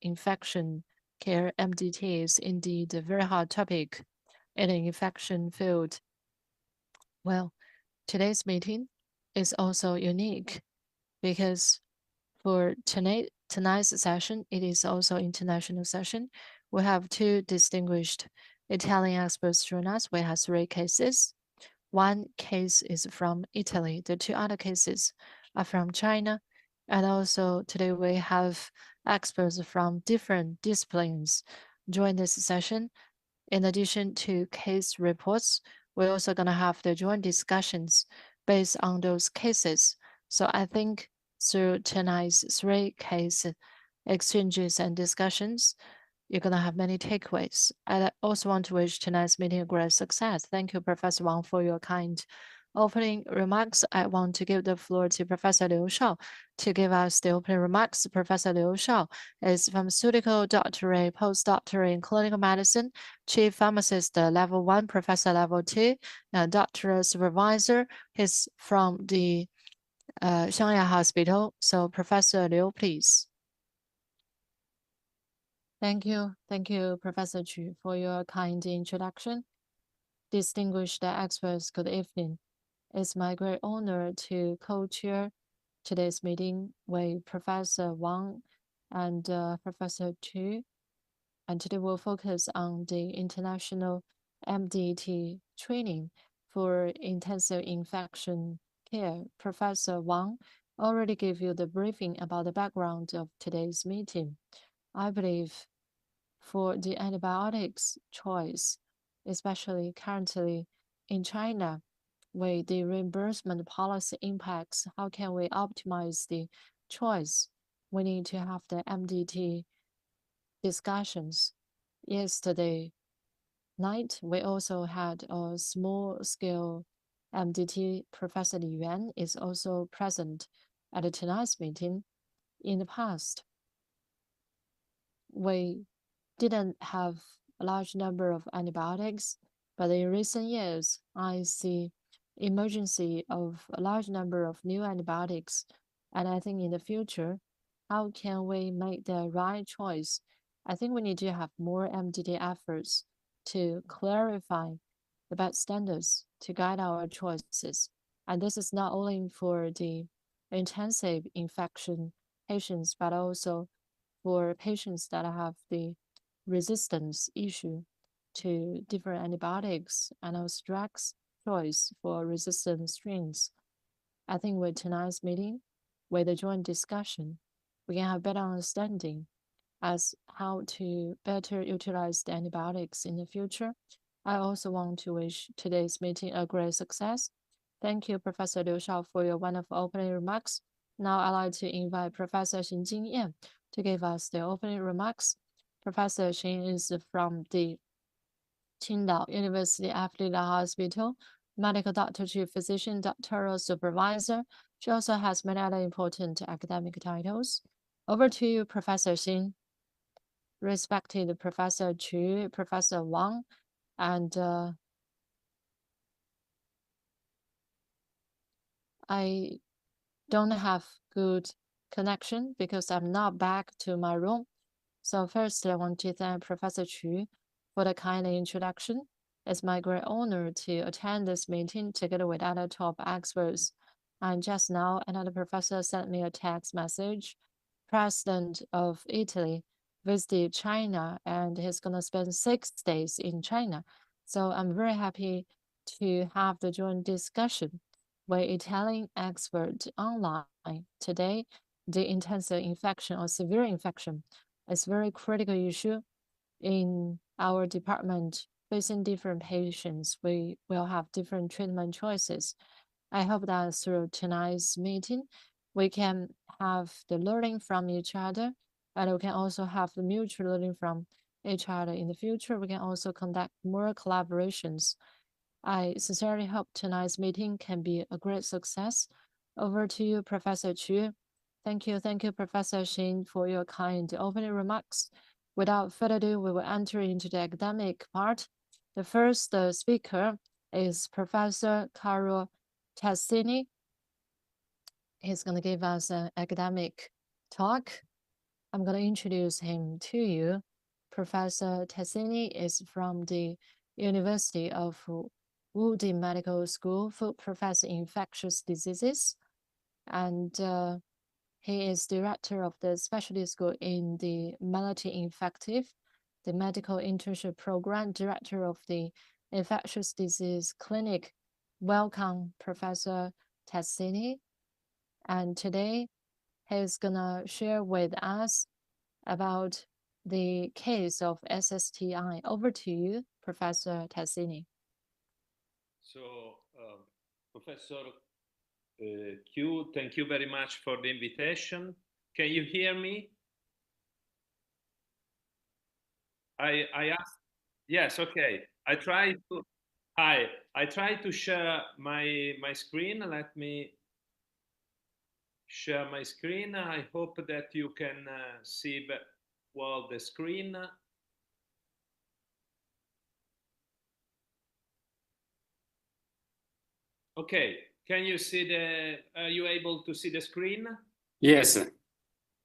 infection care, MDT, is indeed a very hot topic in the infection field. Well, today's meeting is also unique because for tonight's session, it is also international session. We have two distinguished Italian experts join us. We have 3 cases. One case is from Italy. The 2 other cases are from China. And also today we have experts from different disciplines join this session. In addition to case reports, we're also going to have the joint discussions based on those cases. So I think through tonight's 3 case exchanges and discussions, you're going to have many takeaways. I also want to wish tonight's meeting a great success. Thank you, Professor Wang, for your kind opening remarks. I want to give the floor to Professor Liu Shao to give us the opening remarks. Professor Liu Shao is pharmaceutical doctorate, postdoctorate in clinical medicine, chief pharmacist level 1, professor level 2, doctoral supervisor. He's from the Shanghai Hospital. So Professor Liu, please. Thank you, Professor Chu, for your kind introduction. Distinguished experts, good evening. It's my great honor to co-chair today's meeting with Professor Wang and Professor Chu. And today we'll focus on the international MDT training for intensive infection care. Professor Wang already gave you the briefing about the background of today's meeting. I believe for the antibiotics choice, especially currently in China, with the reimbursement policy impacts, how can we optimize the choice? We need to have the MDT discussions. Yesterday night, we also had a small-scale MDT. Professor Li Yuan is also present at tonight's meeting. In the past, we didn't have a large number of antibiotics, but in recent years, I see emergency of a large number of new antibiotics. And I think in the future, how can we make the right choice? I think we need to have more MDT efforts to clarify the best standards to guide our choices. And this is not only for the intensive infection patients, but also for patients that have the resistance issue to different antibiotics and also drugs choice for resistant strains. I think with tonight's meeting, with the joint discussion, we can have better understanding as how to better utilize the antibiotics in the future. I also want to wish today's meeting a great success. Thank you, Professor Liu Shao, for your wonderful opening remarks. Now I'd like to invite Professor Xin Jingyan to give us the opening remarks. Professor Xin is from the Qingdao University Affiliate Hospital, medical doctor, chief physician, doctoral supervisor. She also has many other important academic titles. Over to you, Professor Xin. Respected Professor Chu, Professor Wang, and I don't have good connection because I'm not back to my room. So first, I want to thank Professor Chu for the kind introduction. It's my great honor to attend this meeting together with other top experts. And just now, another professor sent me a text message. President of Italy visited China, and he's going to spend 6 days in China. So I'm very happy to have the joint discussion with Italian expert online. Today, the intensive infection or severe infection is a very critical issue in our department. Facing different patients, we will have different treatment choices. I hope that through tonight's meeting, we can have the learning from each other, and we can also have the mutual learning from each other in the future. We can also conduct more collaborations. I sincerely hope tonight's meeting can be a great success. Over to you, Professor Chu. Thank you, Professor Xin, for your kind opening remarks. Without further ado, we will enter into the academic part. The first speaker is Professor Carlo Tascini. He's going to give us an academic talk. I'm going to introduce him to you. Professor Tascini is from the University of Woody Medical School, full professor in infectious diseases, and he is director of the specialty school in the multi-infective, the medical internship program, director of the infectious disease clinic. Welcome, Professor Tascini. And today he's gonna share with us about the case of SSTI. Over to you, Professor Tascini. So, Professor Q, thank you very much for the invitation. Can you hear me? I asked, yes, okay. I try to share my screen. Let me share my screen. I hope that you can see well the screen. Okay, can you see are you able to see the screen? Yes.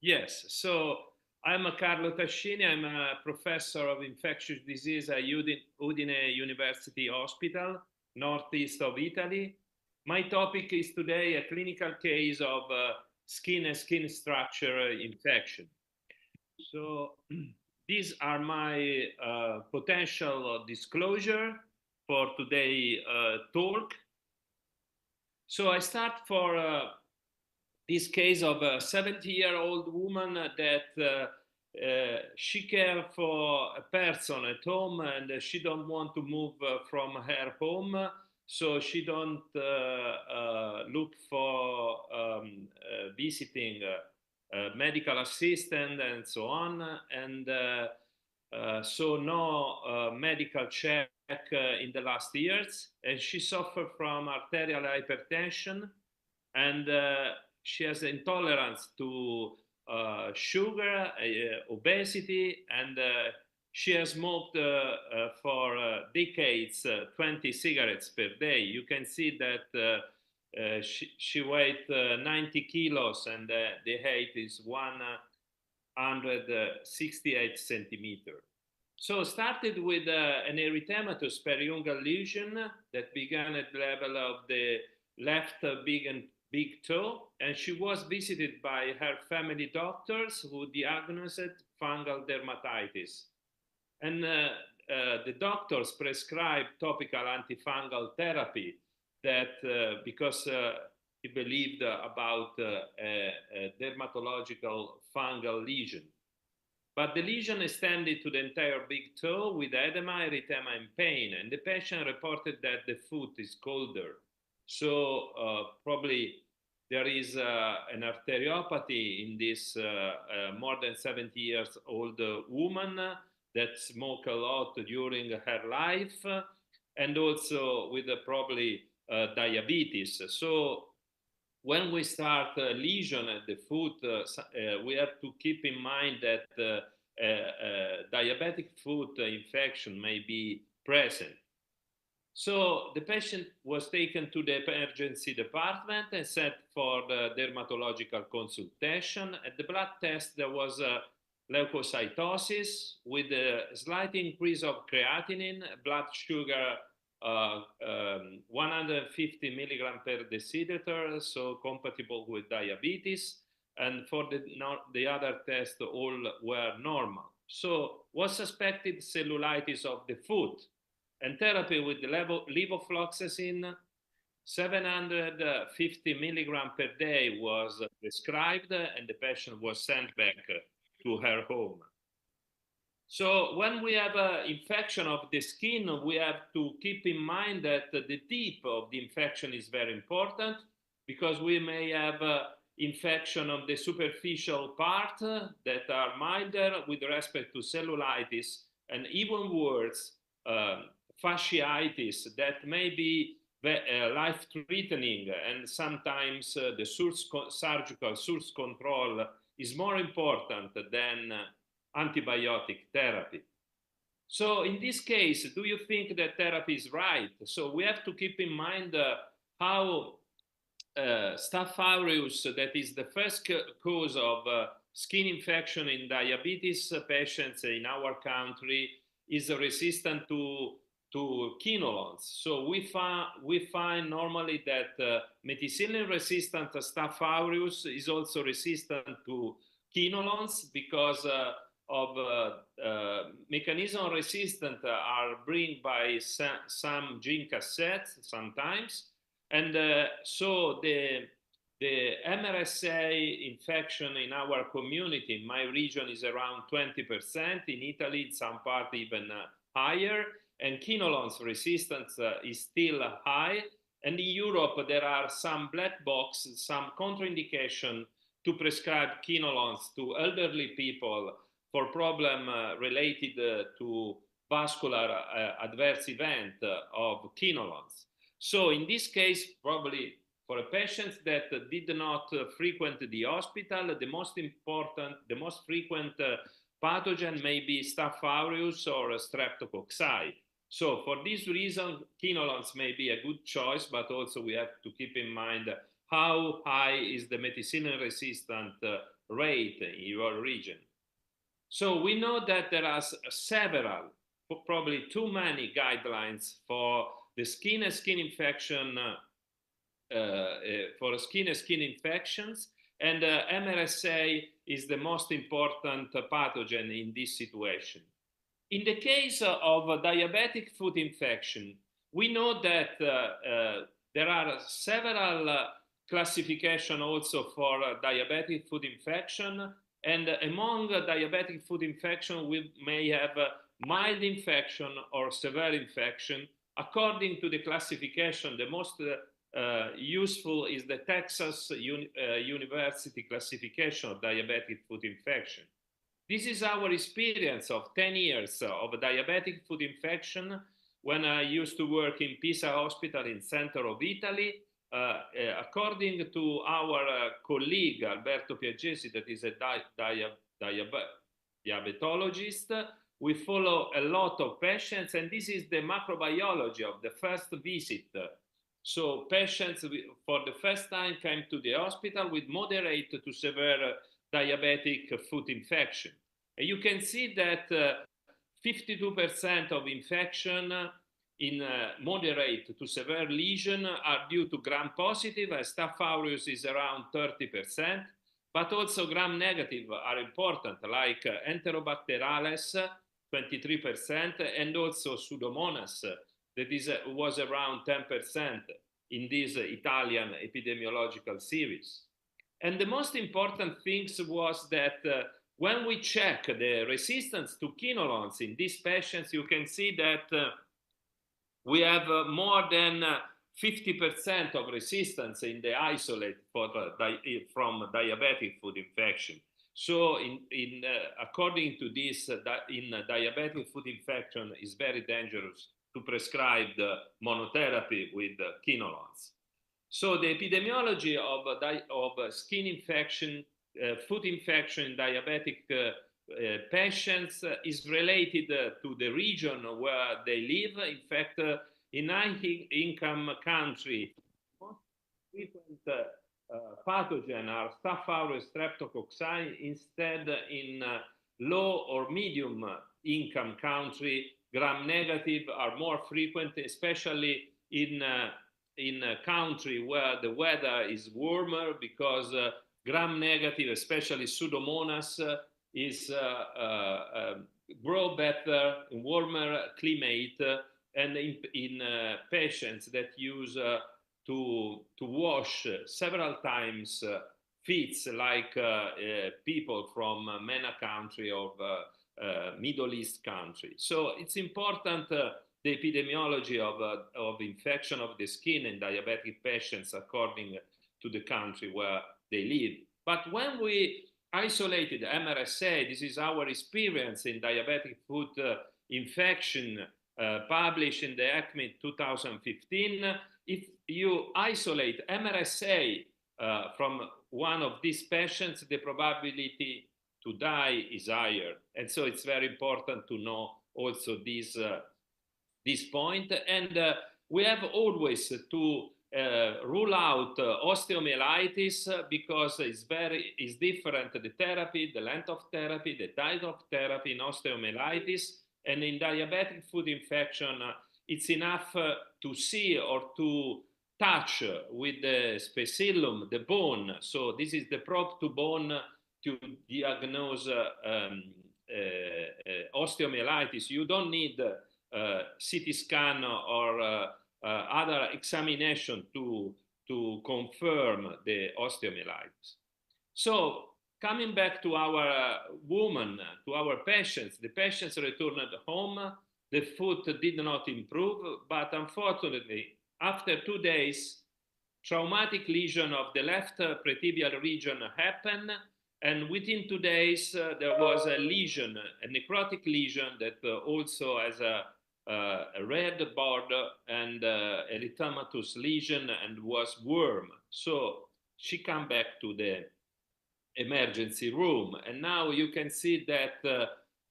Yes, so I'm Carlo Tascini. I'm a professor of infectious disease at Udine University Hospital, northeast of Italy. My topic is today a clinical case of skin and skin structure infection. So these are my potential disclosure for today's talk. So I start for this case of a 70-year-old woman that she cares for a person at home and she don't want to move from her home, so she don't look for visiting medical assistant and so on, and so no medical check in the last years, and she suffered from arterial hypertension, and she has intolerance to sugar, obesity, and she has smoked for decades 20 cigarettes per day. You can see that she weighed 90 kilos and the height is 168 centimeters. So started with an erythematous periungual lesion that began at the level of the left big toe, and she was visited by her family doctors who diagnosed fungal dermatitis. And the doctors prescribed topical antifungal therapy that because he believed about a dermatological fungal lesion. But the lesion extended to the entire big toe with edema, erythema, and pain, and the patient reported that the foot is colder. So probably there is an arteriopathy in this more than 70 years old woman that smoked a lot during her life, and also with probably diabetes. So when we start a lesion at the foot, we have to keep in mind that diabetic foot infection may be present. So the patient was taken to the emergency department and sent for the dermatological consultation. At the blood test, there was a leukocytosis with a slight increase of creatinine, blood sugar 150 milligram per deciliter, so compatible with diabetes. And for the other tests, all were normal. So was suspected cellulitis of the foot, and therapy with levofloxacin 750 milligram per day was prescribed, and the patient was sent back to her home. So when we have an infection of the skin, we have to keep in mind that the tip of the infection is very important, because we may have infection of the superficial part that are milder with respect to cellulitis, and even worse, fasciitis that may be life-threatening, and sometimes the surgical source control is more important than antibiotic therapy. So in this case, do you think that therapy is right? So we have to keep in mind how Staph aureus, that is the first cause of skin infection in diabetes patients in our country is resistant to quinolones. So we find normally that methicillin-resistant Staph aureus is also resistant to quinolones because of mechanism of resistance are bring by some gene cassettes sometimes, and so the MRSA infection in our community, in my region, is around 20%. In Italy, in some part even higher, and quinolones resistance is still high. And in Europe, there are some black box, some contraindication to prescribe quinolones to elderly people for problem related to vascular adverse event of quinolones. So in this case, probably for a patient that did not frequent the hospital, the most frequent pathogen may be Staph aureus or streptococci. So for this reason, quinolones may be a good choice, but also we have to keep in mind how high is the methicillin-resistant rate in your region. So we know that there are several, probably too many guidelines for the skin and skin infection, for skin and skin infections, and MRSA is the most important pathogen in this situation. In the case of diabetic foot infection, we know that there are several classifications also for diabetic foot infection, and among diabetic foot infection, we may have mild infection or severe infection. According to the classification, the most useful is the Texas University classification of diabetic foot infection. This is our experience of 10 years of diabetic foot infection when I used to work in Pisa Hospital in center of Italy. According to our colleague Alberto Piagesi, that is a diabetologist, we follow a lot of patients, and this is the macrobiology of the first visit. So patients for the first time came to the hospital with moderate to severe diabetic foot infection. And you can see that 52% of infection in moderate to severe lesion are due to gram-positive, and Staph aureus is around 30%, but also gram-negative are important, like Enterobacterales, 23%, and also Pseudomonas, that was around 10% in this Italian epidemiological series. And the most important thing was that when we check the resistance to quinolones in these patients, you can see that we have more than 50% of resistance in the isolate from diabetic foot infection. So according to this, in diabetic foot infection, is very dangerous to prescribe the monotherapy with quinolones. So the epidemiology of skin infection, foot infection in diabetic patients is related to the region where they live. In fact, in high-income country, most frequent pathogen are Staph aureus, streptococci. Instead, in low or medium income country, gram-negative are more frequent, especially in a country where the weather is warmer, because gram-negative, especially Pseudomonas, is grow better in warmer climate, and in patients that use to wash several times feet, like people from MENA country or Middle East country. So it's important the epidemiology of infection of the skin in diabetic patients according to the country where they live. But when we isolated MRSA, this is our experience in diabetic foot infection published in the ECCMID 2015. If you isolate MRSA from one of these patients, the probability to die is higher. And so it's very important to know also this point. And we have always to rule out osteomyelitis because it's different, the therapy, the length of therapy, the type of therapy in osteomyelitis. And in diabetic foot infection, it's enough to see or to touch with the specillum, the bone. So this is the probe to bone to diagnose osteomyelitis. You don't need CT scan or other examination to confirm the osteomyelitis. So coming back to our woman, to our patients, the patients returned home. The foot did not improve, but unfortunately, after 2 days, traumatic lesion of the left pretibial region happened, and within 2 days, there was a lesion, a necrotic lesion that also has a red border and erythematous lesion and was warm. So she came back to the emergency room, and now you can see that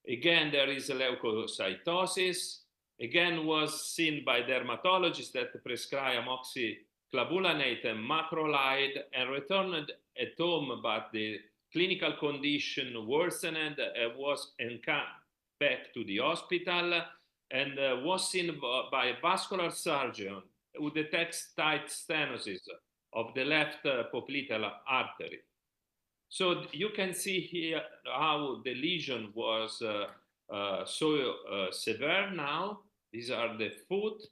again there is a leukocytosis. Again was seen by dermatologists that prescribe amoxiclavulanate and macrolide and returned at home, but the clinical condition worsened and came back to the hospital and was seen by a vascular surgeon who detects tight stenosis of the left popliteal artery. So you can see here how the lesion was so severe now. These are the foot.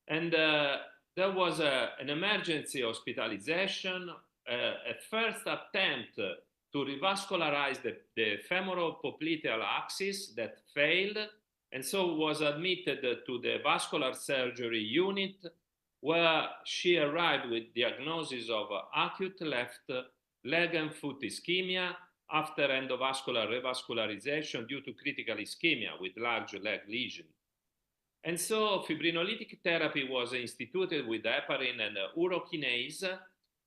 And there was an emergency hospitalization, a first attempt to revascularize the femoral popliteal axis that failed, and so was admitted to the vascular surgery unit, where she arrived with diagnosis of acute left leg and foot ischemia after endovascular revascularization due to critical ischemia with large leg lesion. And so fibrinolytic therapy was instituted with heparin and urokinase,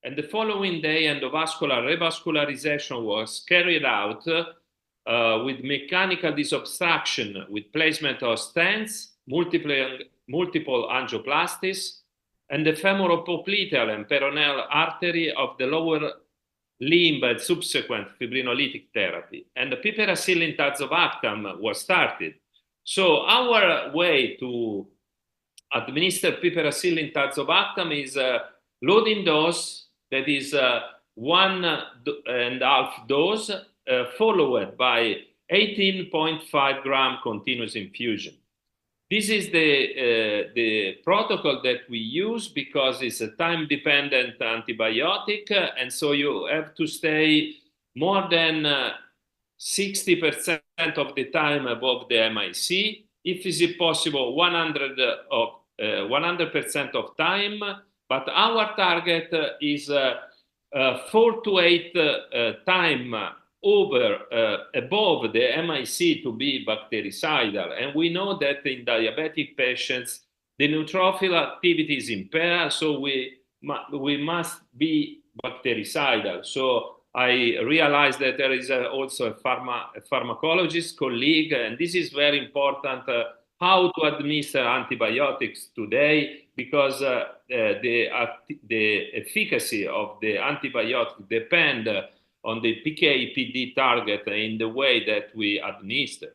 and the following day endovascular revascularization was carried out with mechanical disobstruction with placement of stents, multiple angioplasties, and the femoral popliteal and peroneal artery of the lower limb and subsequent fibrinolytic therapy. And the piperacillin tazobactam was started. So our way to administer piperacillin tazobactam is a loading dose that is 1.5 dose followed by 18.5 gram continuous infusion. This is the protocol that we use because it's a time-dependent antibiotic, and so you have to stay more than 60% of the time above the MIC. If it's possible, 100% of time, but our target is 4 to 8 time above the MIC to be bactericidal. And we know that in diabetic patients, the neutrophil activity is impaired, so we must be bactericidal. So I realized that there is also a pharmacologist colleague, and this is very important, how to administer antibiotics today, because the efficacy of the antibiotic depend on the PK/PD target in the way that we administer.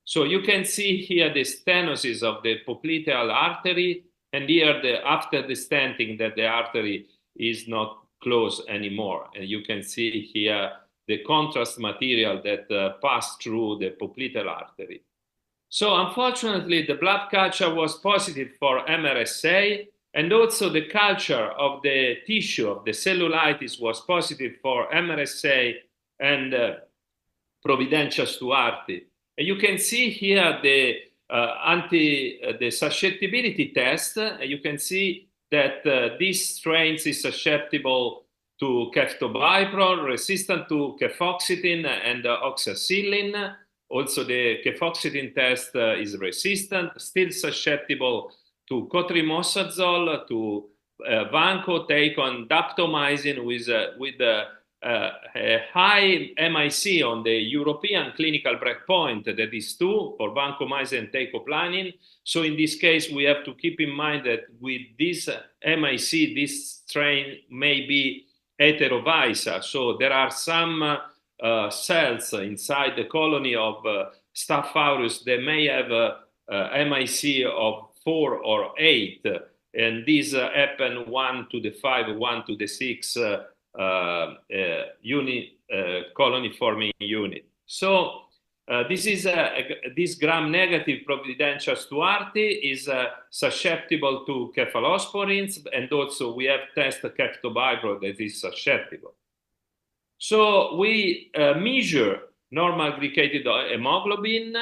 So you can see here the stenosis of the popliteal artery, and here after the stenting that the artery is not closed anymore. And you can see here the contrast material that passed through the popliteal artery. So unfortunately, the blood culture was positive for MRSA, and also the culture of the tissue of the cellulitis was positive for MRSA and Providencia stuarti. And you can see here the susceptibility test. You can see that this strain is susceptible to ceftobiprole, resistant to cefoxitin and oxacillin. Also, the cefoxitin test is resistant, still susceptible to cotrimosazole, to vancomycin, daptomycin with a high MIC on the European clinical breakpoint, that is 2 for vancomycin and teicoplanin. So in this case, we have to keep in mind that with this MIC, this strain may be heterovisa. So there are some cells inside the colony of Staph aureus that may have a MIC of 4 or 8, and these happen 1 to the 5, 1 to the 6 colony forming unit. So this is this gram-negative Providential Stuarti is susceptible to cephalosporins, and also we have test ceftobipro that is susceptible. So we measure normal glycated hemoglobin.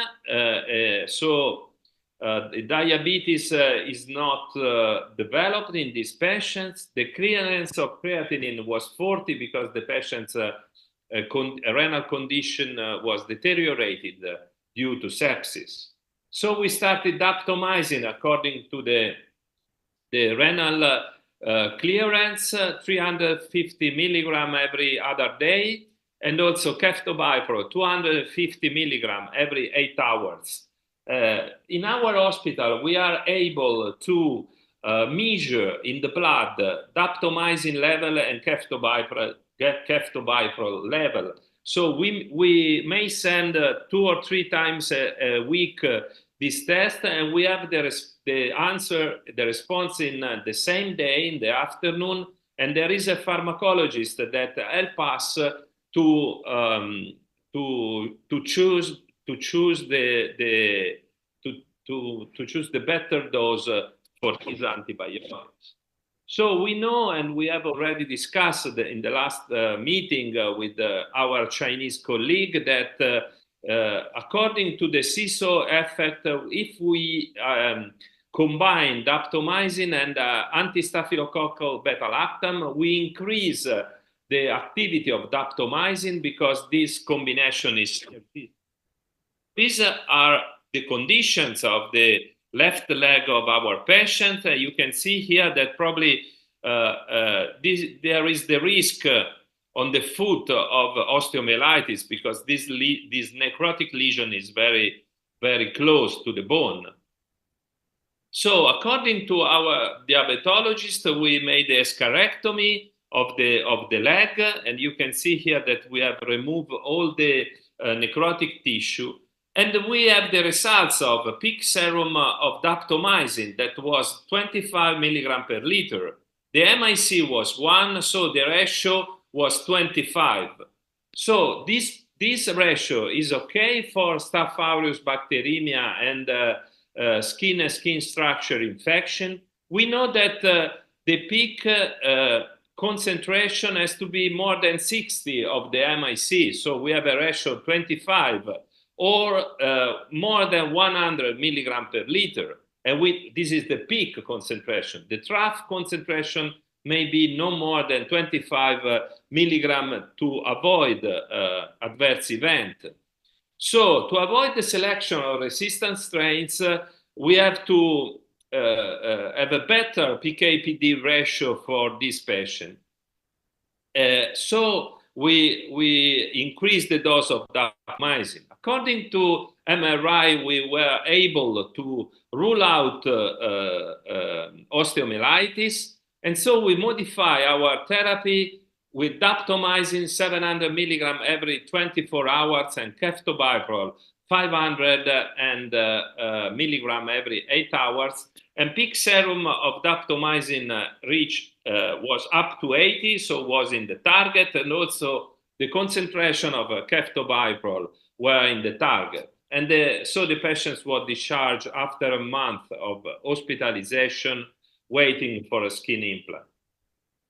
The diabetes is not developed in these patients. The clearance of creatinine was 40 because the patient's renal condition was deteriorated due to sepsis. So we started daptomycin according to the renal clearance, 350 milligram every other day, and also ceftobipro, 250 milligram every 8 hours. In our hospital, we are able to measure in the blood daptomycin level and ceftobipro level. So we may send 2 or 3 times a week this test, and we have the answer, the response in the same day, in the afternoon, and there is a pharmacologist that help us to choose the better dose for these antibiotics. So we know, and we have already discussed in the last meeting with our Chinese colleague, that according to the CISO effect, if we combine daptomycin and antistaphylococcal beta-lactam, we increase the activity of daptomycin because this combination is. These are the conditions of the left leg of our patient. You can see here that probably there is the risk on the foot of osteomyelitis because this necrotic lesion is very, very close to the bone. So according to our diabetologist, we made a sclerectomy of the leg, and you can see here that we have removed all the necrotic tissue. And we have the results of a peak serum of daptomycin that was 25 milligram per liter. The MIC was 1, so the ratio was 25. So this ratio is okay for Staph aureus bacteremia and skin structure infection. We know that the peak concentration has to be more than 60 of the MIC, so we have a ratio of 25. Or more than 100 milligram per liter. And this is the peak concentration. The trough concentration may be no more than 25 milligram to avoid adverse event. So to avoid the selection of resistant strains, we have to have a better PK-PD ratio for this patient. So we increase the dose of daptomycin. According to MRI, we were able to rule out osteomyelitis, and so we modify our therapy with daptomycin 700 milligram every 24 hours and ceftobipro 500 milligram every 8 hours. And peak serum of daptomycin was up to 80, so was in the target, and also the concentration of ceftobipro were in the target. And so the patients were discharged after a month of hospitalization, waiting for a skin implant.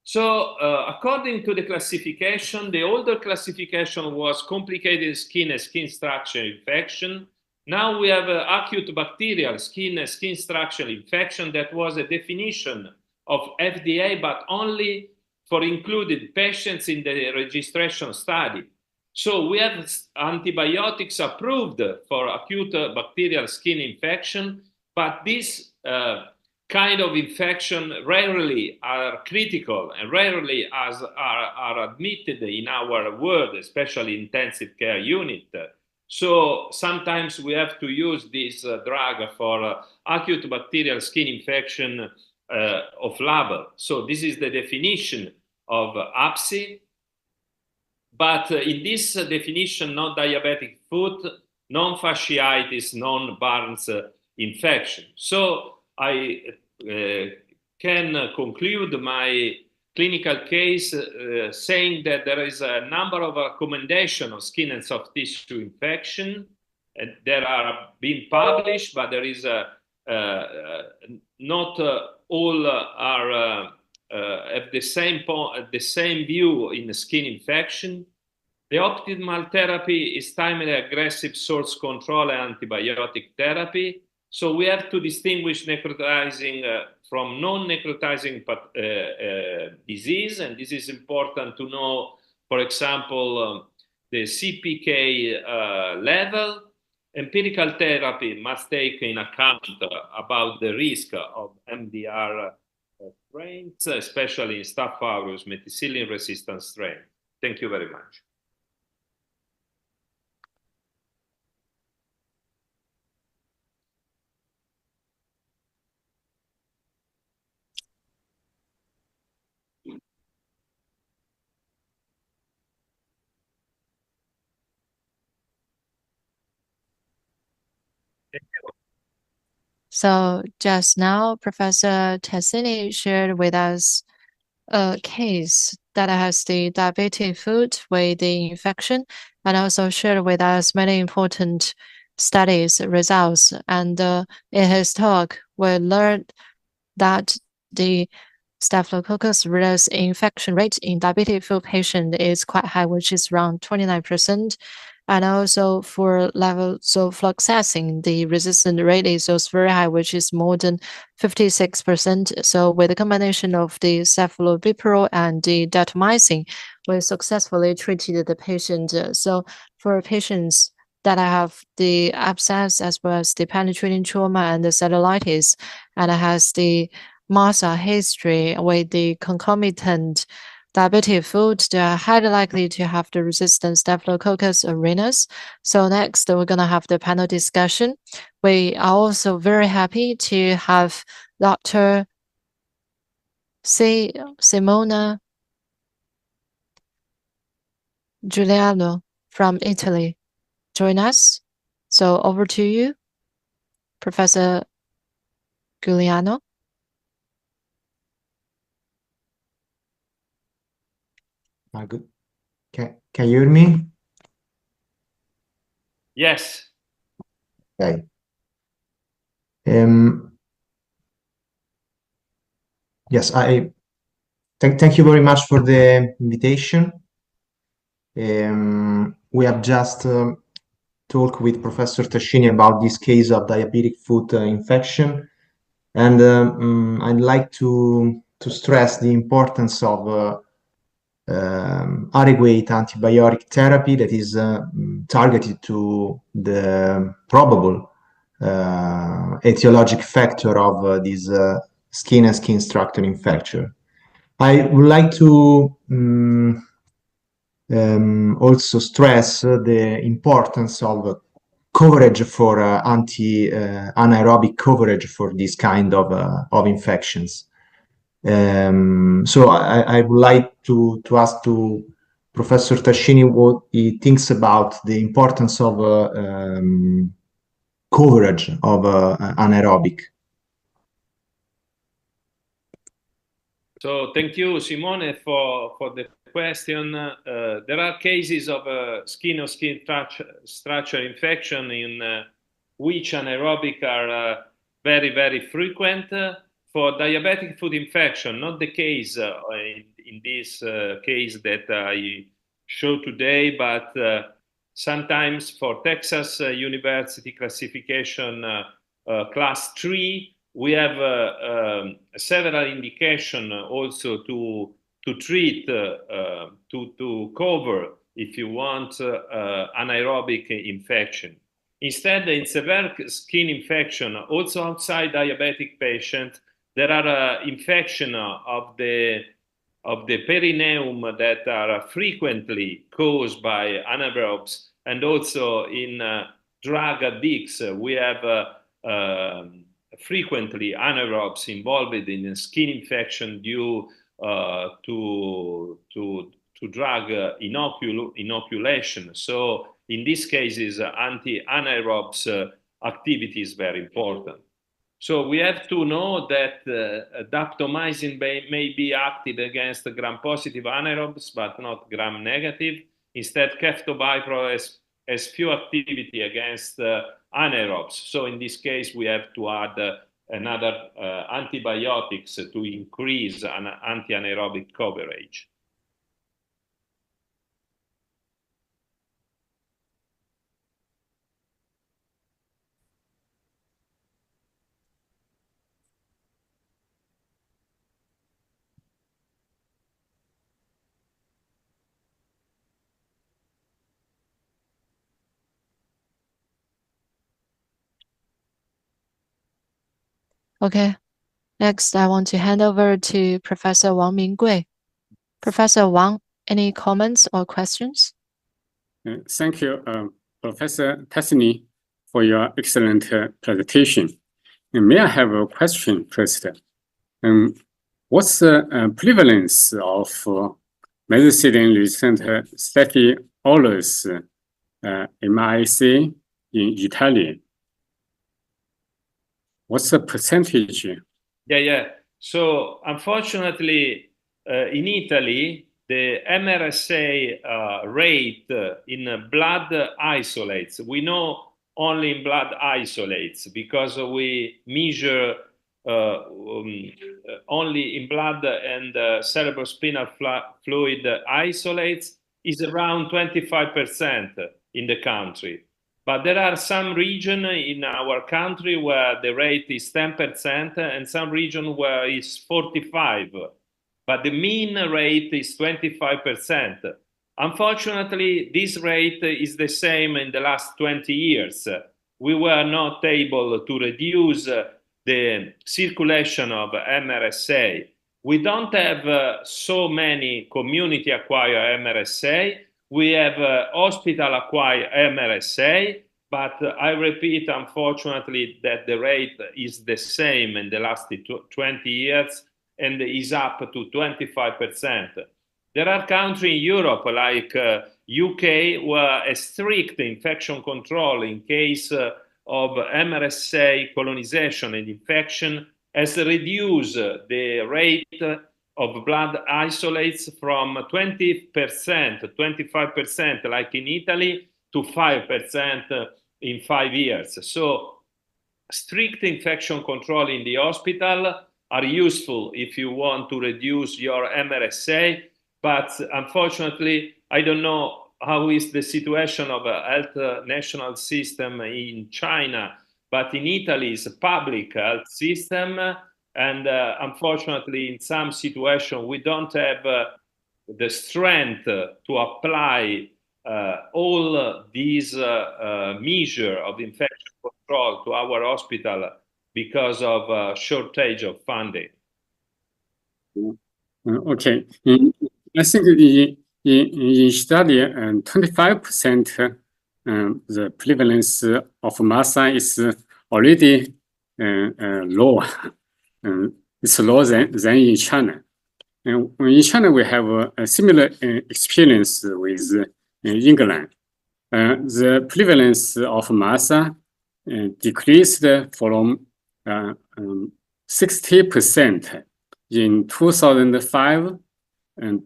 So according to the classification, the older classification was complicated skin and skin structure infection. Now we have acute bacterial skin and skin structure infection that was a definition of FDA, but only for included patients in the registration study. So we have antibiotics approved for acute bacterial skin infection, but this kind of infection rarely are critical and rarely are admitted in our ward, especially intensive care unit. So sometimes we have to use this drug for acute bacterial skin infection of labor. So this is the definition of APSI. But in this definition, non-diabetic foot, non-fasciitis, non-Barnes infection. So I can conclude my clinical case saying that there is a number of recommendations of skin and soft tissue infection that are being published, but there is not all are have the same view in skin infection. The optimal therapy is timely aggressive source control and antibiotic therapy. So we have to distinguish necrotizing from non-necrotizing disease, and this is important to know, for example, the CPK level. Empirical therapy must take in account about the risk of MDR strains, especially in Staph aureus methicillin-resistant strain. Thank you very much. So just now, Professor Tascini shared with us a case that has the diabetic foot with the infection, and also shared with us many important studies results. And in his talk, we learned that the Staphylococcus aureus infection rate in diabetic foot patient is quite high, which is around 29%. And also for levofloxacin, the resistant rate is also very high, which is more than 56%. So with the combination of the cephalosporin and the daptomycin, we successfully treated the patient. So for patients that have the abscess as well as the penetrating trauma and the cellulitis, and has the MASA history with the concomitant diabetic foot, they are highly likely to have the resistant Staphylococcus aureus. So next, we're going to have the panel discussion. We are also very happy to have Dr. Simona Giuliano from Italy join us. So over to you, Professor Giuliano. Good. Can you hear me? Yes. Okay. Yes, I thank you very much for the invitation. We have just talked with Professor Tascini about this case of diabetic foot infection, and I'd like to stress the importance of adequate antibiotic therapy that is targeted to the probable etiologic factor of this skin and skin structure infection. I would like to also stress the importance of coverage for anaerobic coverage for this kind of infections. So I would like to ask to Professor Tascini what he thinks about the importance of coverage of anaerobic. So thank you, Simone, for the question. There are cases of skin-on-skin structure infection in which anaerobic are very, very frequent. For diabetic foot infection, not the case in this case that I show today, but sometimes for Texas University classification class 3, we have several indications also to treat, to cover, if you want, anaerobic infection. Instead, in severe skin infection, also outside diabetic patient, there are infection of the perineum that are frequently caused by anaerobes, and also in drug addicts we have frequently anaerobes involved in skin infection due to drug inoculation. So in these cases, anti-anaerobes activity is very important. So we have to know that daptomycin may be active against gram-positive anaerobes, but not gram-negative. Instead, ceftobiprole has few activity against anaerobes. So in this case, we have to add another antibiotics to increase an anti-anaerobic coverage. Okay. Next, I want to hand over to Professor Minggui Wang. Professor Wang, any comments or questions? Thank you, Professor Tascini, for your excellent presentation. And may I have a question first? What's the prevalence of methicillin-resistant Staphylococcus MIC in Italy? What's the percentage? Yeah. So unfortunately, in Italy, the MRSA rate in blood isolates, we know only in blood isolates because we measure only in blood and cerebrospinal fluid isolates, is around 25% in the country. But there are some regions in our country where the rate is 10% and some regions where it's 45%. But the mean rate is 25%. Unfortunately, this rate is the same in the last 20 years. We were not able to reduce the circulation of MRSA. We don't have so many community-acquired MRSA. We have hospital-acquired MRSA, but I repeat, unfortunately, that the rate is the same in the last 20 years and is up to 25%. There are countries in Europe, like UK, where a strict infection control in case of MRSA colonization and infection has reduced the rate of blood isolates from 20%, 25%, like in Italy, to 5% in 5 years. So strict infection control in the hospital are useful if you want to reduce your MRSA, but unfortunately, I don't know how is the situation of a health national system in China, but in Italy it's a public health system, and unfortunately in some situations we don't have the strength to apply all these measures of infection control to our hospital because of shortage of funding. Okay. I think in study, 25% the prevalence of MRSA is already low. It's lower than in China. And in China, we have a similar experience with England. The prevalence of MRSA decreased from 60% in 2005 and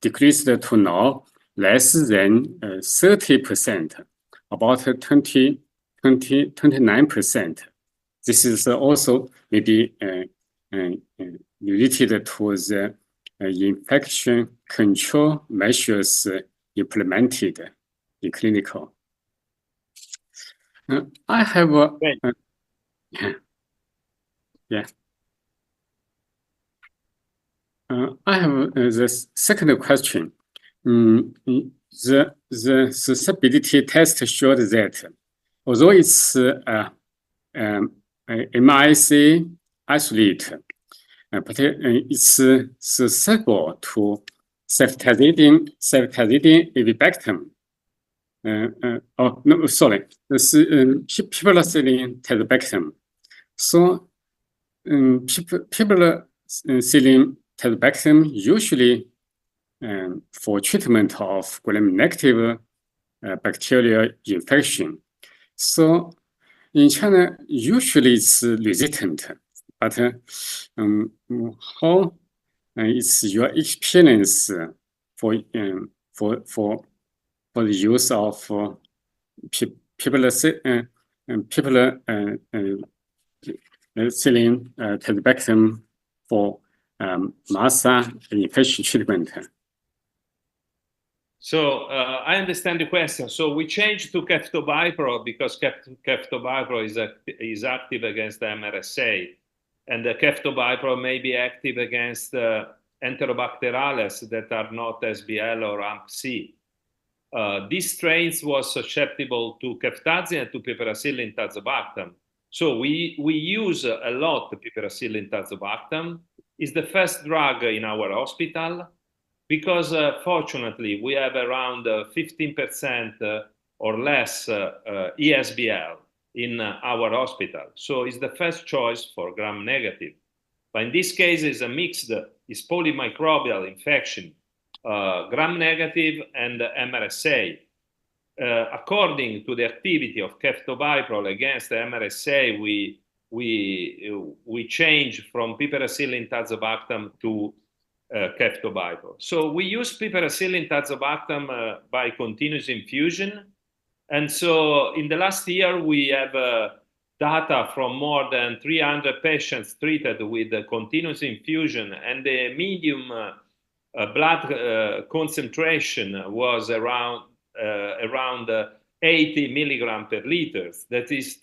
decreased to now less than 30%, about 29%. This is also maybe related to the infection control measures implemented in clinical. I have I have the second question. The susceptibility test showed that although it's MIC isolate, but it's susceptible to ceftazidime avibactam. Oh no, sorry, this piperacillin tazobactam. So piperacillin tazobactam usually for treatment of gram-negative bacterial infection. So in China, usually it's resistant, but how is your experience for the use of piperacillin tazobactam for MRSA infection treatment? So I understand the question. So we changed to ceftobiprole because ceftobiprole is active against the MRSA, and the ceftobiprole may be active against Enterobacterales that are not SBL or AMP-C. These strains was susceptible to ceftazidime and to piperacillin tazobactam. So we use a lot of piperacillin tazobactam. It's the first drug in our hospital because fortunately we have around 15% or less ESBL in our hospital. So it's the first choice for gram-negative. But in this case, it's a mixed, it's polymicrobial infection, gram-negative and MRSA. According to the activity of ceftobiprole against the MRSA, we change from piperacillin tazobactam to ceftobiprole. So we use piperacillin tazobactam by continuous infusion. And so in the last year, we have data from more than 300 patients treated with continuous infusion, and the medium blood concentration was around 80 milligram per liter. That is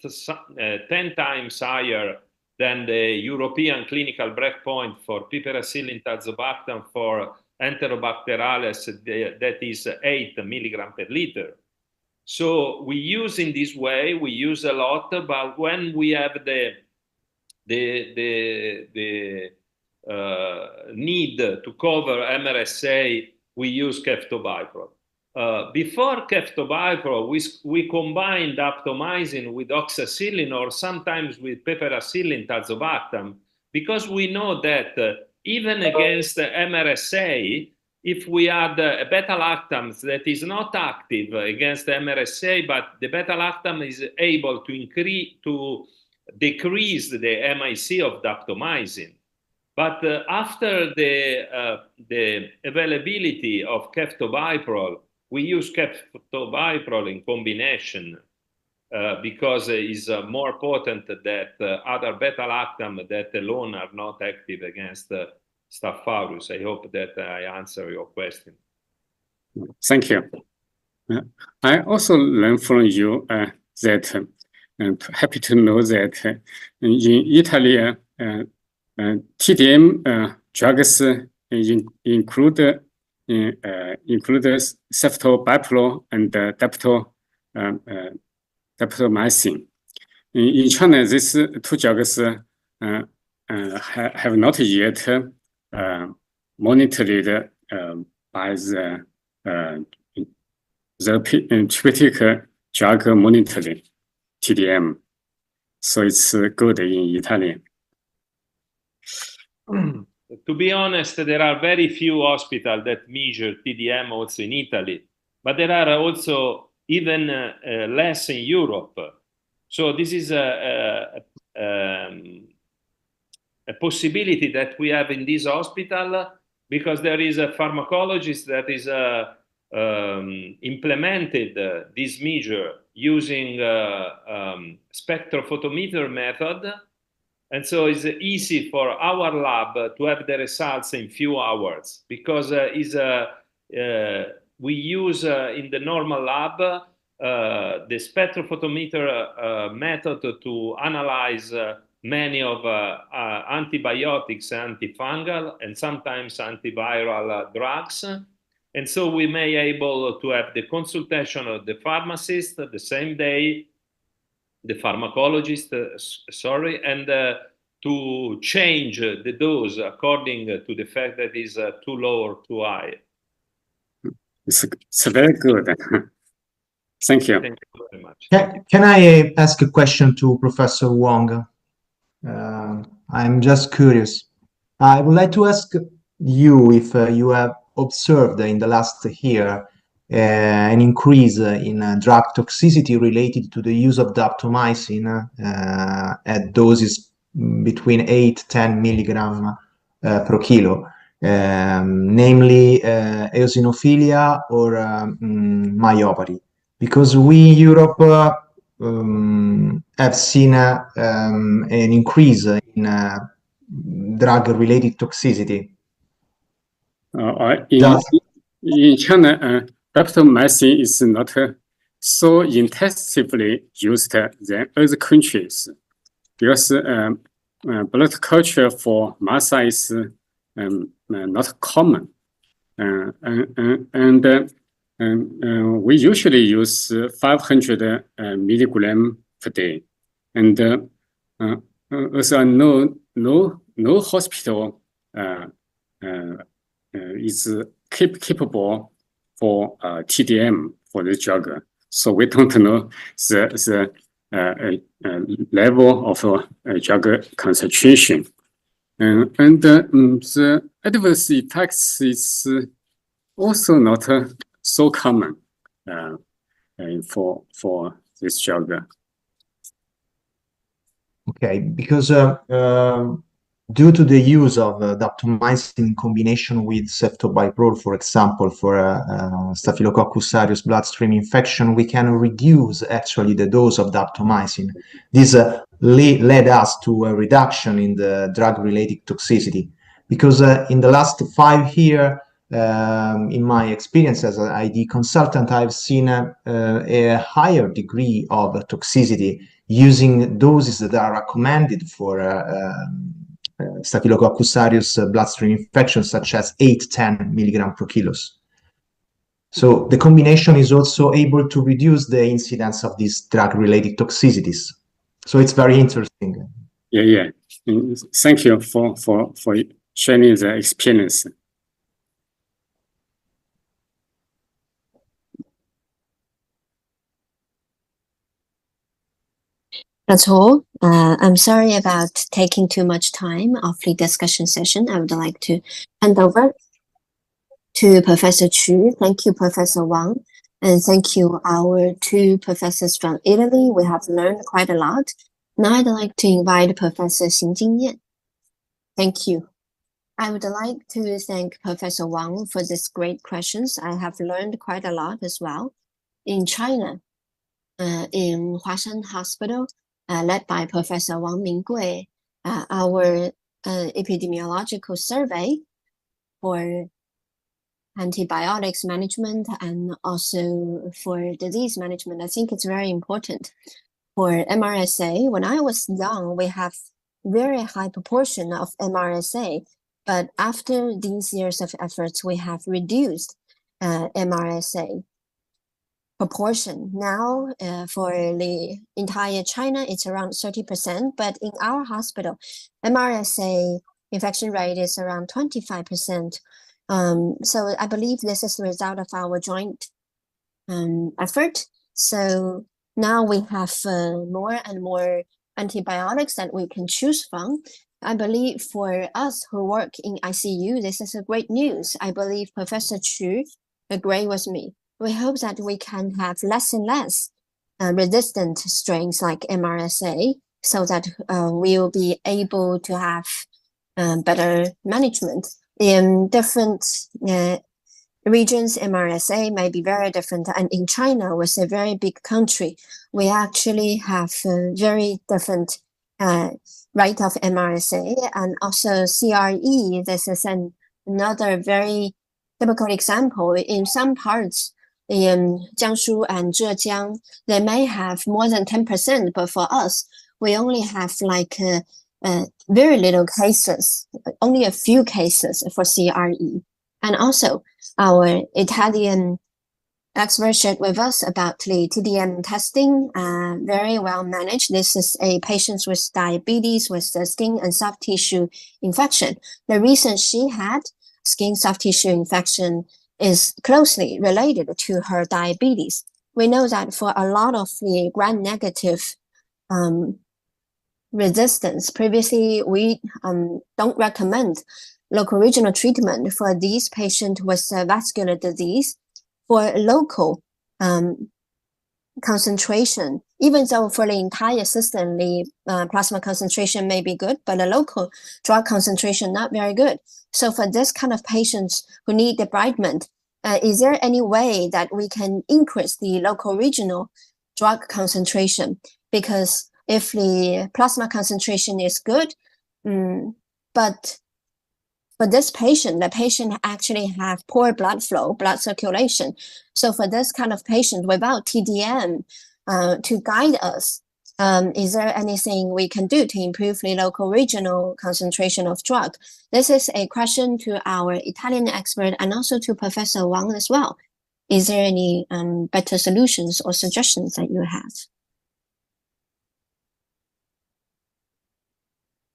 10 times higher than the European clinical breakpoint for piperacillin tazobactam for Enterobacterales, that is 8 milligram per liter. So we use in this way, we use a lot, but when we have the need to cover MRSA, we use ceftobiprole. Before ceftobiprole, we combined daptomycin with oxacillin or sometimes with piperacillin tazobactam, because we know that even against MRSA, if we add a beta-lactam that is not active against MRSA, but the beta-lactam is able to decrease the MIC of daptomycin. But after the availability of ceftobiprole, we use ceftobiprole in combination because it is more potent than other beta-lactam that alone are not active against Staph aureus. I hope that I answer your question. Thank you. I also learned from you that, and happy to know that in Italy, TDM drugs include ceftobiprole and daptomycin. In China, these two drugs have not yet monitored by the therapeutic drug monitoring, TDM. So it's good in Italy. To be honest, there are very few hospitals that measure TDM also in Italy, but there are also even less in Europe. So this is a possibility that we have in this hospital, because there is a pharmacologist that is implemented this measure using spectrophotometer method. And so it's easy for our lab to have the results in few hours, because we use in the normal lab the spectrophotometer method to analyze many of antibiotics, antifungal, and sometimes antiviral drugs. And so we may able to have the consultation of the pharmacist the same day, the pharmacologist, and to change the dose according to the fact that is too low or too high. It's very good. Thank you. Thank you very much. Can I ask a question to Professor Wang? I'm just curious. I would like to ask you if you have observed in the last year an increase in drug toxicity related to the use of daptomycin at doses between 8-10 milligram per kilo, namely eosinophilia or myopathy. Because we in Europe have seen an increase in drug-related toxicity. In China, daptomycin is not so intensively used than other countries because blood culture for MASA is not common, and we usually use 500 milligram per day, and also no hospital is capable for TDM for the drug, so we don't know the level of drug concentration, and the adverse effects is also not so common for this drug. Okay, because due to the use of daptomycin in combination with ceftobiprole, for example, for Staphylococcus aureus bloodstream infection, we can reduce actually the dose of daptomycin. This led us to a reduction in the drug-related toxicity, because in the last 5 years, in my experience as an ID consultant, I've seen a higher degree of toxicity using doses that are recommended for Staphylococcus aureus bloodstream infections, such as 8-10 milligram per kilos. So the combination is also able to reduce the incidence of these drug-related toxicities. So it's very interesting. Yeah. Thank you for sharing the experience. That's all. I'm sorry about taking too much time of the discussion session. I would like to hand over to Professor Chu. Thank you, Professor Wang. And thank you, our 2 professors from Italy. We have learned quite a lot. Now I'd like to invite Professor Xing Jingyan. Thank you. I would like to thank Professor Wang for these great questions. I have learned quite a lot as well. In China, in Huashan Hospital, led by Professor Wang Minggui, our epidemiological survey for antibiotics management and also for disease management, I think it's very important. For MRSA, when I was young, we have very high proportion of MRSA, but after these years of efforts, we have reduced MRSA proportion. Now, for the entire China, it's around 30%, but in our hospital, MRSA infection rate is around 25%. So I believe this is the result of our joint effort. So now we have more and more antibiotics that we can choose from. I believe for us who work in ICU, this is a great news. I believe Professor Chu agreed with me. We hope that we can have less and less resistant strains like MRSA, so that we will be able to have better management. In different regions, MRSA may be very different. And in China, with a very big country, we actually have a very different rate of MRSA and also CRE. This is another very typical example. In some parts, in Jiangsu and Zhejiang, they may have more than 10%, but for us, we only have like very little cases, only a few cases for CRE. And also our Italian expert shared with us about the TDM testing, very well managed. This is a patient with diabetes with the skin and soft tissue infection. The reason she had skin soft tissue infection is closely related to her diabetes. We know that for a lot of the gram-negative resistance, previously we don't recommend local regional treatment for these patients with vascular disease. For local concentration, even though for the entire system, the plasma concentration may be good, but the local drug concentration not very good. So for this kind of patients who need debridement, is there any way that we can increase the local regional drug concentration? Because if the plasma concentration is good, but for this patient, the patient actually have poor blood flow, blood circulation. So for this kind of patient without TDM to guide us, is there anything we can do to improve the local regional concentration of drug? This is a question to our Italian expert and also to Professor Wang as well. Is there any better solutions or suggestions that you have?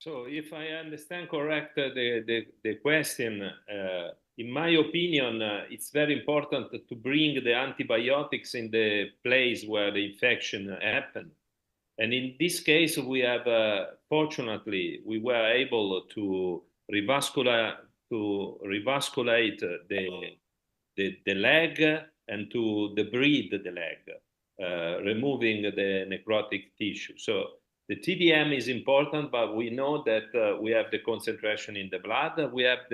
So if I understand correct the question, in my opinion, it's very important to bring the antibiotics in the place where the infection happened. And in this case, we have, fortunately, we were able to revasculate the leg and to debride the leg, removing the necrotic tissue. So the TDM is important, but we know that we have the concentration in the blood. We have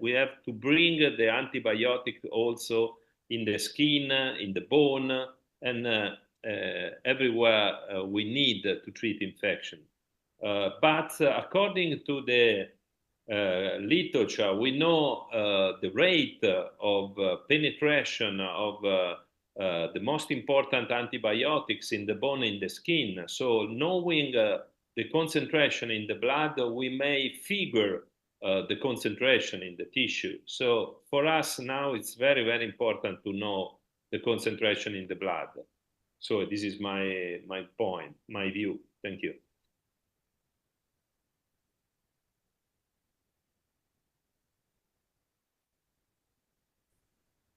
we have to bring the antibiotic also in the skin, in the bone, and everywhere we need to treat infection. But according to the literature, we know the rate of penetration of the most important antibiotics in the bone and the skin. So knowing the concentration in the blood, we may figure the concentration in the tissue. So for us now, it's very, very important to know the concentration in the blood. So this is my point, my view. Thank you.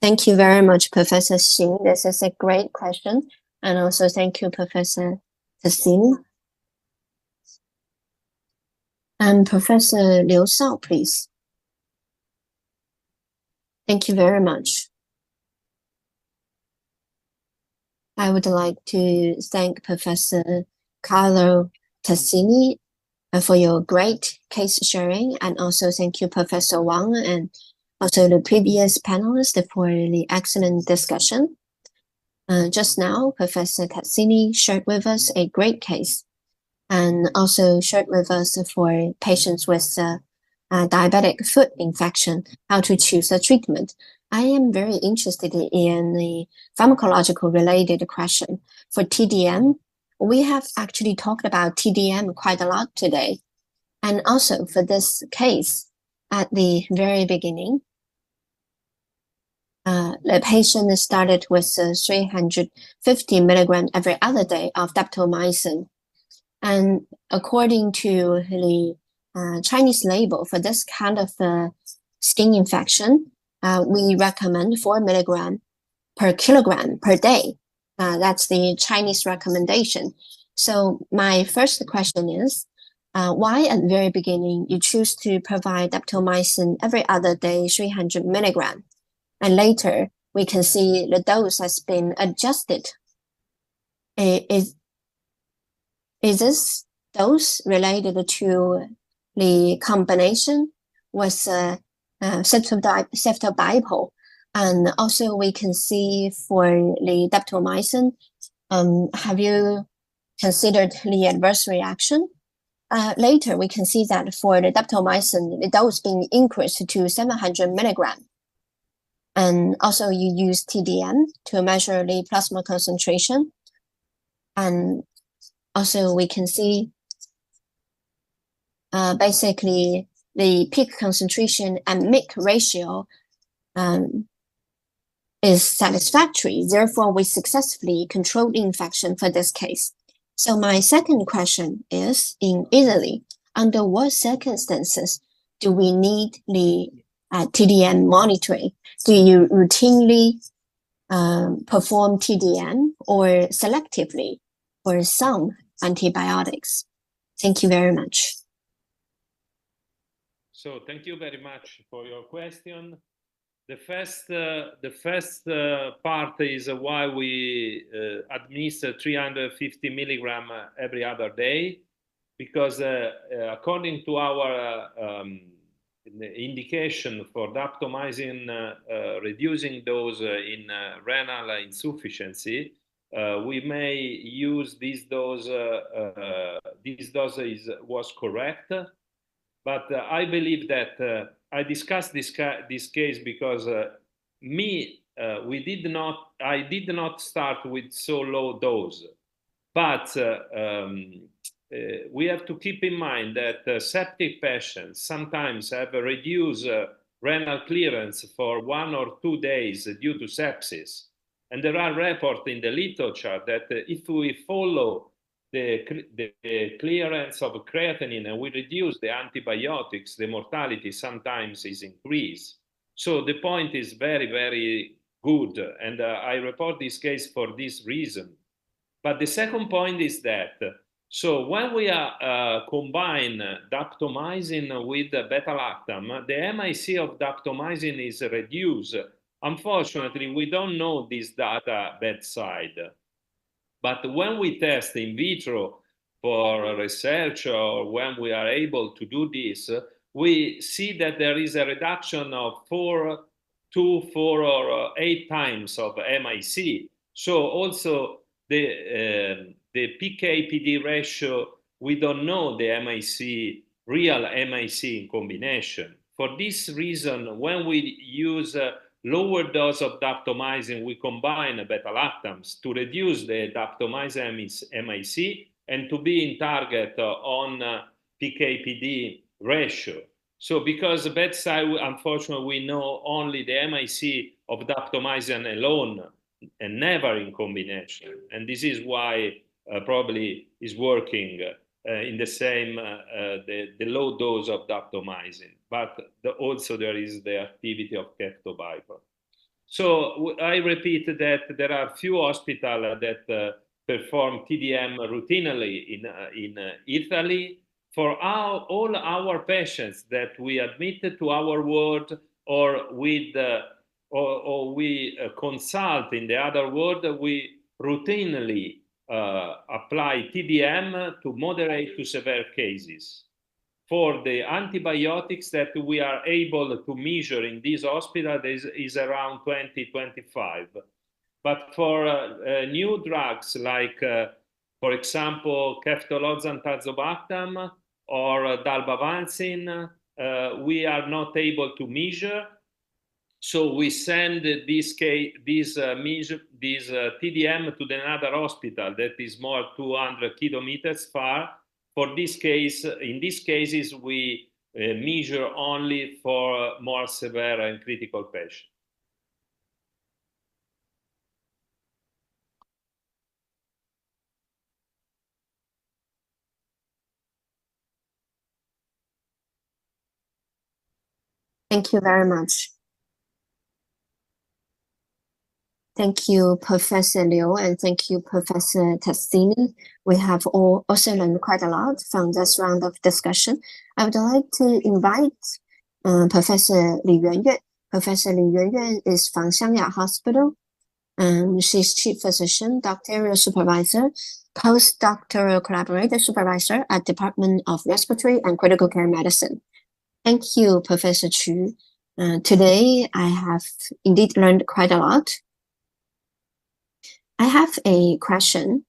Thank you very much, Professor Xing. This is a great question. And also thank you, Professor Tascini. And Professor Liu Shao, please. Thank you very much. I would like to thank Professor Carlo Tascini for your great case sharing, and also thank you, Professor Wang, and also the previous panelists for the excellent discussion. Just now, Professor Tascini shared with us a great case, and also shared with us for patients with diabetic foot infection, how to choose a treatment. I am very interested in the pharmacological related question. For TDM, we have actually talked about TDM quite a lot today. And also for this case, at the very beginning, the patient started with 350 milligrams every other day of daptomycin. And according to the Chinese label for this kind of skin infection, we recommend 4 milligrams per kilogram per day. That's the Chinese recommendation. So my first question is, why at the very beginning you choose to provide daptomycin every other day, 300 milligrams? And later we can see the dose has been adjusted. Is this dose related to the combination with ceftobiprole? And also we can see for the daptomycin, have you considered the adverse reaction? Later we can see that for the daptomycin, the dose being increased to 700 milligrams. And also you use TDM to measure the plasma concentration. And also we can see basically the peak concentration and MIC ratio is satisfactory. Therefore, we successfully controlled the infection for this case. So my second question is, in Italy, under what circumstances do we need the TDM monitoring? Do you routinely perform TDM or selectively for some antibiotics? Thank you very much. So thank you very much for your question. The first part is why we administer 350 milligram every other day, because according to our indication for daptomycin reducing dose in renal insufficiency, we may use this dose. This dose was correct, but I believe that I discussed this case because I did not start with so low dose, but we have to keep in mind that septic patients sometimes have a reduced renal clearance for 1 or 2 days due to sepsis. And there are reports in the literature that if we follow the clearance of creatinine and we reduce the antibiotics, the mortality sometimes is increased. So the point is very, very good. And I report this case for this reason. But the second point is that, so when we combine daptomycin with beta-lactam, the MIC of daptomycin is reduced. Unfortunately, we don't know this data bedside. But when we test in vitro for research, or when we are able to do this, we see that there is a reduction of 4 or 8 times of MIC. So also the PK/PD ratio, we don't know the MIC, real MIC in combination. For this reason, when we use lower dose of daptomycin, we combine beta-lactams to reduce the daptomycin MIC and to be in target on PK/PD ratio. So because bedside, unfortunately, we know only the MIC of daptomycin alone and never in combination. And this is why probably is working in the same, the low dose of daptomycin, but also there is the activity of ceftobiprole. So I repeat that there are few hospitals that perform TDM routinely in Italy. For all our patients that we admitted to our ward or with or we consult in the other ward, we routinely apply TDM to moderate to severe cases. For the antibiotics that we are able to measure in this hospital is around 20-25. But for new drugs like, for example, ceftolozane tazobactam or dalbavancin, we are not able to measure. So we send this TDM to another hospital that is more 200 kilometers far. For this case, in these cases, we measure only for more severe and critical patients. Thank you very much. Thank you, Professor Liu, and thank you, Professor Tascini. We have also learned quite a lot from this round of discussion. I would like to invite Professor Li Yuanyuan. Professor Li Yuanyuan is from Xiangya Hospital. She's Chief Physician, Doctoral Supervisor, Postdoctoral Collaborator Supervisor at Department of Respiratory and Critical Care Medicine. Thank you, Professor Chu. Today, I have indeed learned quite a lot. I have a question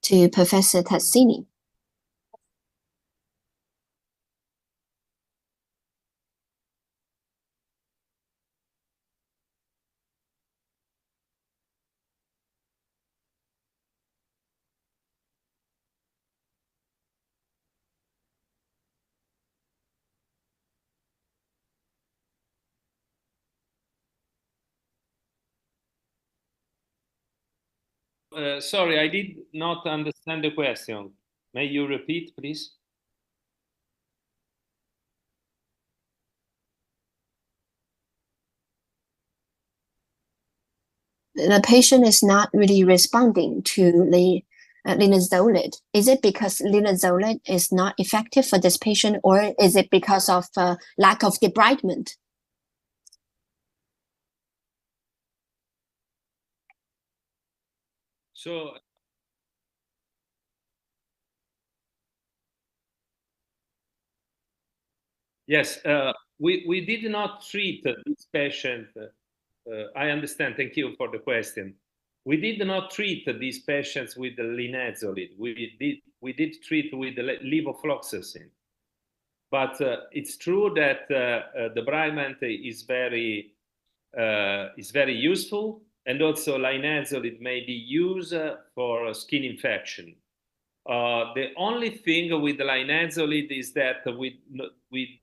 to Professor Tascini. sorry, I did not understand the question. May you repeat, please? The patient is not really responding to the linezolid. Is it because linezolid is not effective for this patient, or is it because of lack of debridement? So, yes, we did not treat this patient. I understand. Thank you for the question. We did not treat these patients with the linezolid. We did treat with the levofloxacin. But it's true that the debridement is very useful, and also linezolid may be used for skin infection. The only thing with the linezolid is that we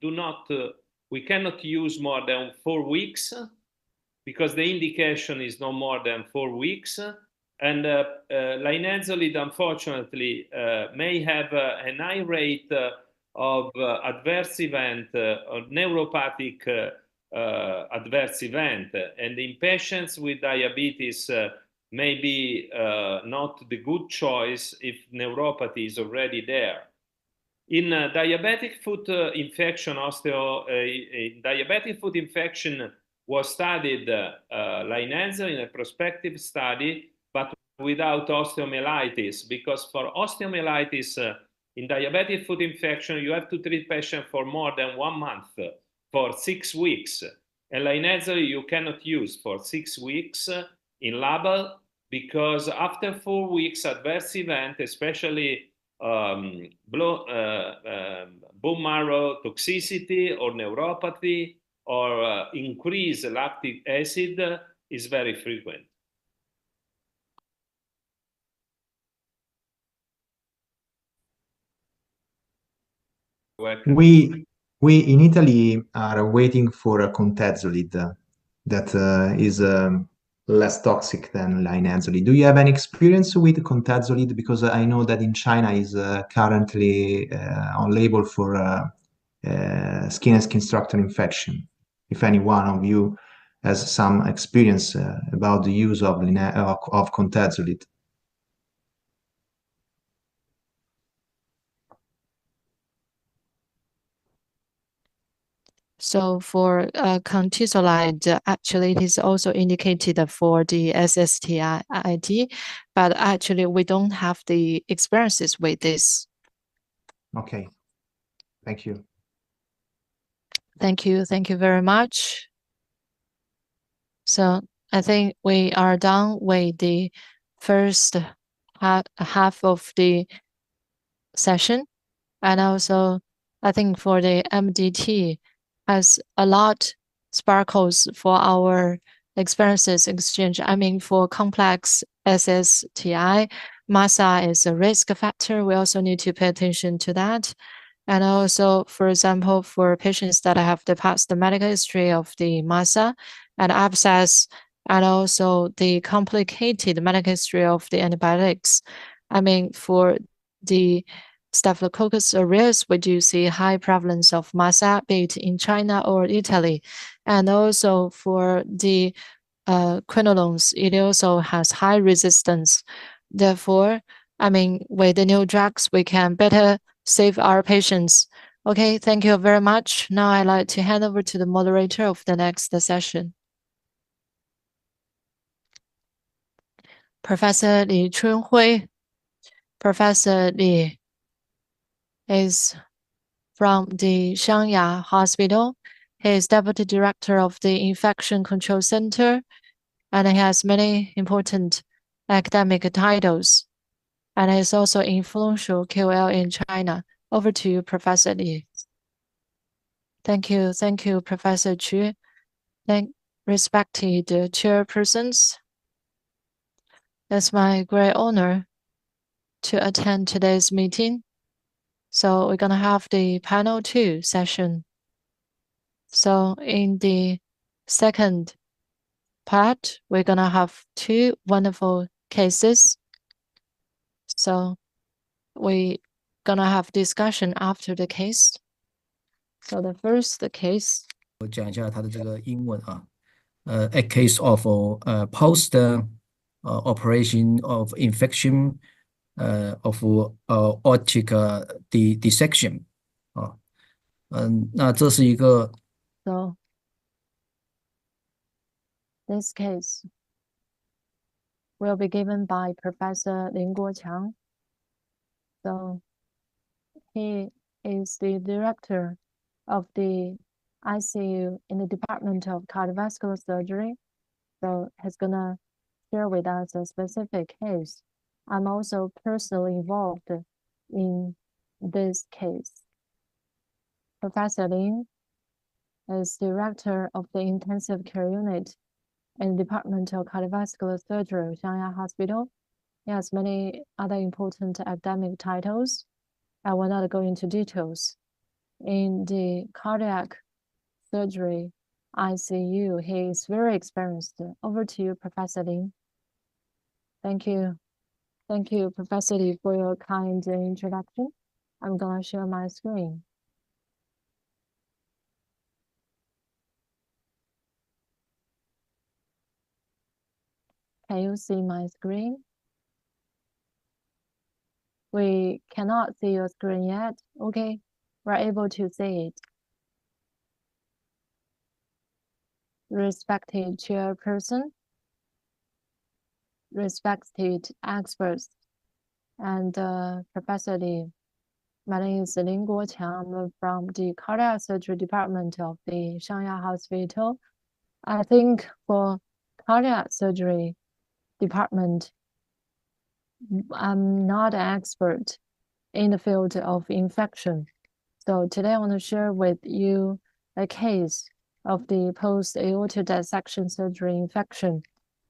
cannot use more than 4 weeks, because the indication is no more than 4 weeks. And linezolid, unfortunately, may have an high rate of adverse event, or neuropathic adverse event. And in patients with diabetes, may be not the good choice if neuropathy is already there. In diabetic foot infection, diabetic foot infection was studied linezolid in a prospective study, but without osteomyelitis, because for osteomyelitis in diabetic foot infection, you have to treat patient for more than 1 month, for 6 weeks. And linezolid you cannot use for 6 weeks in label, because after 4 weeks, adverse event, especially bone marrow toxicity or neuropathy or increased lactic acid is very frequent. Welcome. We in Italy are waiting for a contezolid that is less toxic than linezolid. Do you have any experience with contezolid? Because I know that in China is currently on label for skin and skin structure infection. If any one of you has some experience about the use of contezolid. So for contezolid, actually it is also indicated for the SSTI, but actually we don't have the experiences with this. Okay, thank you. Thank you very much. So I think we are done with the first half of the session, and also I think for the MDT has a lot sparkles for our experiences exchange. I mean, for complex SSTI, MASA is a risk factor. We also need to pay attention to that. And also, for example, for patients that have the past medical history of the MASA and abscess, and also the complicated medical history of the antibiotics. I mean, for the Staphylococcus aureus, we do see high prevalence of MASA, be it in China or Italy. And also for the quinolones, it also has high resistance. Therefore, I mean, with the new drugs, we can better save our patients. Okay, thank you very much. Now I'd like to hand over to the moderator of the next session. Professor Li Chunhui. Professor Li is from the Shanghai Hospital. He is Deputy Director of the Infection Control Center, and he has many important academic titles, and he is also influential KOL in China. Over to you, Professor Li. Thank you, Professor Chu. Respected chairpersons, it's my great honor to attend today's meeting. So we're gonna have the panel 2 session. So in the second part, we're gonna have 2 wonderful cases. So we gonna have discussion after the case. So the first case. 我讲一下它的这个英文啊。A case of post operation of infection of aortic dissection 啊，那这是一个 So this case will be given by Professor Minggui Wang. So he is the director of the ICU in the Department of Cardiovascular Surgery. So he's gonna share with us a specific case. I'm also personally involved in this case. Professor Lin is director of the intensive care unit in the Department of Cardiovascular Surgery, Shanghai Hospital. He has many other important academic titles. I will not go into details. In the cardiac surgery ICU, he is very experienced. Over to you, Professor Lin. Thank you. Thank you, Professor Li, for your kind introduction. I'm gonna share my screen. Can you see my screen? We cannot see your screen yet. Okay, we're able to see it. Respected chairperson, respected experts, and Professor Li. My name is Minggui Wang. I'm from the cardiac surgery department of the Shanghai Hospital. I think for cardiac surgery department, I'm not an expert in the field of infection. So today I want to share with you a case of the post-aortic dissection surgery infection.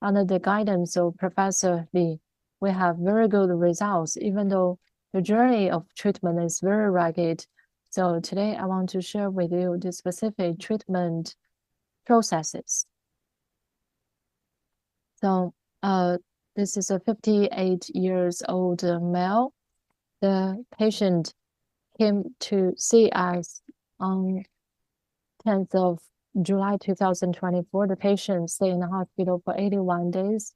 Under the guidance of Professor Li, we have very good results, even though the journey of treatment is very rugged. So today I want to share with you the specific treatment processes. So this is a 58 years old male. The patient came to see us on 10th of July 2024. The patient stayed in the hospital for 81 days.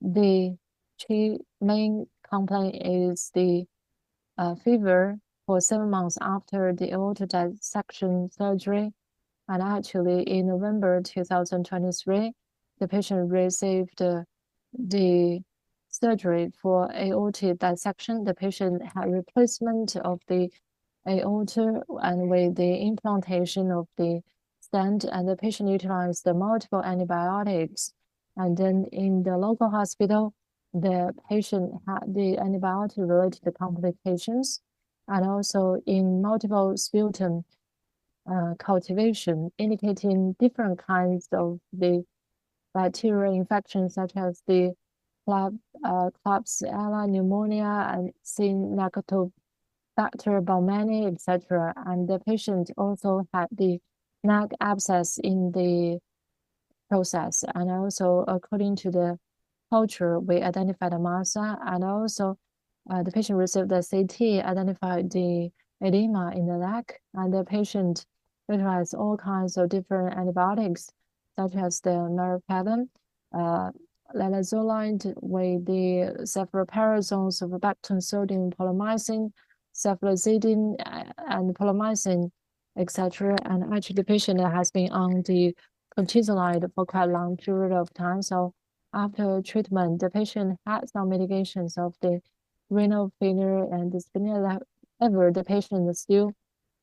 The main complaint is the fever for 7 months after the aortic dissection surgery. And actually in November 2023, the patient received the surgery for aortic dissection. The patient had replacement of the aorta and with the implantation of the stent, and the patient utilized the multiple antibiotics. And then in the local hospital, the patient had the antibiotic-related complications, and also in multiple sputum cultivation, indicating different kinds of the bacterial infections, such as the Klebsiella pneumonia and Synnectobacter baumannii, etc. And the patient also had the neck abscess in the process. And also, according to the culture, we identified the MASA, and also the patient received the CT, identified the edema in the neck, and the patient utilized all kinds of different antibiotics, such as the meropenem, lalazolide with the cephaloporazones, sulfobactam, sodium, polymyxin, cephaloxidine, and polymyxin, etc. And actually, the patient has been on the cortisone for quite a long period of time. So after treatment, the patient had some mitigations of the renal failure and dyspnea. However, the patient still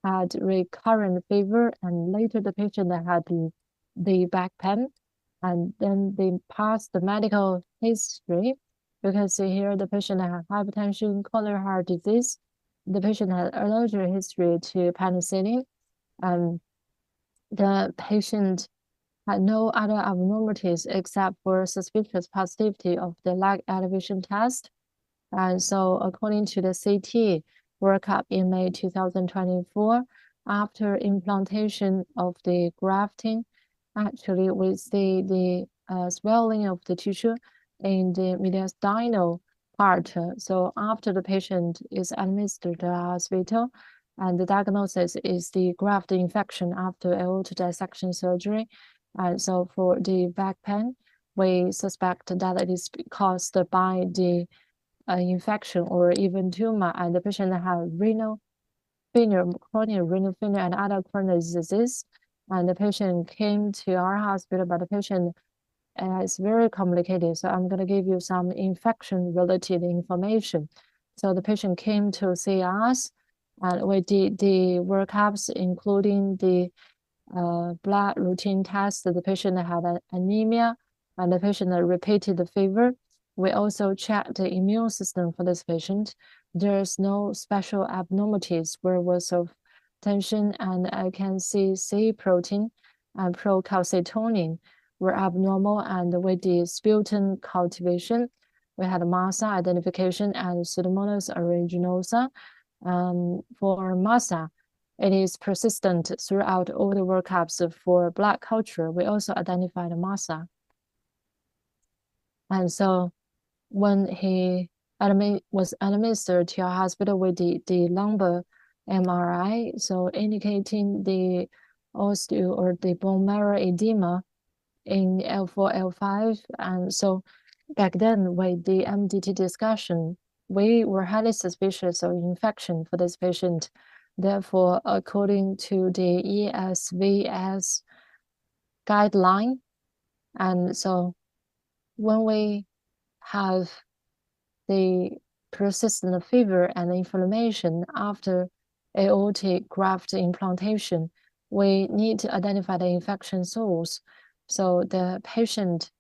had recurrent fever, and later the patient had the back pain, and then they passed the medical history, because here the patient had hypertension, coronary heart disease. The patient had allergic history to penicillin, and the patient had no other abnormalities except for suspicious positivity of the leg elevation test. And so according to the CT workup in May 2024, after implantation of the grafting, actually we see the swelling of the tissue in the mediastinal part. So after the patient is administered to the hospital, and the diagnosis is the graft infection after aortic dissection surgery. And so for the back pain, we suspect that it is caused by the infection or even tumor, and the patient has renal failure, chronic renal failure, and other chronic diseases. And the patient came to our hospital, but the patient is very complicated. So I'm going to give you some infection-related information. So the patient came to see us, and we did the workups, including the blood routine test. The patient had an anemia, and the patient repeated the fever. We also checked the immune system for this patient. There's no special abnormalities where was of tension, and I can see C protein and procalcitonin were abnormal, and with the sputum cultivation, we had massa identification and Pseudomonas aeruginosa. For massa, it is persistent throughout all the workups. For blood culture, we also identified massa. And so when he was administered to our hospital, we did the lumbar MRI, so indicating the osteo or the bone marrow edema in L4, L5. And so back then with the MDT discussion, we were highly suspicious of infection for this patient. Therefore, according to the ESVS guideline, and so when we have the persistent fever and inflammation after aortic graft implantation, we need to identify the infection source. So the patient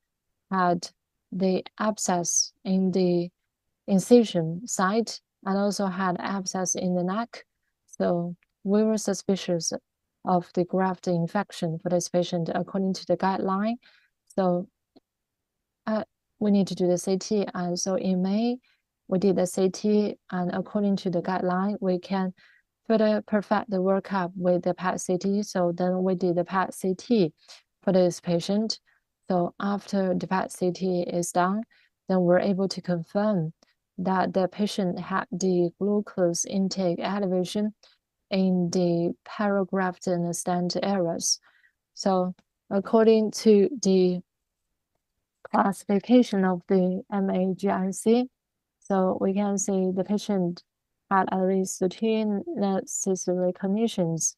had the abscess in the incision site and also had abscess in the neck. So we were suspicious of the graft infection for this patient according to the guideline. So we need to do the CT. And so in May, we did the CT, and according to the guideline, we can further perfect the workup with the PET CT. So then we did the PET CT for this patient. So after the PET CT is done, then we're able to confirm that the patient had the glucose intake elevation in the paragraft and stent areas. So according to the classification of the MAGIC, so we can see the patient had at least 13 recognitions,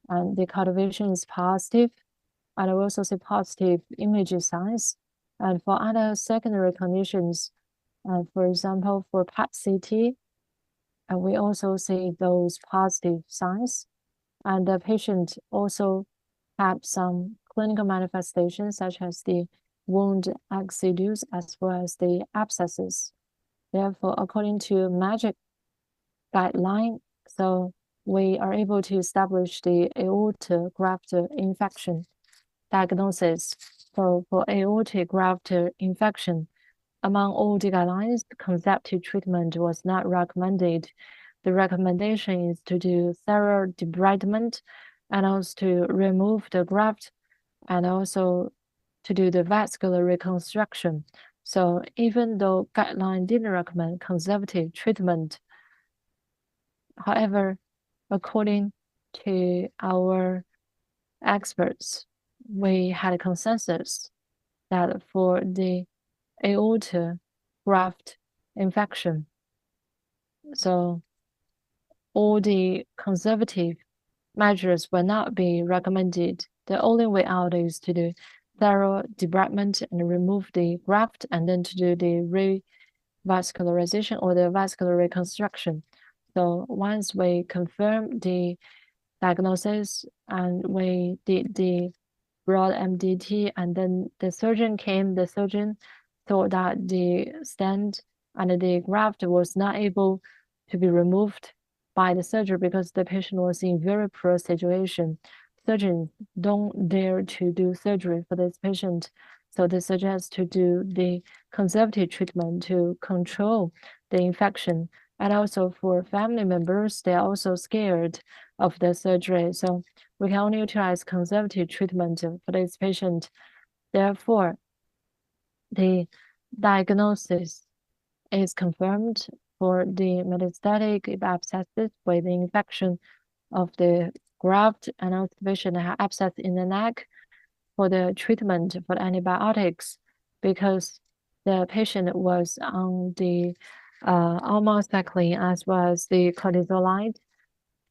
and the cultivation is positive, and we also see positive image signs. And for other secondary conditions, for example, for PET CT, we also see those positive signs. And the patient also had some clinical manifestations such as the wound exudates as well as the abscesses. Therefore, according to MAGIC guideline, so we are able to establish the aortic graft infection diagnosis. So for aortic graft infection, among all the guidelines, conservative treatment was not recommended. The recommendation is to do thorough debridement and also to remove the graft and also to do the vascular reconstruction. So even though guideline didn't recommend conservative treatment, however, according to our experts, we had a consensus that for the aortic graft infection, so all the conservative measures will not be recommended. The only way out is to do thorough debridement and remove the graft, and then to do the revascularization or the vascular reconstruction. So once we confirm the diagnosis and we did the broad MDT, and then the surgeon came, the surgeon thought that the stent and the graft was not able to be removed by the surgery because the patient was in very poor situation. Surgeons don't dare to do surgery for this patient. So they suggest to do the conservative treatment to control the infection. And also for family members, they're also scared of the surgery. So we can only utilize conservative treatment for this patient. Therefore, the diagnosis is confirmed for the metastatic abscesses with the infection of the graft and also the patient had abscess in the neck for the treatment for the antibiotics because the patient was on the almoxicillin as well as the cortisone.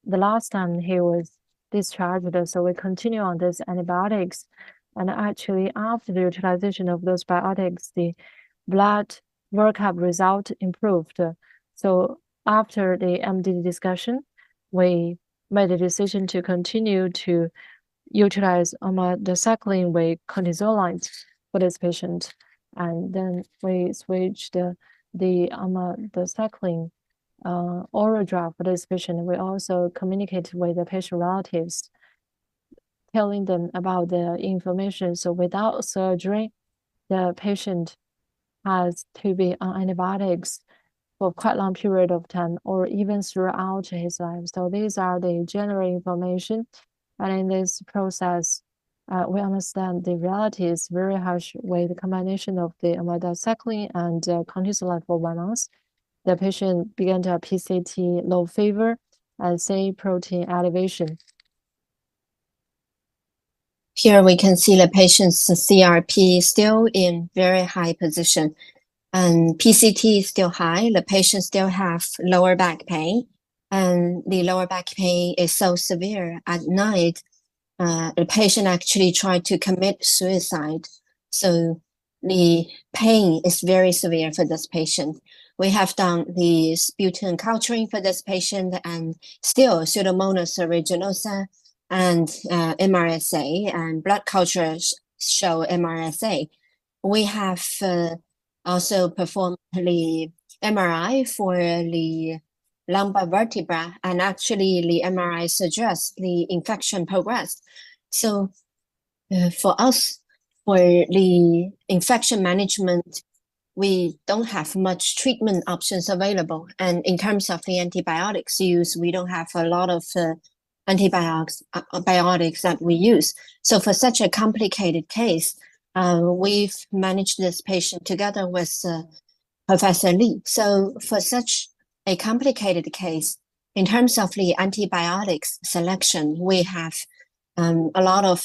The last time he was discharged, so we continue on this antibiotics. And actually, after the utilization of those biotics, the blood workup result improved. So after the MDT discussion, we made a decision to continue to utilize doxycycline with cortisone for this patient. And then we switched the doxycycline oral drug for this patient. We also communicate with the patient relatives, telling them about the information. So without surgery, the patient has to be on antibiotics for quite a long period of time or even throughout his life. So these are the general information. And in this process, we understand the reality is very harsh with the combination of the doxycycline and cortisone for 1 month. The patient began to have PCT, low fever, and C protein elevation. Here we can see the patient's CRP still in very high position and PCT is still high. The patient still have lower back pain and the lower back pain is so severe at night. The patient actually tried to commit suicide. So the pain is very severe for this patient. We have done the sputum culturing for this patient and still Pseudomonas aeruginosa and MRSA and blood cultures show MRSA. We have also performed the MRI for the lumbar vertebra and actually the MRI suggests the infection progressed. So for us, for the infection management, we don't have much treatment options available. And in terms of the antibiotics use, we don't have a lot of antibiotics that we use. So for such a complicated case, we've managed this patient together with Professor Li. So for such a complicated case, in terms of the antibiotics selection, we have a lot of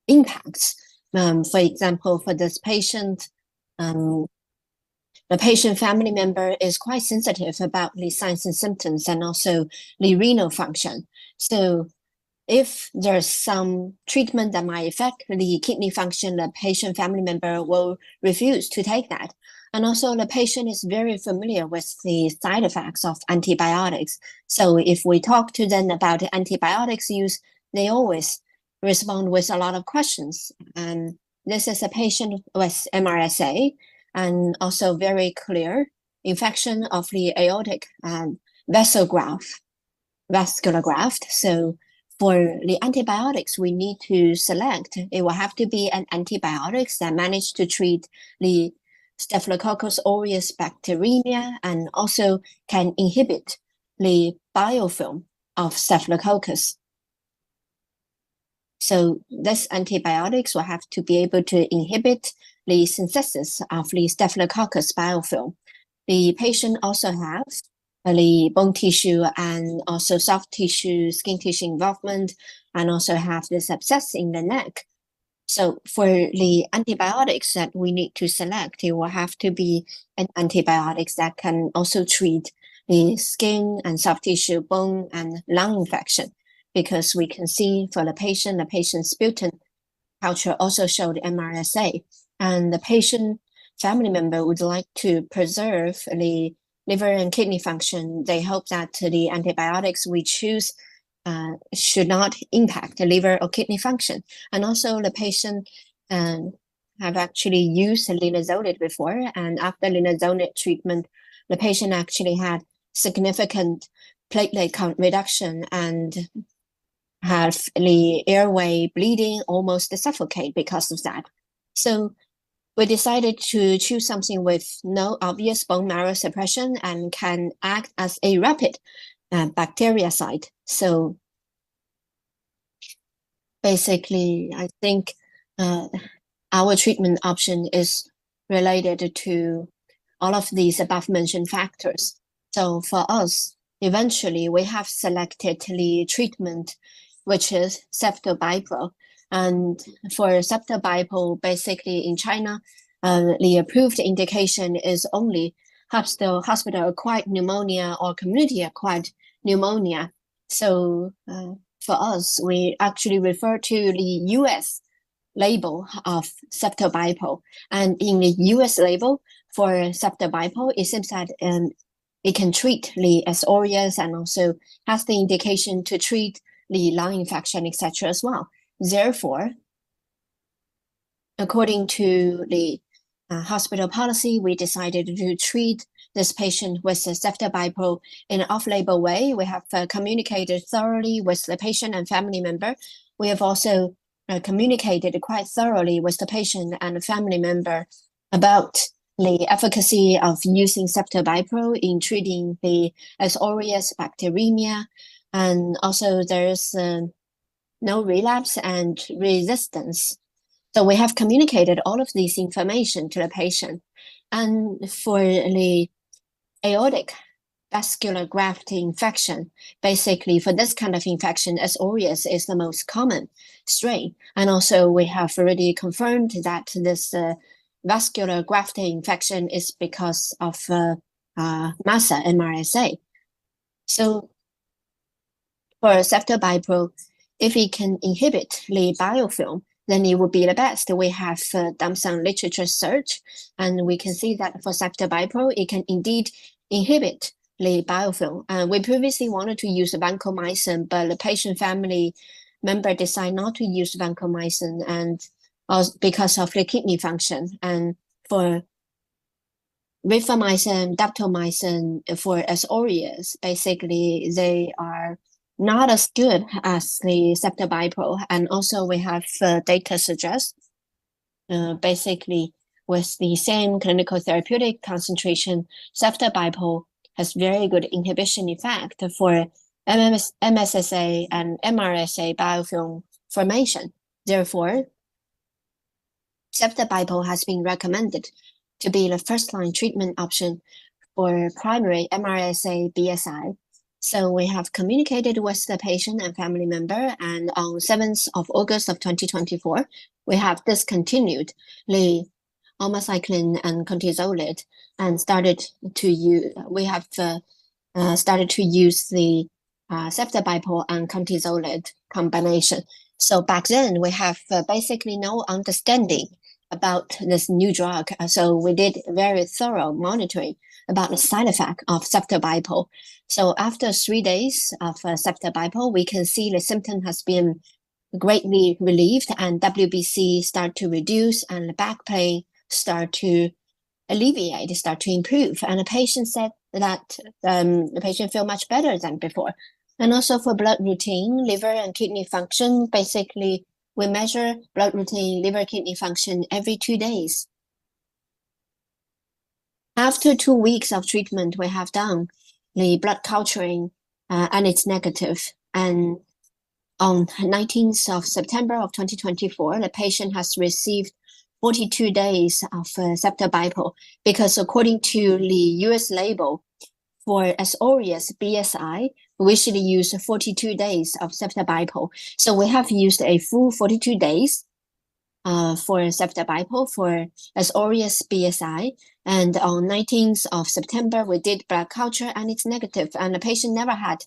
impacts. For example, for this patient, the patient family member is quite sensitive about the signs and symptoms and also the renal function. So if there's some treatment that might affect the kidney function, the patient family member will refuse to take that. And also the patient is very familiar with the side effects of antibiotics. So if we talk to them about the antibiotics use, they always respond with a lot of questions. And this is a patient with MRSA and also very clear infection of the aortic vascular graft. So for the antibiotics, we need to select. It will have to be an antibiotics that manage to treat the Staphylococcus aureus bacteremia and also can inhibit the biofilm of Staphylococcus. So this antibiotics will have to be able to inhibit the synthesis of the Staphylococcus biofilm. The patient also has the bone tissue and also soft tissue, skin tissue involvement, and also have this abscess in the neck. So for the antibiotics that we need to select, it will have to be an antibiotics that can also treat the skin and soft tissue, bone and lung infection, because we can see for the patient's sputum culture also showed MRSA, and the patient family member would like to preserve the liver and kidney function. They hope that the antibiotics we choose should not impact the liver or kidney function. And also the patient have actually used linezolid before, and after linezolid treatment, the patient actually had significant platelet count reduction and have the airway bleeding, almost suffocate because of that. So we decided to choose something with no obvious bone marrow suppression and can act as a rapid bactericide. So basically, I think our treatment option is related to all of these above mentioned factors. So for us, eventually we have selected the treatment, which is ceftobiprole. And for ceftobiprole, basically in China, the approved indication is only hospital-acquired pneumonia or community-acquired pneumonia. So for us, we actually refer to the US label of ceftobiprole. And in the US label for ceftobiprole, it seems that it can treat the S. aureus and also has the indication to treat the lung infection, etc. as well. Therefore, according to the hospital policy, we decided to treat this patient with ceftobiprole in an off-label way. We have communicated thoroughly with the patient and family member. We have also communicated quite thoroughly with the patient and the family member about the efficacy of using ceftobiprole in treating the S. aureus bacteremia. And also there's no relapse and resistance. So we have communicated all of this information to the patient. And for the aortic vascular graft infection, basically for this kind of infection, S. aureus is the most common strain. And also we have already confirmed that this vascular graft infection is because of MASA, MRSA. So for ceftobiprole, if it can inhibit the biofilm, then it would be the best. We have done some literature search, and we can see that for ceftobiprole, it can indeed inhibit the biofilm. We previously wanted to use vancomycin, but the patient family member decided not to use vancomycin and because of the kidney function. And for rifamycin, daptomycin for S. aureus, basically they are not as good as the ceftobiprole. And also we have data suggest basically with the same clinical therapeutic concentration, ceftobiprole has very good inhibition effect for MSSA and MRSA biofilm formation. Therefore, ceftobiprole has been recommended to be the first-line treatment option for primary MRSA BSI. So we have communicated with the patient and family member, and on 7th of August of 2024, we have discontinued the omacycline and cortisolid and started to use the ceftobiprole and cortisolid combination. So back then we have basically no understanding about this new drug. So we did very thorough monitoring about the side effect of ceftobiprole. So after 3 days of ceftobiprole, we can see the symptom has been greatly relieved and WBC start to reduce and the back pain start to alleviate, start to improve. And the patient said that the patient feel much better than before. And also for blood routine, liver and kidney function, basically we measure blood routine, liver, kidney function every 2 days. After 2 weeks of treatment, we have done the blood culturing and it's negative. And on 19th of September of 2024, the patient has received 42 days of ceftobiprole because according to the US label for S. aureus BSI, we should use 42 days of ceftobiprole. So we have used a full 42 days for ceftobiprole for S. aureus BSI. And on 19th of September, we did blood culture and it's negative. And the patient never had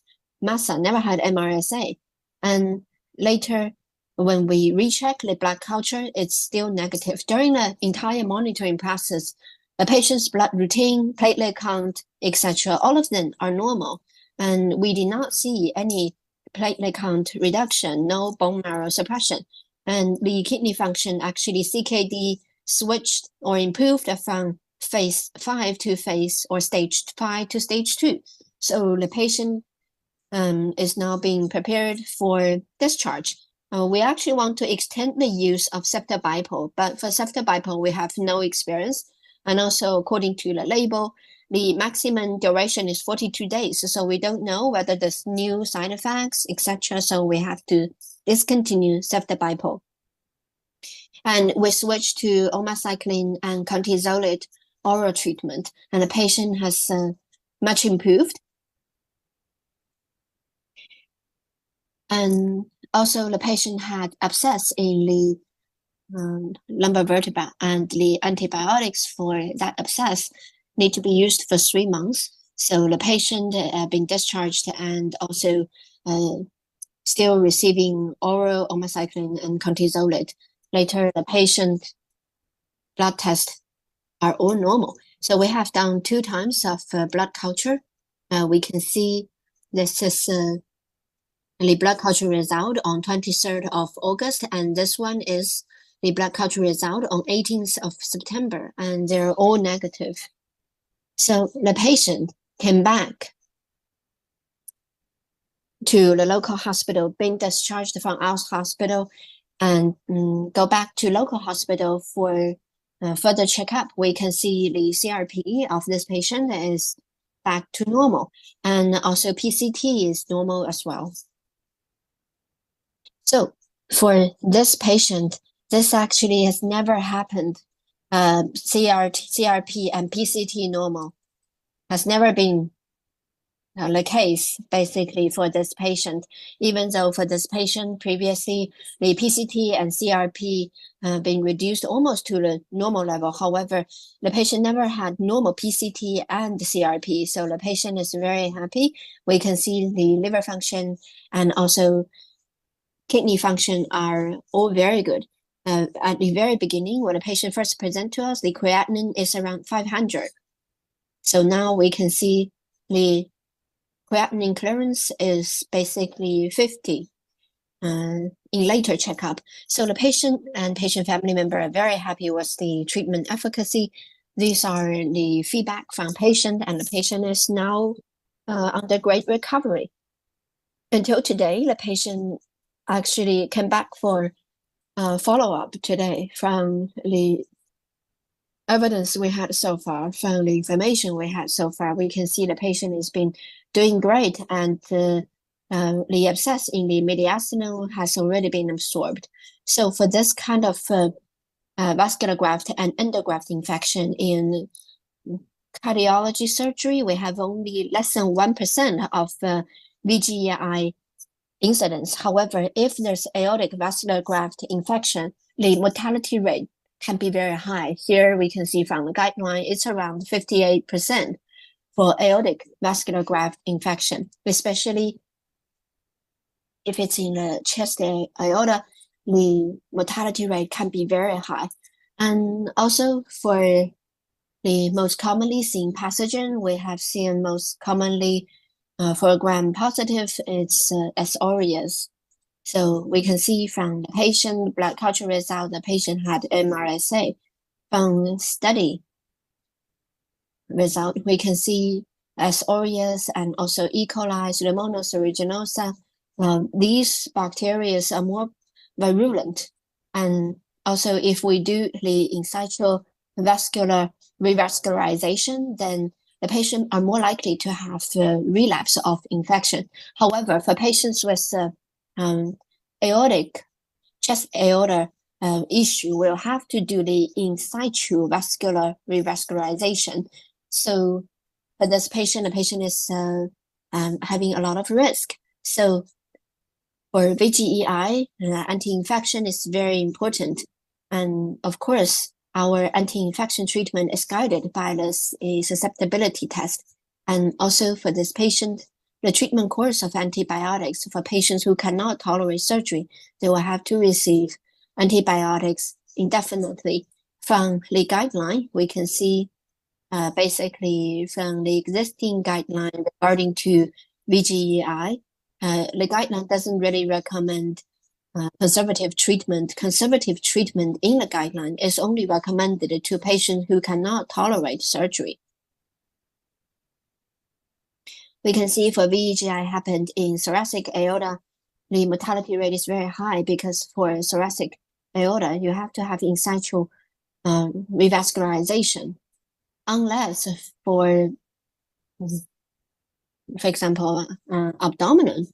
MASA, never had MRSA. And later, when we recheck the blood culture, it's still negative. During the entire monitoring process, the patient's blood routine, platelet count, etc., all of them are normal. And we did not see any platelet count reduction, no bone marrow suppression. And the kidney function, actually CKD switched or improved from phase 5 to phase or stage 5 to stage 2. So the patient is now being prepared for discharge. We actually want to extend the use of ceftobiprole, but for ceftobiprole, we have no experience. And also, according to the label, the maximum duration is 42 days. So we don't know whether there's new side effects, etc. So we have to discontinue ceftobiprole. And we switched to omacycline and cortisolid oral treatment, and the patient has much improved. And also the patient had abscess in the lumbar vertebra, and the antibiotics for that abscess need to be used for 3 months. So the patient been discharged and also still receiving oral omecicline and cortisone. Later, the patient blood tests are all normal. So we have done 2 times of blood culture. We can see this is the blood culture result on 23rd of August, and this one is the blood culture result on 18th of September, and they're all negative. So the patient came back to the local hospital, being discharged from our hospital, and go back to local hospital for further checkup. We can see the CRP of this patient is back to normal, and also PCT is normal as well. So for this patient, this actually has never happened. CRP and PCT normal has never been the case, basically, for this patient, even though for this patient previously, the PCT and CRP been reduced almost to the normal level. However, the patient never had normal PCT and CRP, so the patient is very happy. We can see the liver function and also kidney function are all very good. At the very beginning, when the patient first present to us, the creatinine is around 500. So now we can see the creatinine clearance is basically 50 in later checkup. So the patient and patient family member are very happy with the treatment efficacy. These are the feedback from patient, and the patient is now under great recovery. Until today, the patient actually came back for follow-up today. From the evidence we had so far, from the information we had so far, we can see the patient has been doing great, and the abscess in the mediastinum has already been absorbed. So for this kind of vascular graft and endograft infection in cardiology surgery, we have only less than 1% of VGEI incidence. However, if there's aortic vascular graft infection, the mortality rate can be very high. Here we can see from the guideline, it's around 58% for aortic vascular graft infection, especially if it's in the chest aorta, the mortality rate can be very high. And also for the most commonly seen pathogen, we have seen most commonly for gram-positive, it's S. aureus. So we can see from the patient blood culture result, the patient had MRSA. From study result, we can see S. aureus and also E. coli, Pseudomonas aeruginosa. These bacteria are more virulent. And also if we do the in situ vascular revascularization, then the patient are more likely to have the relapse of infection. However, for patients with aortic, chest aorta issue, we'll have to do the in situ vascular revascularization. So for this patient, the patient is having a lot of risk. So for VGEI, anti-infection is very important. And of course, our anti-infection treatment is guided by this susceptibility test. And also for this patient, the treatment course of antibiotics for patients who cannot tolerate surgery, they will have to receive antibiotics indefinitely. From the guideline, we can see basically from the existing guideline regarding to VGEI, the guideline doesn't really recommend conservative treatment. Conservative treatment in the guideline is only recommended to patients who cannot tolerate surgery. We can see for VGI happened in thoracic aorta, the mortality rate is very high because for thoracic aorta, you have to have in situ revascularization. Unless for example, abdominal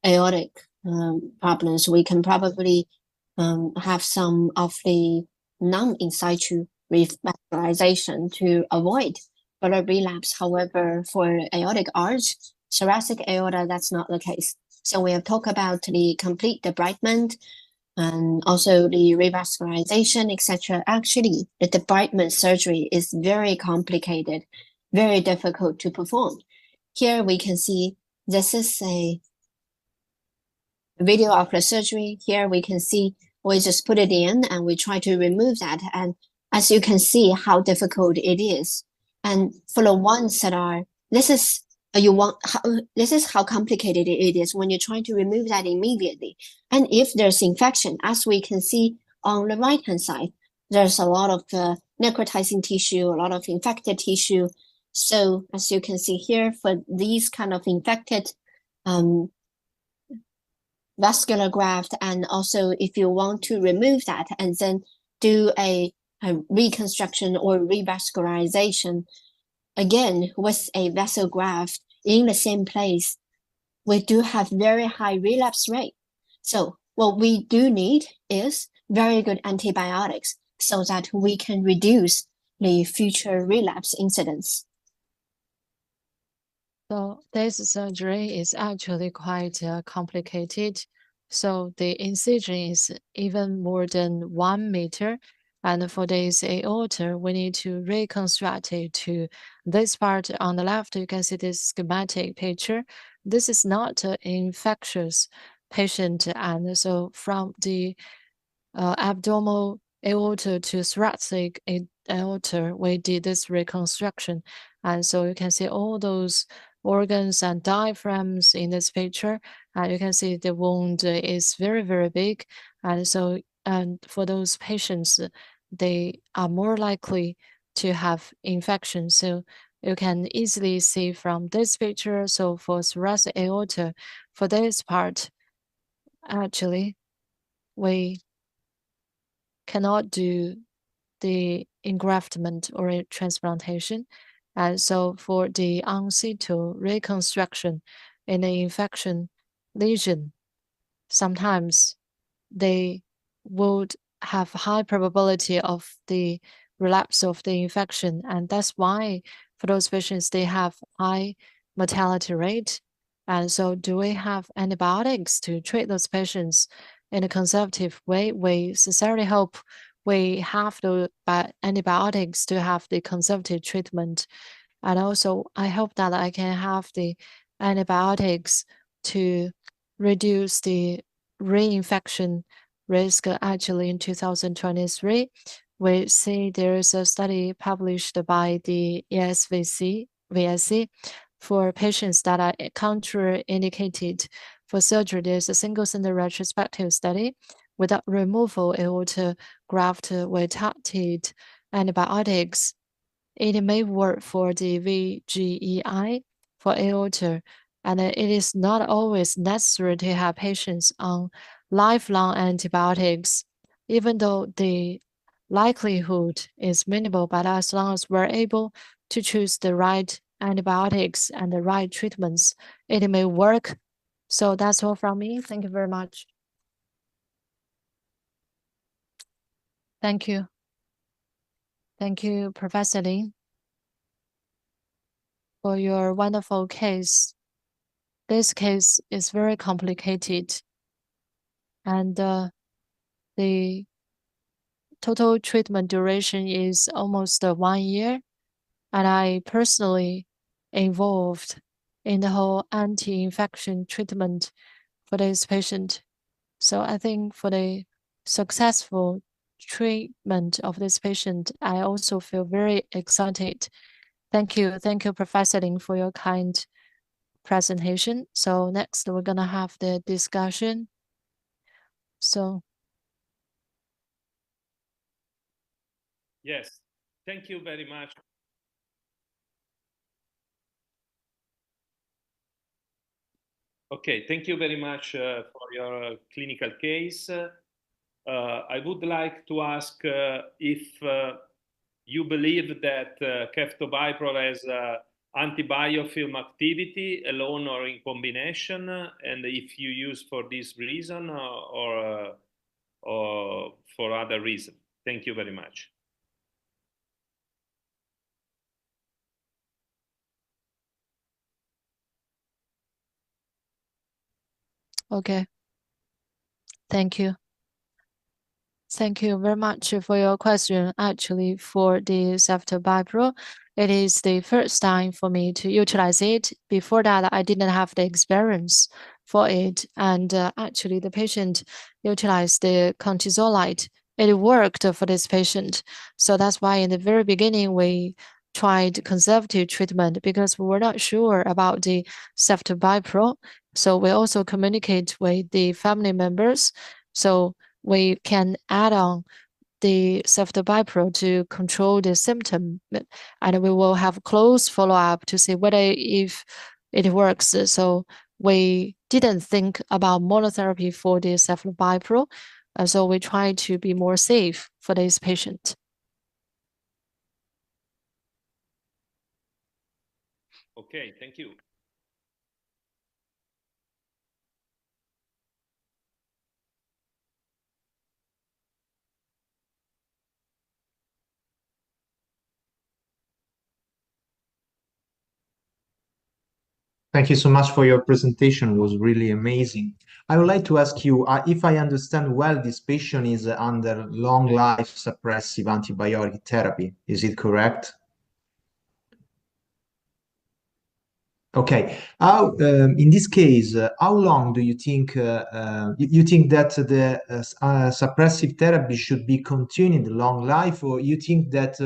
aortic problems, we can probably have some of the non-in situ revascularization to avoid further relapse. However, for aortic arch, thoracic aorta, that's not the case. So we have talked about the complete debridement and also the revascularization, etc. Actually, the debridement surgery is very complicated, very difficult to perform. Here we can see this is a video of the surgery. Here we can see we just put it in and we try to remove that. And as you can see how difficult it is. And for the ones that are, this is how complicated it is when you're trying to remove that immediately. And if there's infection, as we can see on the right-hand side, there's a lot of necrotizing tissue, a lot of infected tissue. So as you can see here, for these kind of infected vascular graft, and also if you want to remove that and then do a reconstruction or revascularization, again, with a vessel graft in the same place, we do have very high relapse rate. So what we do need is very good antibiotics so that we can reduce the future relapse incidence. So this surgery is actually quite complicated. So the incision is even more than 1 meter. And for this aorta, we need to reconstruct it to this part on the left. You can see this schematic picture. This is not an infectious patient. And so from the abdominal aorta to thoracic aorta, we did this reconstruction. And so you can see all those organs and diaphragms in this picture. And you can see the wound is very, very big. And so, and for those patients, they are more likely to have infection. So you can easily see from this picture. So for thoracic aorta, for this part, actually, we cannot do the engraftment or a transplantation. And so for the in situ reconstruction in the infection lesion, sometimes they would have high probability of the relapse of the infection. And that's why for those patients, they have high mortality rate. And so do we have antibiotics to treat those patients in a conservative way? We sincerely hope we have the antibiotics to have the conservative treatment. And also, I hope that I can have the antibiotics to reduce the reinfection risk. Actually, in 2023, we see there is a study published by the VSC for patients that are contraindicated for surgery. There's a single center retrospective study without removal aorta graft with targeted antibiotics. It may work for the VGEI for aorta, and it is not always necessary to have patients on lifelong antibiotics, even though the likelihood is minimal. But as long as we're able to choose the right antibiotics and the right treatments, it may work. So that's all from me. Thank you very much. Thank you. Thank you, Professor Lin, for your wonderful case. This case is very complicated, and the total treatment duration is almost 1 year. And I personally involved in the whole anti-infection treatment for this patient. So I think for the successful treatment of this patient, I also feel very excited. Thank you, Professor Lin, for your kind presentation. So next, we're gonna have the discussion. So yes, thank you very much. Okay, thank you very much for your clinical case. I would like to ask if you believe that ceftobiprole has antibiofilm activity alone or in combination, and if you use for this reason or for other reason. Thank you very much. Okay. Thank you. Thank you very much for your question. Actually, for the ceftobiprole, it is the first time for me to utilize it. Before that, I didn't have the experience for it. And actually, the patient utilized the cortisolite. It worked for this patient. So that's why in the very beginning, we tried conservative treatment because we were not sure about the ceftobiprole. So we also communicate with the family members. So we can add on the ceftobiprole to control the symptom, and we will have close follow-up to see whether if it works. So we didn't think about monotherapy for the ceftobiprole, so we try to be more safe for this patient. Okay, thank you. Thank you so much for your presentation. It was really amazing. I would like to ask you, if I understand well, this patient is under long life suppressive antibiotic therapy. Is it correct? Okay. In this case, how long do you think you think that the suppressive therapy should be continued long life, or you think that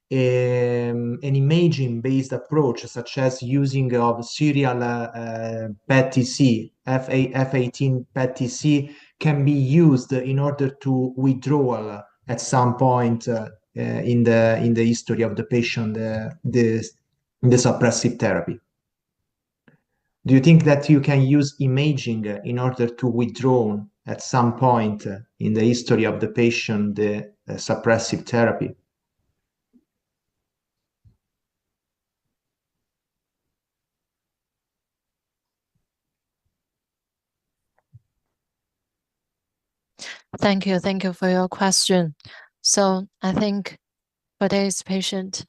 an imaging-based approach, such as using of serial PET-TC, F18 PET-TC, can be used in order to withdrawal at some point in the history of the patient, the suppressive therapy? Do you think that you can use imaging in order to withdraw at some point in the history of the patient the suppressive therapy? Thank you for your question. So I think for this patient,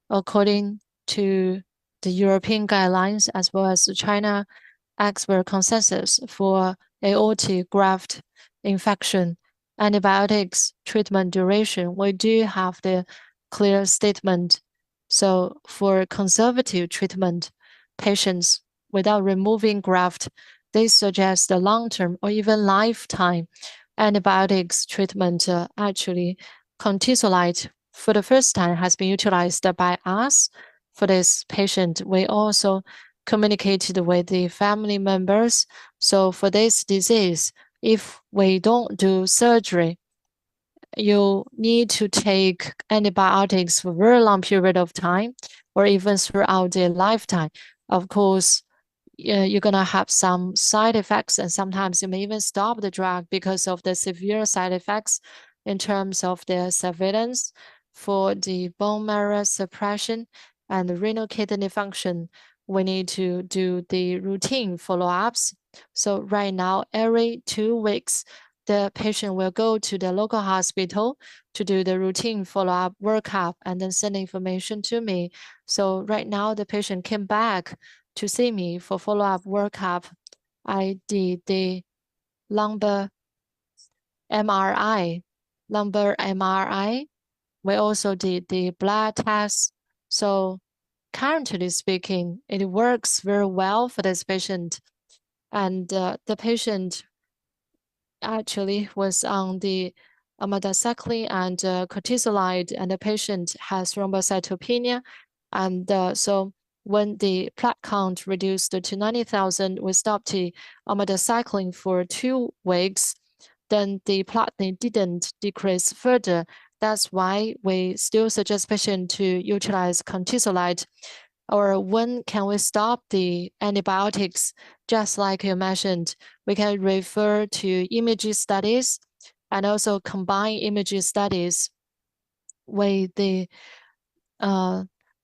according to the European guidelines as well as the China expert consensus for aortic graft infection, antibiotics treatment duration, we do have the clear statement. So for conservative treatment, patients without removing graft, they suggest the long-term or even lifetime antibiotics treatment. Actually, cortisolite for the first time has been utilized by us for this patient. We also communicated with the family members. So for this disease, if we don't do surgery, you need to take antibiotics for a very long period of time or even throughout their lifetime. Of course, you're going to have some side effects, and sometimes you may even stop the drug because of the severe side effects in terms of the surveillance for the bone marrow suppression and the renal kidney function. We need to do the routine follow-ups. So right now, every 2 weeks, the patient will go to the local hospital to do the routine follow-up workup and then send information to me. So right now, the patient came back to see me for follow-up workup. I did the lumbar MRI. We also did the blood test. So currently speaking, it works very well for this patient. And the patient actually was on the aminocycline and cortisolide, and the patient has thrombocytopenia. And so when the platelet count reduced to 90,000, we stopped the aminocycline for 2 weeks. Then the platelet didn't decrease further. That's why we still suggest patient to utilize cortisolide. Or when can we stop the antibiotics? Just like you mentioned, we can refer to imaging studies and also combine imaging studies with the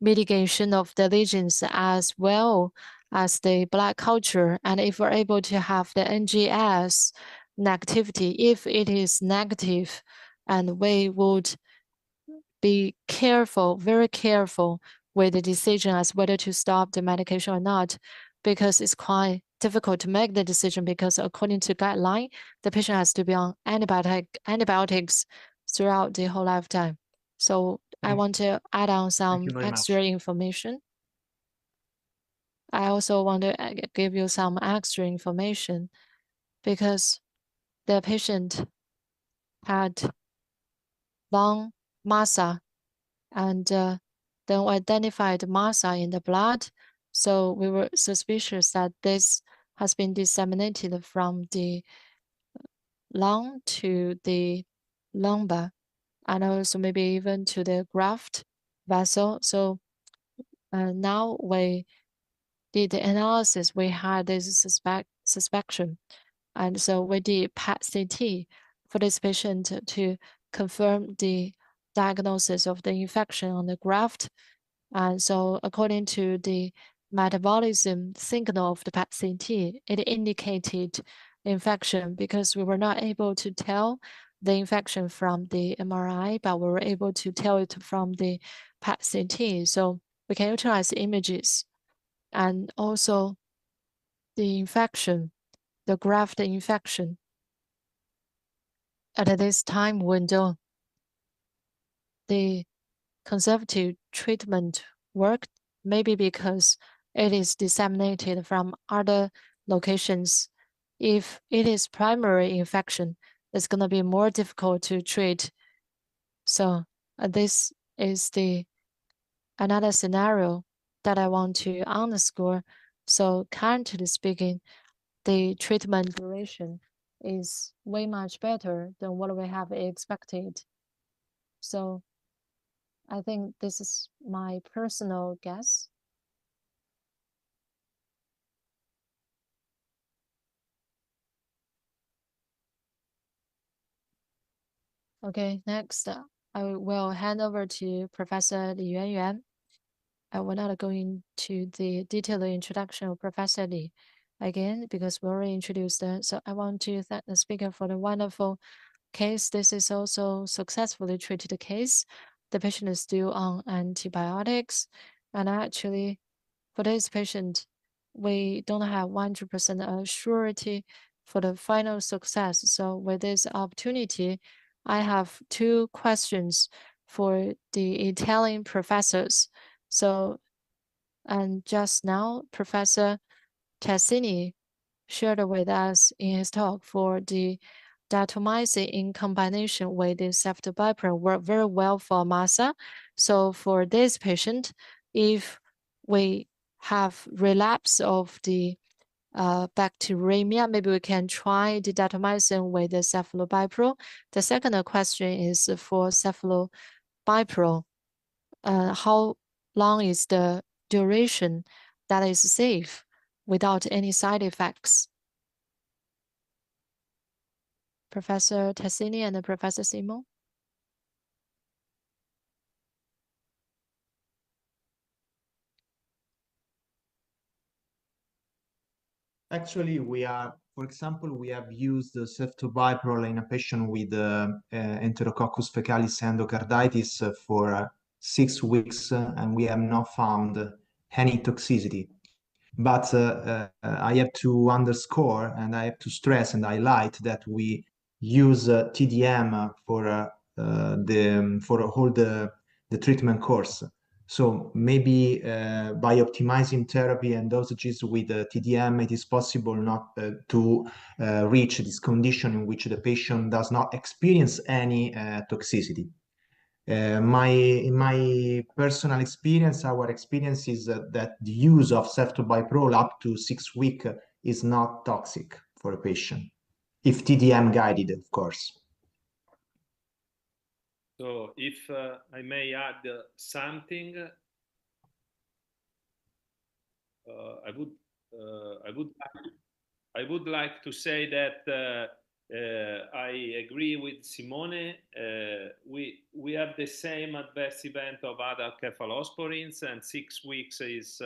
mitigation of the lesions as well as the blood culture. And if we're able to have the NGS negativity, if it is negative, and we would be careful, very careful with the decision as whether to stop the medication or not, because it's quite difficult to make the decision because according to guideline, the patient has to be on antibiotics throughout the whole lifetime. So I want to add on some extra information. I also want to give you some extra information because the patient had lung MASA and then we identified MASA in the blood. So we were suspicious that this has been disseminated from the lung to the lumbar and also maybe even to the graft vessel. So now we did the analysis, we had this suspicion. And so we did PET-CT for this patient to confirm the diagnosis of the infection on the graft. And so according to the metabolism signal of the PET-CT, it indicated infection because we were not able to tell the infection from the MRI, but we were able to tell it from the PET-CT. So we can utilize images and also the infection, the graft infection at this time window. The conservative treatment worked, maybe because it is disseminated from other locations. If it is primary infection, it's going to be more difficult to treat. So this is another scenario that I want to underscore. So currently speaking, the treatment duration is way much better than what we have expected. So I think this is my personal guess. Okay, next, I will hand over to Professor Li Yuanyuan. I will not go into the detailed introduction of Professor Li again because we already introduced her. So I want to thank the speaker for the wonderful case. This is also successfully treated case. The patient is still on antibiotics, and actually, for this patient, we don't have 100% surety for the final success. So with this opportunity, I have two questions for the Italian professors. So, and just now, Professor Tascini shared with us in his talk for the datomycin in combination with the ceftobiprole work very well for MASA. So for this patient, if we have relapse of the bacteremia, maybe we can try the datomycin with the ceftobiprole. The second question is for ceftobiprole. How long is the duration that is safe without any side effects? Professor Tascini and Professor Simon. Actually, for example, we have used ceftobiprole in a patient with Enterococcus fecalis endocarditis for 6 weeks, and we have not found any toxicity. But I have to underscore and I have to stress and highlight that we use TDM for all the treatment course. So maybe by optimizing therapy and dosages with TDM, it is possible not to reach this condition in which the patient does not experience any toxicity. In my personal experience, our experience is that the use of ceftobiprole up to 6 weeks is not toxic for a patient, if TDM guided, of course. So if I may add something, I would like to say that I agree with Simone. We have the same adverse event of other cephalosporins, and 6 weeks is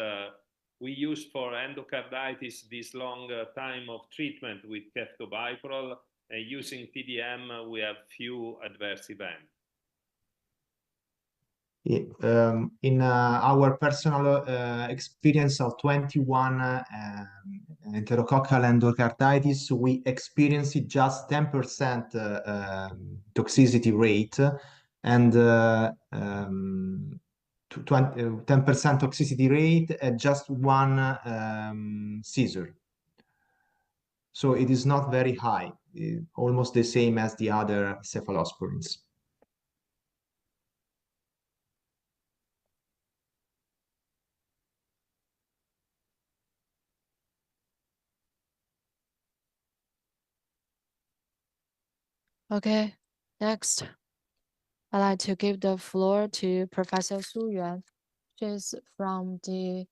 we use for endocarditis this long time of treatment with ceftobiprole, and using TDM we have few adverse events. In our personal experience of 21 enterococcal endocarditis, we experienced just 10% toxicity rate and 10% toxicity rate at just one seizure. So it is not very high, almost the same as the other cephalosporins. Okay, next, I'd like to give the floor to Professor Su Yuan. She's from the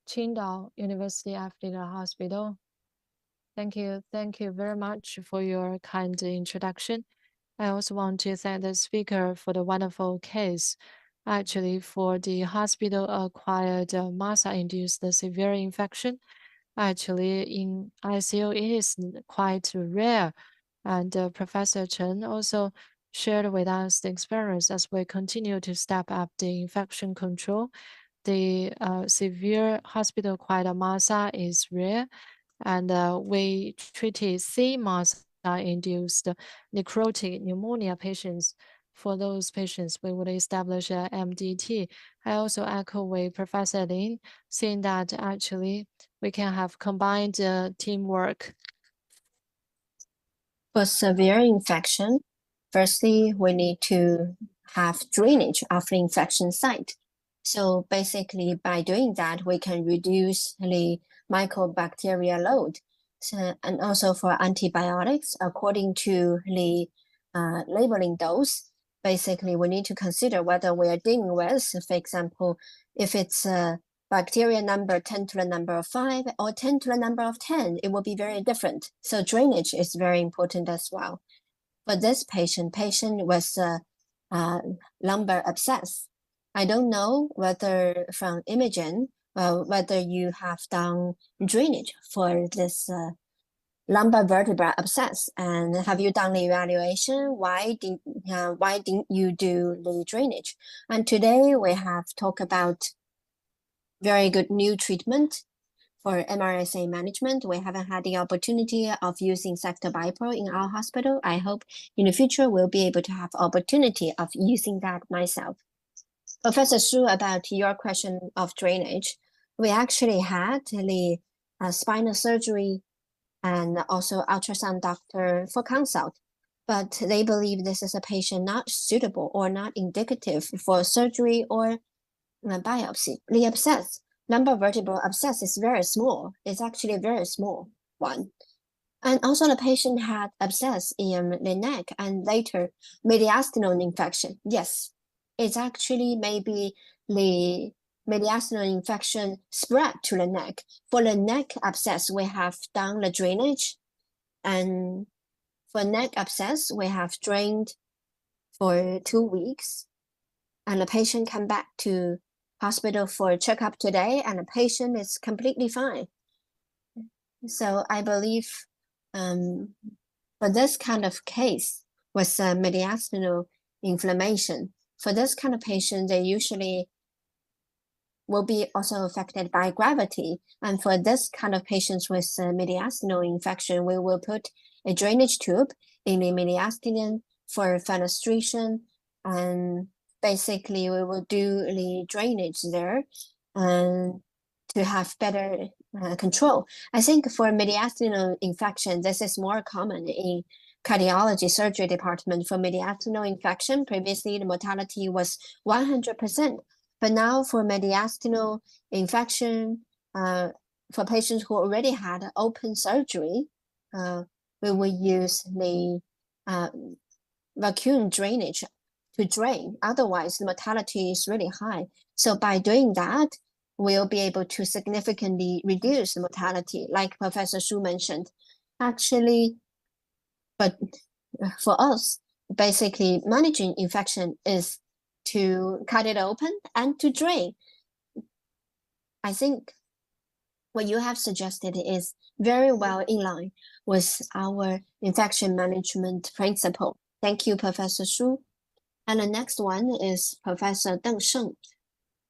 Qingdao University Affiliate Hospital. Thank you very much for your kind introduction. I also want to thank the speaker for the wonderful case. Actually, for the hospital-acquired MASA-induced severe infection, actually in ICU it is quite rare. And Professor Chen also shared with us the experience as we continue to step up the infection control. The severe hospital-acquired MASA is rare, and we treated C-MASA-induced necrotic pneumonia patients. For those patients, we would establish a MDT. I also echo with Professor Lin, saying that actually we can have combined teamwork. For severe infection, firstly, we need to have drainage of the infection site. So basically, by doing that, we can reduce the mycobacterial load. So, and also for antibiotics, according to the labeling dose, basically, we need to consider whether we are dealing with, for example, if it's bacteria number 10 to the number of 5 or 10 to the number of 10, it will be very different. So drainage is very important as well. For this patient was lumbar abscess. I don't know whether from imaging, whether you have done drainage for this lumbar vertebra abscess, and have you done the evaluation? Why didn't you do the drainage? And today we have talked about very good new treatment for MRSA management. We haven't had the opportunity of using ceftobiprole in our hospital. I hope in the future we'll be able to have opportunity of using that myself. Professor Su, about your question of drainage, we actually had the spinal surgery and also ultrasound doctor for consult, but they believe this is a patient not suitable or not indicative for surgery or biopsy. The abscess, lumbar vertebral abscess, is very small. It's actually a very small one. And also the patient had abscess in the neck and later mediastinal infection. Yes, it's actually maybe the mediastinal infection spread to the neck. For the neck abscess, we have done the drainage. And for neck abscess, we have drained for 2 weeks. And the patient came back to hospital for a checkup today, and the patient is completely fine. So I believe for this kind of case with mediastinal inflammation, for this kind of patient, they usually will be also affected by gravity. And for this kind of patients with mediastinal infection, we will put a drainage tube in the mediastinum for fenestration, and basically we will do the drainage there and to have better control. I think for mediastinal infection, this is more common in cardiology surgery department. For mediastinal infection, previously the mortality was 100%, but now for mediastinal infection, for patients who already had open surgery, we will use the vacuum drainage to drain. Otherwise, the mortality is really high. So by doing that, we'll be able to significantly reduce the mortality, like Professor Su mentioned. Actually, but for us, basically managing infection is to cut it open and to drain. I think what you have suggested is very well in line with our infection management principle. Thank you, Professor Su. And the next one is Professor Deng Sheng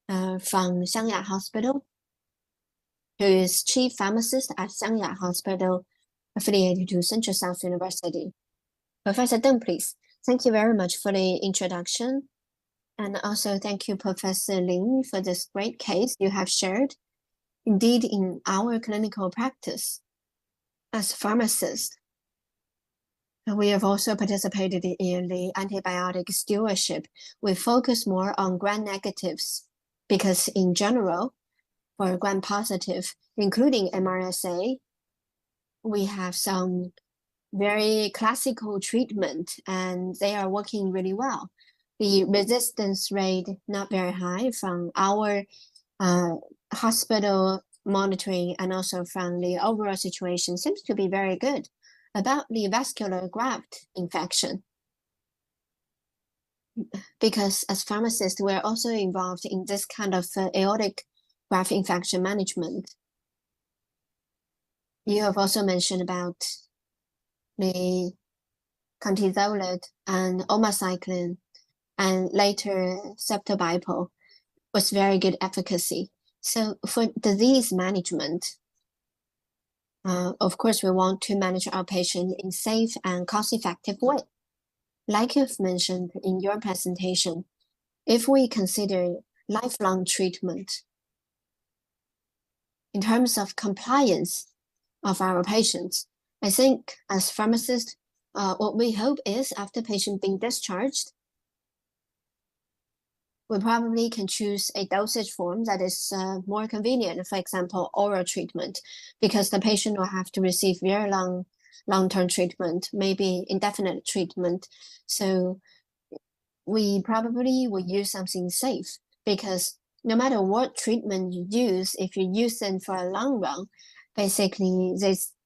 from Xiangya Hospital. who is Chief Pharmacist at Xiangya Hospital, affiliated to Central South University. Professor Deng, please. Thank you very much for the introduction. And also thank you, Professor Lin, for this great case you have shared. Indeed, in our clinical practice, as pharmacists, we have also participated in the antibiotic stewardship. We focus more on gram-negatives because in general, for gram-positive, including MRSA, we have some very classical treatment and they are working really well. The resistance rate not very high from our hospital monitoring and also from the overall situation seems to be very good. About the vascular graft infection, because as pharmacists, we're also involved in this kind of aortic graft infection management. You have also mentioned about the cortisone and omacycline and later ceftobiprole was very good efficacy. So for disease management, of course, we want to manage our patient in safe and cost-effective way. Like you've mentioned in your presentation, if we consider lifelong treatment, in terms of compliance of our patients, I think as pharmacists, what we hope is after patient being discharged, we probably can choose a dosage form that is more convenient, for example, oral treatment, because the patient will have to receive very long-term treatment, maybe indefinite treatment. So we probably will use something safe, because no matter what treatment you use, if you use them for a long run, basically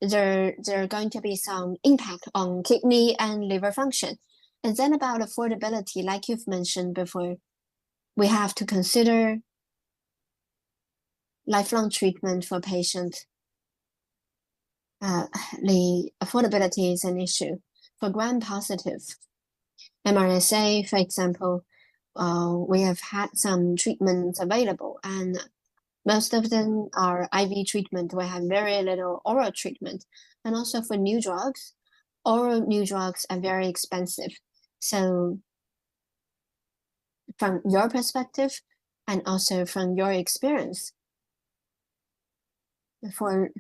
there are going to be some impact on kidney and liver function. And then about affordability, like you've mentioned before, we have to consider lifelong treatment for patients. The affordability is an issue. For gram-positive MRSA, for example, we have had some treatments available, and most of them are IV treatment. We have very little oral treatment. And also for new drugs, oral new drugs are very expensive. So from your perspective and also from your experience, for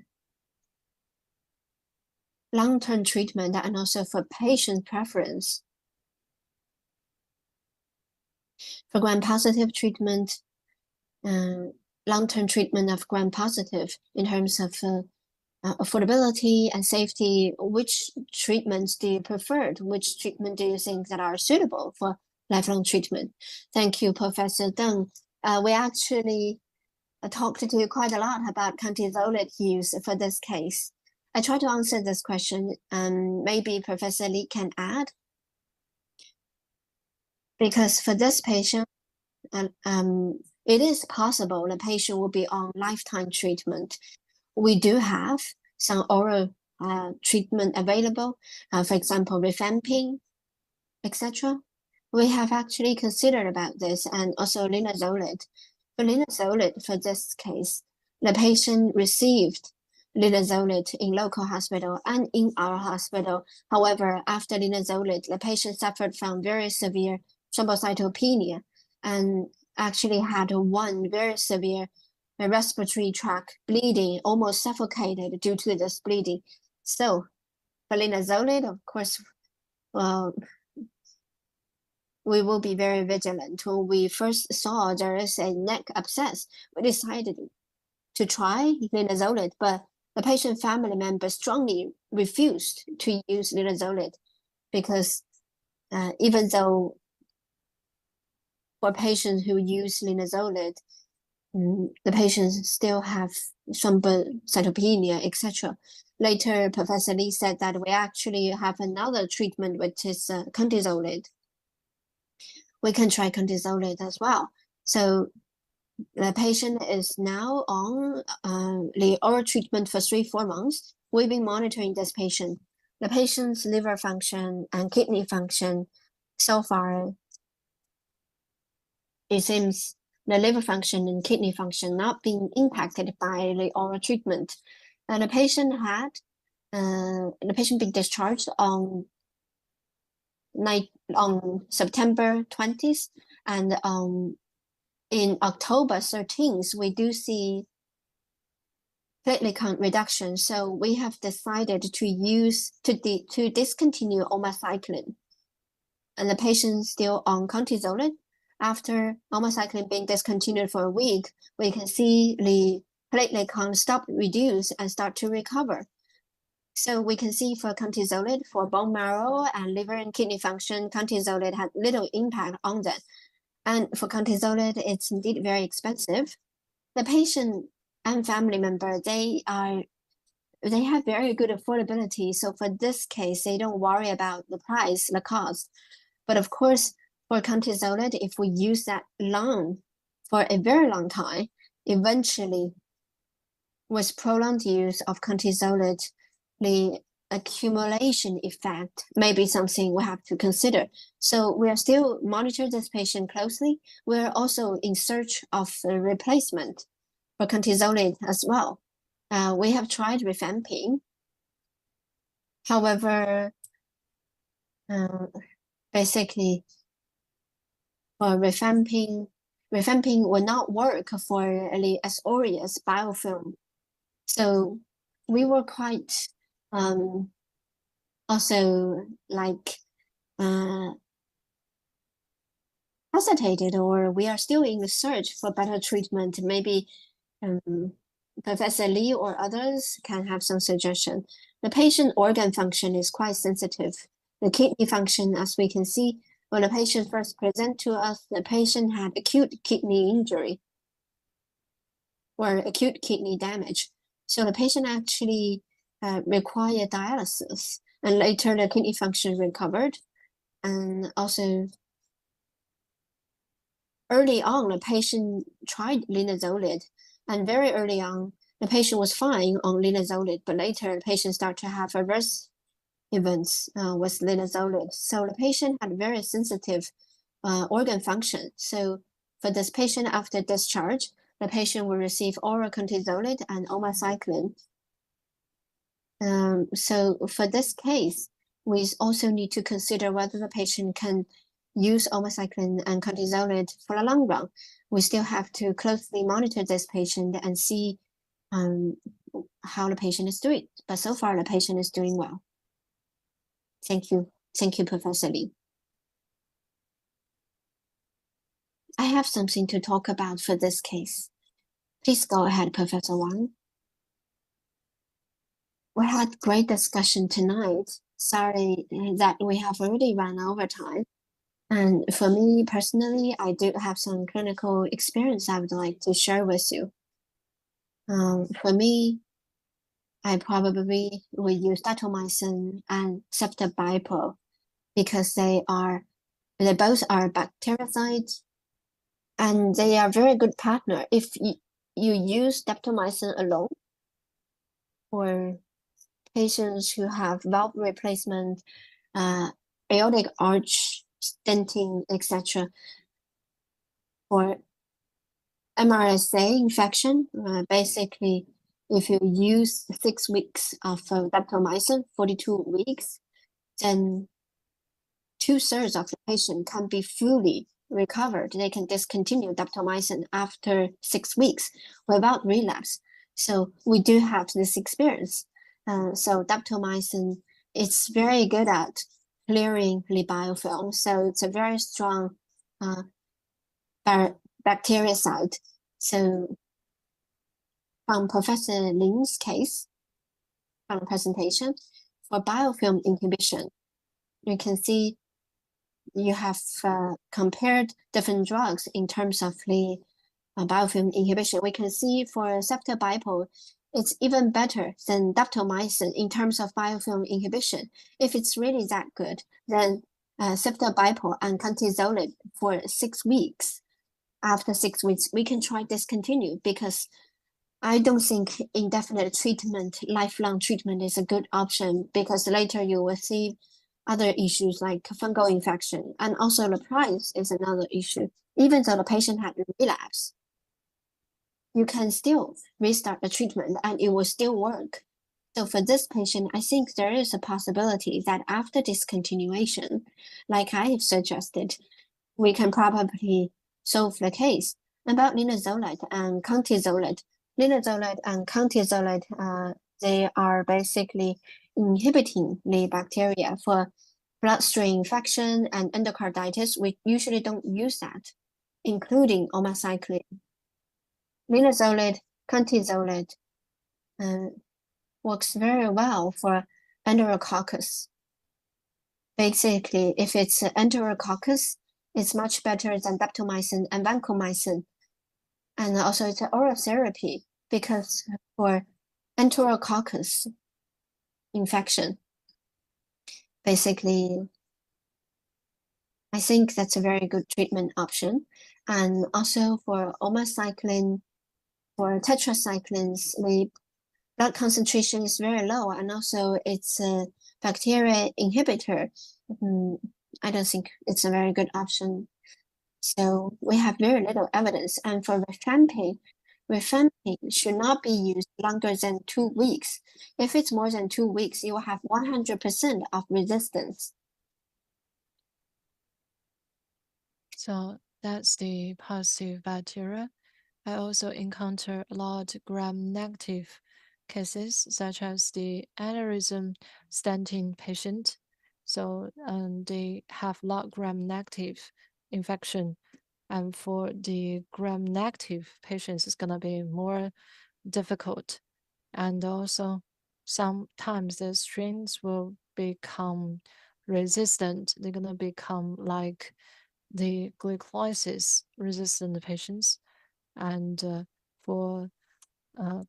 long-term treatment and also for patient preference, for gram-positive treatment, long-term treatment of gram-positive in terms of affordability and safety, which treatments do you prefer? Which treatment do you think that are suitable for lifelong treatment? Thank you, Professor Deng. We actually talked to you quite a lot about cortisone use for this case. I try to answer this question, and maybe Professor Li can add. Because for this patient, it is possible the patient will be on lifetime treatment. We do have some oral treatment available, for example, rifampin, etc. We have actually considered about this, and also linezolid. For linezolid, for this case, the patient received linezolid in local hospital and in our hospital. However, after linezolid, the patient suffered from very severe thrombocytopenia and actually had one very severe respiratory tract bleeding, almost suffocated due to this bleeding. So for linezolid, of course, we will be very vigilant. When we first saw there is a neck abscess, we decided to try linezolid, but the patient family members strongly refused to use linezolid because even though for patients who use linezolid, the patients still have thrombocytopenia, etc. Later, Professor Li said that we actually have another treatment, which is cortisone. We can try cortisone as well. So the patient is now on the oral treatment for 3-4 months. We've been monitoring this patient. The patient's liver function and kidney function, so far, it seems the liver function and kidney function not being impacted by the oral treatment. And the patient being discharged on September 20th, and in October 13th, we do see platelet count reduction. So we have decided to discontinue omacycline. And the patient still on cortisone. After omacycline being discontinued for a week, we can see the platelet count stop, reduce, and start to recover. So we can see for cortisone, for bone marrow and liver and kidney function, cortisone had little impact on that. And for cortisone, it's indeed very expensive. The patient and family member, they have very good affordability. So for this case, they don't worry about the price, the cost. But of course, for cortisone, if we use that for a very long time, eventually, with prolonged use of cortisone, the accumulation effect may be something we have to consider. So we are still monitoring this patient closely. We're also in search of a replacement for cortisone as well. We have tried rifampin. However, basically, for rifampin will not work for the S. aureus biofilm. So we were quite also like hesitated, or we are still in the search for better treatment. Maybe Professor Lee or others can have some suggestion. The patient organ function is quite sensitive. The kidney function, as we can see, when the patient first present to us, the patient had acute kidney injury or acute kidney damage. So the patient actually required dialysis, and later the kidney function recovered. And also early on, the patient tried linezolid, and very early on, the patient was fine on linezolid, but later the patient started to have adverse events with linezolid. So the patient had very sensitive organ function. So for this patient, after discharge, the patient will receive oral cortisone and omacycline. So for this case, we also need to consider whether the patient can use omacycline and cortisone for the long run. We still have to closely monitor this patient and see how the patient is doing. But so far, the patient is doing well. Thank you. Thank you, Professor Lee. I have something to talk about for this case. Please go ahead, Professor Wang. We had great discussion tonight. Sorry that we have already run over time. And for me personally, I do have some clinical experience I would like to share with you. For me, I probably will use daptomycin and ceftobiprole because they both are bactericides and they are very good partner. If you use daptomycin alone for patients who have valve replacement, aortic arch stenting, etc., for MRSA infection, basically, if you use 6 weeks of daptomycin, 42 weeks, then 2/3 of the patient can be fully recovered. They can discontinue daptomycin after 6 weeks without relapse. So we do have this experience. So daptomycin, it's very good at clearing the biofilm. So it's a very strong bactericide. So from Professor Lin's case, from the presentation, for biofilm inhibition, you can see you have compared different drugs in terms of the biofilm inhibition. We can see for ceftobiprole, it's even better than daptomycin in terms of biofilm inhibition. If it's really that good, then ceftobiprole and cortisone for 6 weeks. After 6 weeks, we can try discontinue because I don't think indefinite treatment, lifelong treatment is a good option because later you will see other issues like fungal infection, and also the price is another issue. even though the patient had relapse, you can still restart the treatment and it will still work. So for this patient, I think there is a possibility that after discontinuation, like I have suggested, we can probably solve the case. About linezolid and contezolid. Linezolid and contezolid, they are basically inhibiting the bacteria for bloodstream infection and endocarditis. We usually don't use that, including omacycline. Linezolid, contezolid works very well for enterococcus. Basically, if it's enterococcus, it's much better than daptomycin and vancomycin. And also it's an oral therapy because for enterococcus infection, basically, I think that's a very good treatment option. And also for omacycline, for tetracyclines, the blood concentration is very low, and also it's a bacteria inhibitor. I don't think it's a very good option. So we have very little evidence. And for rifampin should not be used longer than 2 weeks. If it's more than 2 weeks, you will have 100% of resistance. So that's the positive bacteria. I also encounter a lot of gram-negative cases, such as the aneurysm stenting patient. So they have a lot gram-negative infection. And for the gram-negative patients, it's gonna be more difficult. And also, sometimes the strains will become resistant. They're gonna become like the glycolysis resistant patients. And for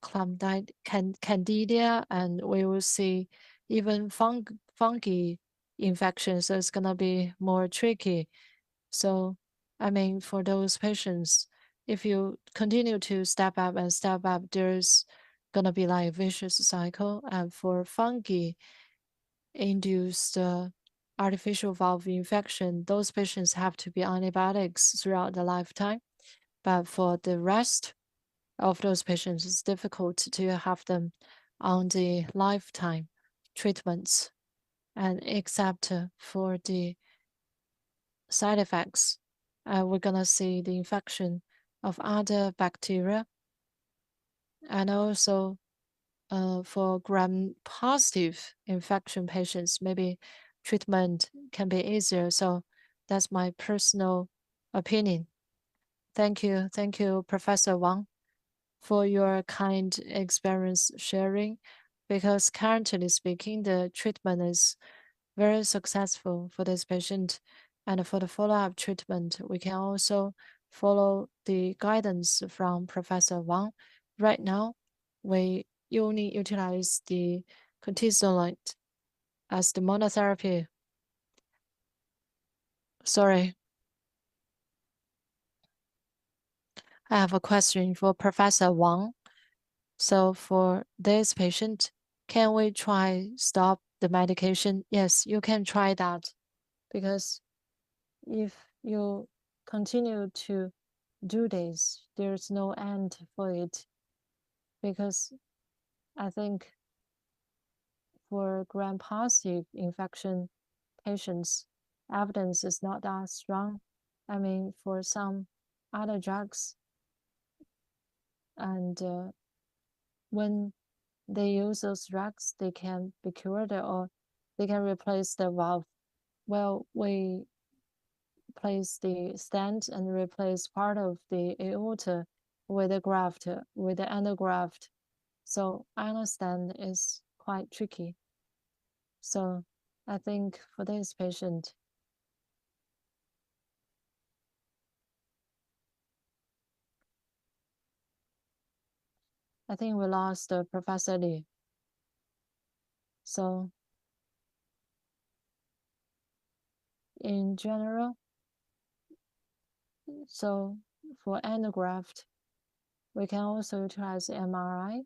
candida, and we will see even fungi infections, so it's gonna be more tricky. So I mean, for those patients, if you continue to step up and step up, there's gonna be like a vicious cycle. And for fungi induced artificial valve infection, those patients have to be antibiotics throughout the lifetime. But for the rest of those patients, it's difficult to have them on the lifetime treatments. And except for the side effects, we're gonna see the infection of other bacteria. And also for gram-positive infection patients, maybe treatment can be easier. So that's my personal opinion. Thank you, Professor Wang, for your kind experience sharing, because currently speaking, the treatment is very successful for this patient. And for the follow-up treatment, we can also follow the guidance from Professor Wang. Right now, we only utilize the cortisone as the monotherapy. Sorry. I have a question for Professor Wang. So for this patient, can we try stop the medication? Yes, you can try that, because if you continue to do this, there's no end for it. Because I think for gram-positive infection patients, evidence is not that strong. I mean, for some other drugs, and when they use those drugs, they can be cured or they can replace the valve. Well, we place the stent and replace part of the aorta with a graft, with the endograft. So I understand it's quite tricky. So I think for this patient, I think we lost Professor Li. So in general, so for endograft, we can also utilize MRI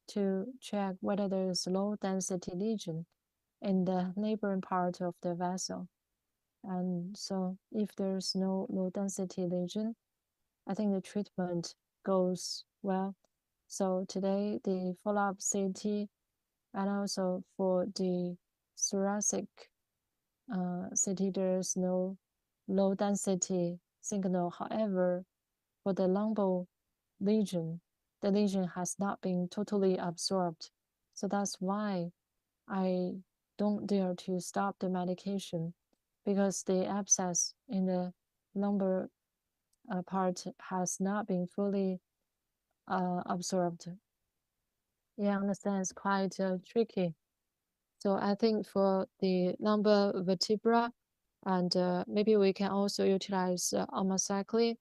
to check whether there is low density lesion in the neighboring part of the vessel. And so if there's no low density lesion, I think the treatment goes well. So today the follow-up CT and also for the thoracic CT, there's no low density signal. However, for the lumbar lesion, the lesion has not been totally absorbed. So that's why I don't dare to stop the medication, because the abscess in the lumbar part has not been fully absorbed. Yeah, I understand it's quite tricky. So I think for the lumbar vertebra, and maybe we can also utilize almocycline,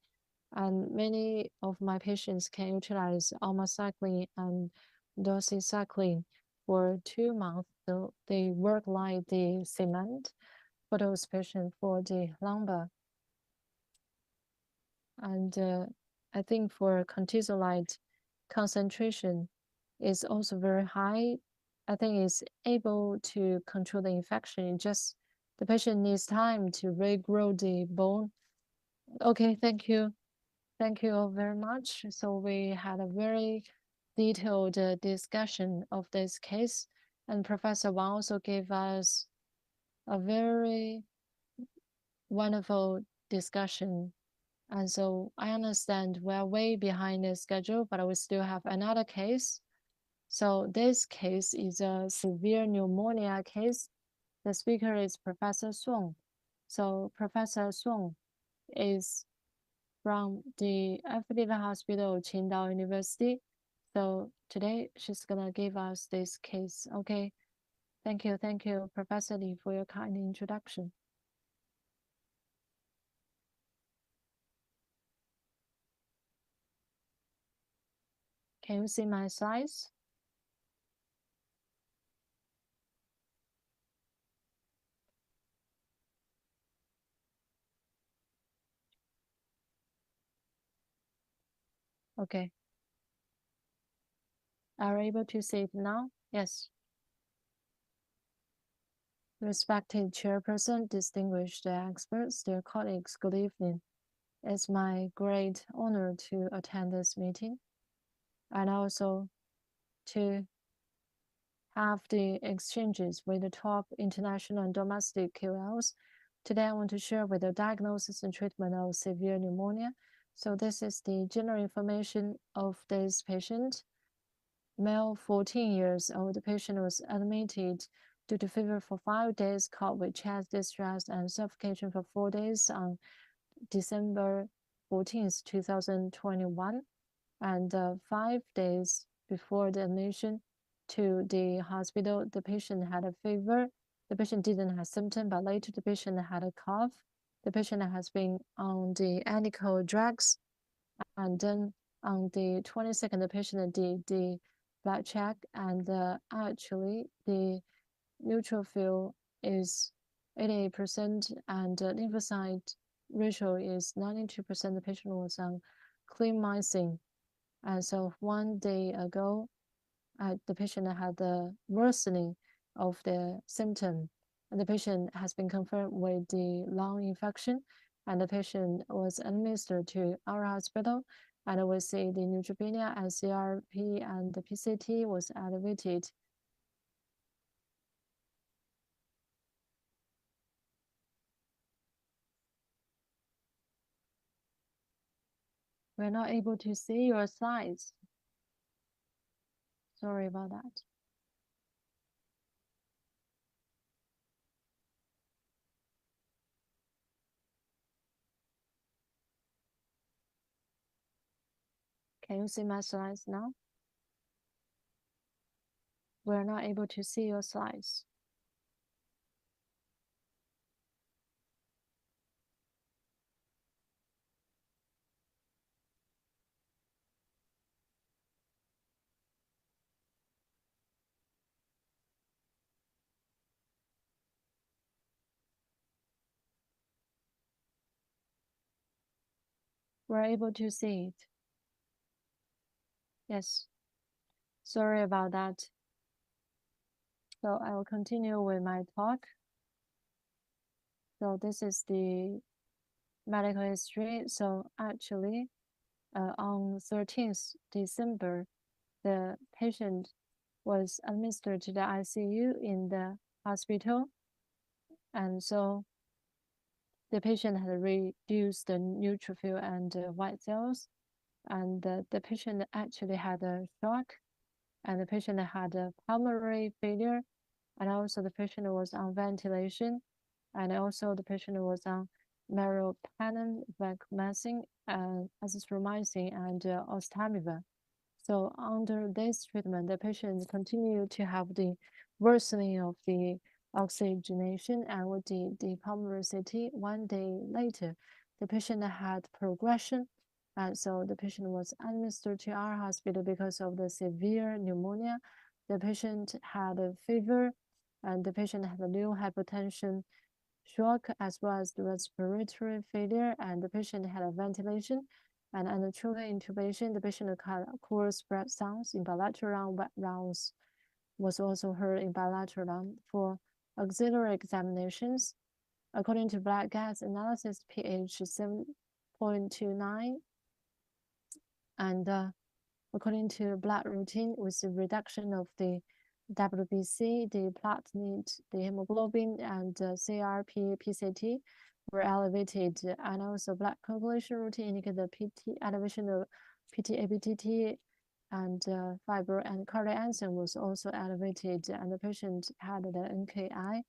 and many of my patients can utilize almocycline and doxycycline for 2 months. So they work like the cement for those patients for the lumbar. And I think for cortisolite concentration is also very high. I think it's able to control the infection. Just the patient needs time to regrow the bone. Okay, thank you. Thank you all very much. So we had a very detailed discussion of this case, and Professor Wang also gave us a very wonderful discussion. And so I understand we're way behind the schedule, but we still have another case. So this case is a severe pneumonia case. The speaker is Professor Song. So Professor Song is from the affiliate hospital, Qingdao University. So today she's gonna give us this case. Okay. Thank you, Professor Li, for your kind introduction. Can you see my slides? Okay. Are you able to see it now? Yes. Respected chairperson, distinguished experts, dear colleagues, good evening. It's my great honor to attend this meeting and also to have the exchanges with the top international and domestic KOLs. Today, I want to share with the diagnosis and treatment of severe pneumonia. So this is the general information of this patient. Male, 14 years old. The patient was admitted due to fever for 5 days, caught with chest distress and suffocation for 4 days on December 14th, 2021. And 5 days before the admission to the hospital, the patient had a fever. The patient didn't have symptoms, but later the patient had a cough. The patient has been on the anticoag drugs. And then on the 22nd, the patient did the blood check, and actually the neutrophil is 88% and lymphocyte ratio is 92%. The patient was on clindamycin. And so 1 day ago, the patient had the worsening of the symptom, and the patient has been confirmed with the lung infection, and the patient was administered to our hospital, and we see the neutropenia and CRP and the PCT was elevated. We're not able to see your slides. Sorry about that. Can you see my slides now? We're not able to see your slides. We're able to see it. Yes. Sorry about that. So I will continue with my talk. So this is the medical history. So actually, on 13th December, the patient was administered to the ICU in the hospital. And so the patient had reduced the neutrophil and white cells. And the patient actually had a shock. And the patient had a pulmonary failure. And also the patient was on ventilation. And also the patient was on meropenem, vancomycin, azithromycin, and oseltamivir. So under this treatment, the patient continued to have the worsening of the oxygenation, and with the pulmonary CT 1 day later, the patient had progression. And so the patient was administered to our hospital because of the severe pneumonia. The patient had a fever, and the patient had a low hypertension, shock, as well as the respiratory failure, and the patient had a ventilation. And under trachea intubation, the patient had coarse breath sounds in bilateral wet rounds was also heard in bilateral. For auxiliary examinations, according to blood gas analysis, pH 7.29, and according to blood routine, with the reduction of the WBC, the platelet, the hemoglobin, and CRP, PCT were elevated, and also blood coagulation routine indicated the PT elevation of PT-ABTT and fiber and cardiac enzyme was also elevated, and the patient had the NKI,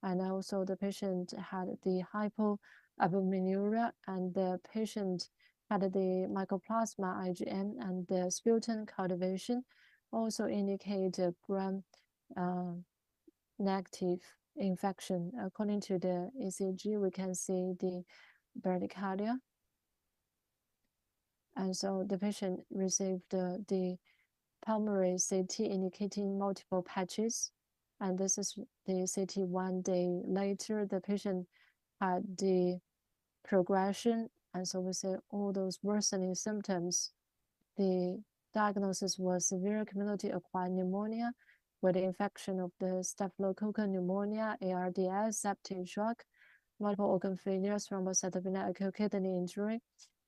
and also the patient had the hypoalbuminuria, and the patient had the mycoplasma IgM, and the sputum cultivation also indicate gram negative infection. According to the ECG, we can see the bradycardia. And so the patient received the pulmonary CT indicating multiple patches. And this is the CT 1 day later. The patient had the progression. And so we say all those worsening symptoms. The diagnosis was severe community-acquired pneumonia with infection of the Staphylococcus pneumonia, ARDS, septic shock, multiple organ failures, thrombocytopenia, acute kidney injury,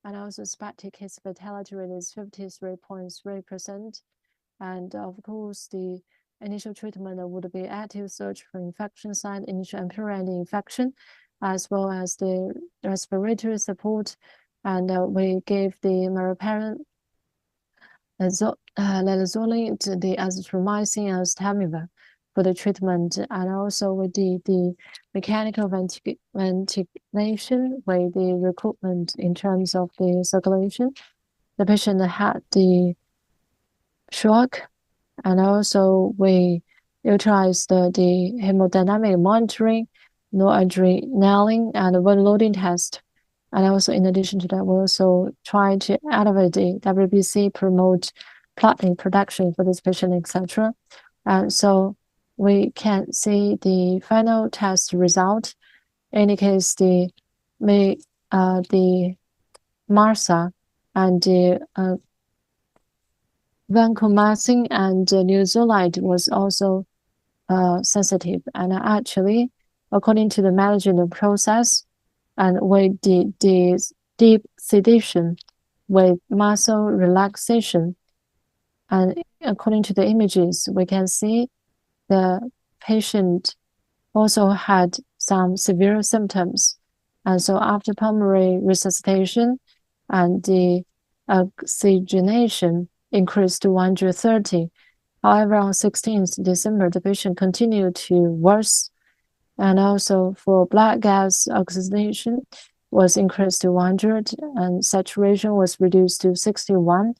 and also suspected case fatality rate is 53.3%. And of course, the initial treatment would be active search for infection site, initial and purulent infection, as well as the respiratory support. And we gave the meropenem, ladazoline, the azithromycin, and oseltamivir for the treatment. And also we did the mechanical ventilation with the recruitment in terms of the circulation. The patient had the shock, and also we utilized the hemodynamic monitoring, noradrenaline, and blood loading test. And also, in addition to that, we also try to elevate the WBC, promote platelet production for this patient, etc. And so we can see the final test result indicates the MARSA and the vancomycin and niacinamide was also sensitive. And actually, according to the management process, and we did the deep sedation with muscle relaxation. And according to the images, we can see the patient also had some severe symptoms. And so after pulmonary resuscitation, and the oxygenation increased to 130. However, on 16th December, the patient continued to worsen. And also for blood gas oxidation was increased to 100, and saturation was reduced to 61%.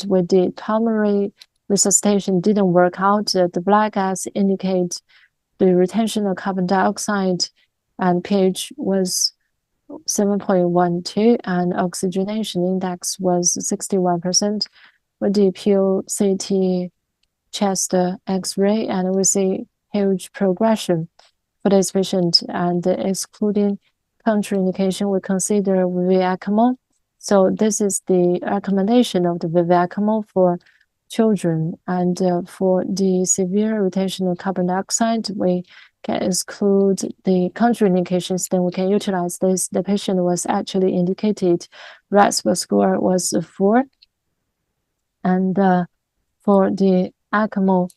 With the pulmonary resuscitation didn't work out, the blood gas indicates the retention of carbon dioxide, and pH was 7.12, and oxygenation index was 61%. With the pure CT chest X-ray, and we see huge progression for this patient, and excluding contraindication, we consider VV-ECMO. So this is the recommendation of the VV-ECMO for children, and for the severe retention of carbon dioxide, we can exclude the contraindications, then we can utilize this. The patient was actually indicated RASP score was 4. And for the ECMO,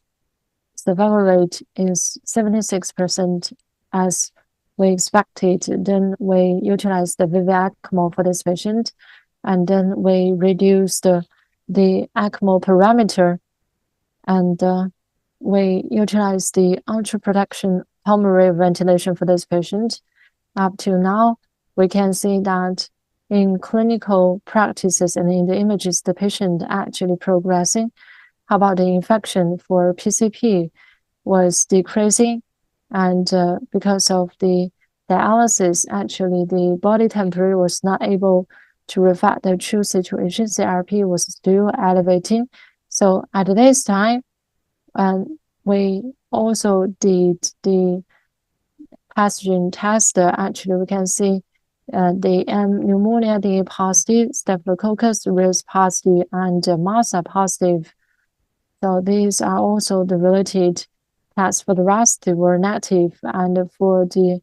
survival rate is 76% as we expected. Then we utilize the VV ECMO for this patient, and then we reduced the ECMO parameter, and we utilize the ultraproduction pulmonary ventilation for this patient. Up to now, we can see that in clinical practices and in the images, the patient actually progressing. How about the infection for PCP was decreasing, and because of the dialysis, actually the body temperature was not able to reflect the true situation. CRP was still elevating. So at this time, we also did the pathogen test. Actually, we can see the pneumonia, the positive, staphylococcus aureus positive, and MRSA positive. So these are also the related tests. For the rest, they were negative, and for the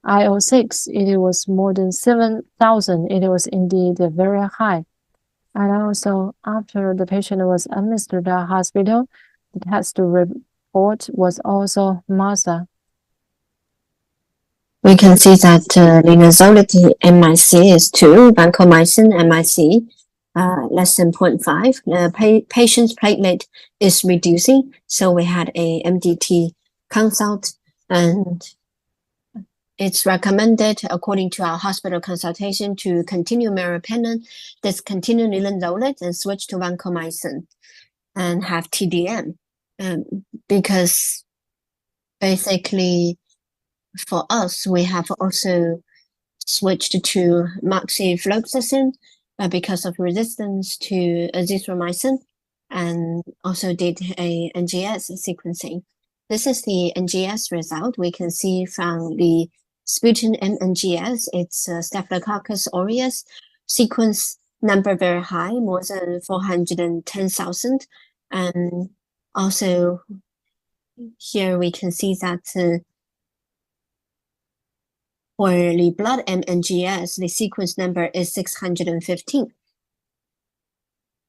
IO6, it was more than 7,000. It was indeed very high. And also, after the patient was administered at hospital, the test report was also MRSA. We can see that linezolid MIC is 2, vancomycin MIC less than 0.5. The patient's platelet is reducing, so we had a MDT consult, and it's recommended according to our hospital consultation to continue meropenem, discontinue linezolid, and switch to vancomycin and have TDM, because basically for us, we have also switched to moxifloxacin because of resistance to azithromycin, and also did a NGS sequencing. This is the NGS result. We can see from the sputum NGS, it's Staphylococcus aureus sequence number very high, more than 410,000. And also here we can see that for the blood NGS, the sequence number is 615.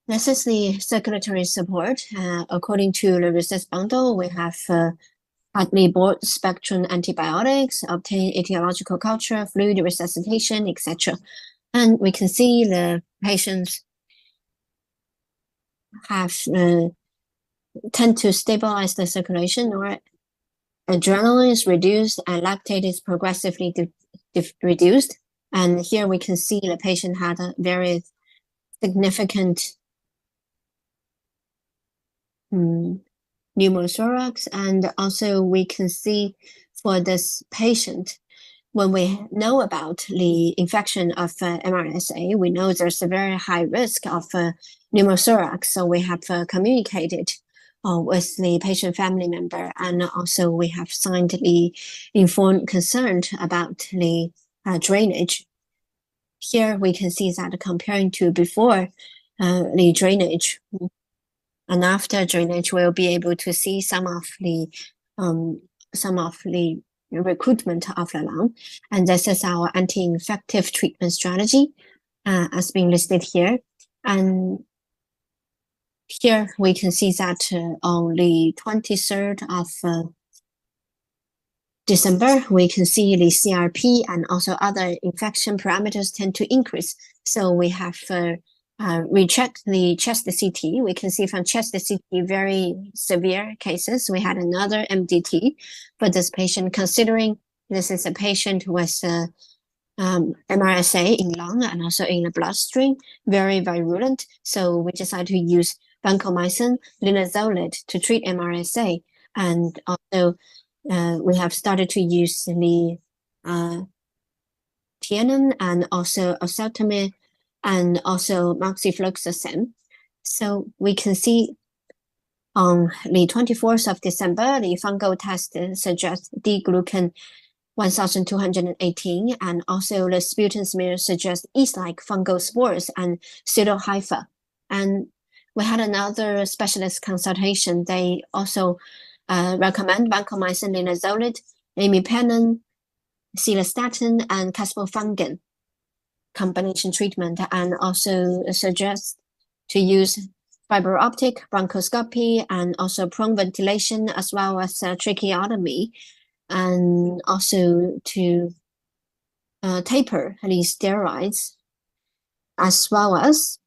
This is the circulatory support. According to the research bundle, we have had the broad spectrum antibiotics, obtain etiological culture, fluid resuscitation, etc. And we can see the patients have tend to stabilize the circulation, or adrenaline is reduced and lactate is progressively reduced. And here we can see the patient had a very significant pneumothorax. And also we can see for this patient, when we know about the infection of MRSA, we know there's a very high risk of pneumothorax. So we have communicated with the patient family member, and also we have signed the informed consent about the drainage. Here we can see that comparing to before the drainage and after drainage, we'll be able to see some of the recruitment of the lung. And this is our anti-infective treatment strategy as being listed here. And here we can see that on the 23rd of December, we can see the CRP and also other infection parameters tend to increase. So we have rechecked the chest CT. We can see from chest CT very severe cases. We had another MDT for this patient, considering this is a patient with MRSA in lung and also in the bloodstream, very virulent. So we decided to use vancomycin, linezolid to treat MRSA. And also we have started to use the TNM and also oseltamivir and also moxifloxacin. So we can see on the 24th of December, the fungal test suggests D-glucan 1218, and also the sputum smear suggests yeast-like fungal spores and pseudohypha. And we had another specialist consultation. They also recommend vancomycin, linezolid, imipenem, cilastatin, and caspofungin combination treatment, and also suggest to use fiber optic bronchoscopy and also prone ventilation, as well as tracheotomy, and also to taper the steroids, as well as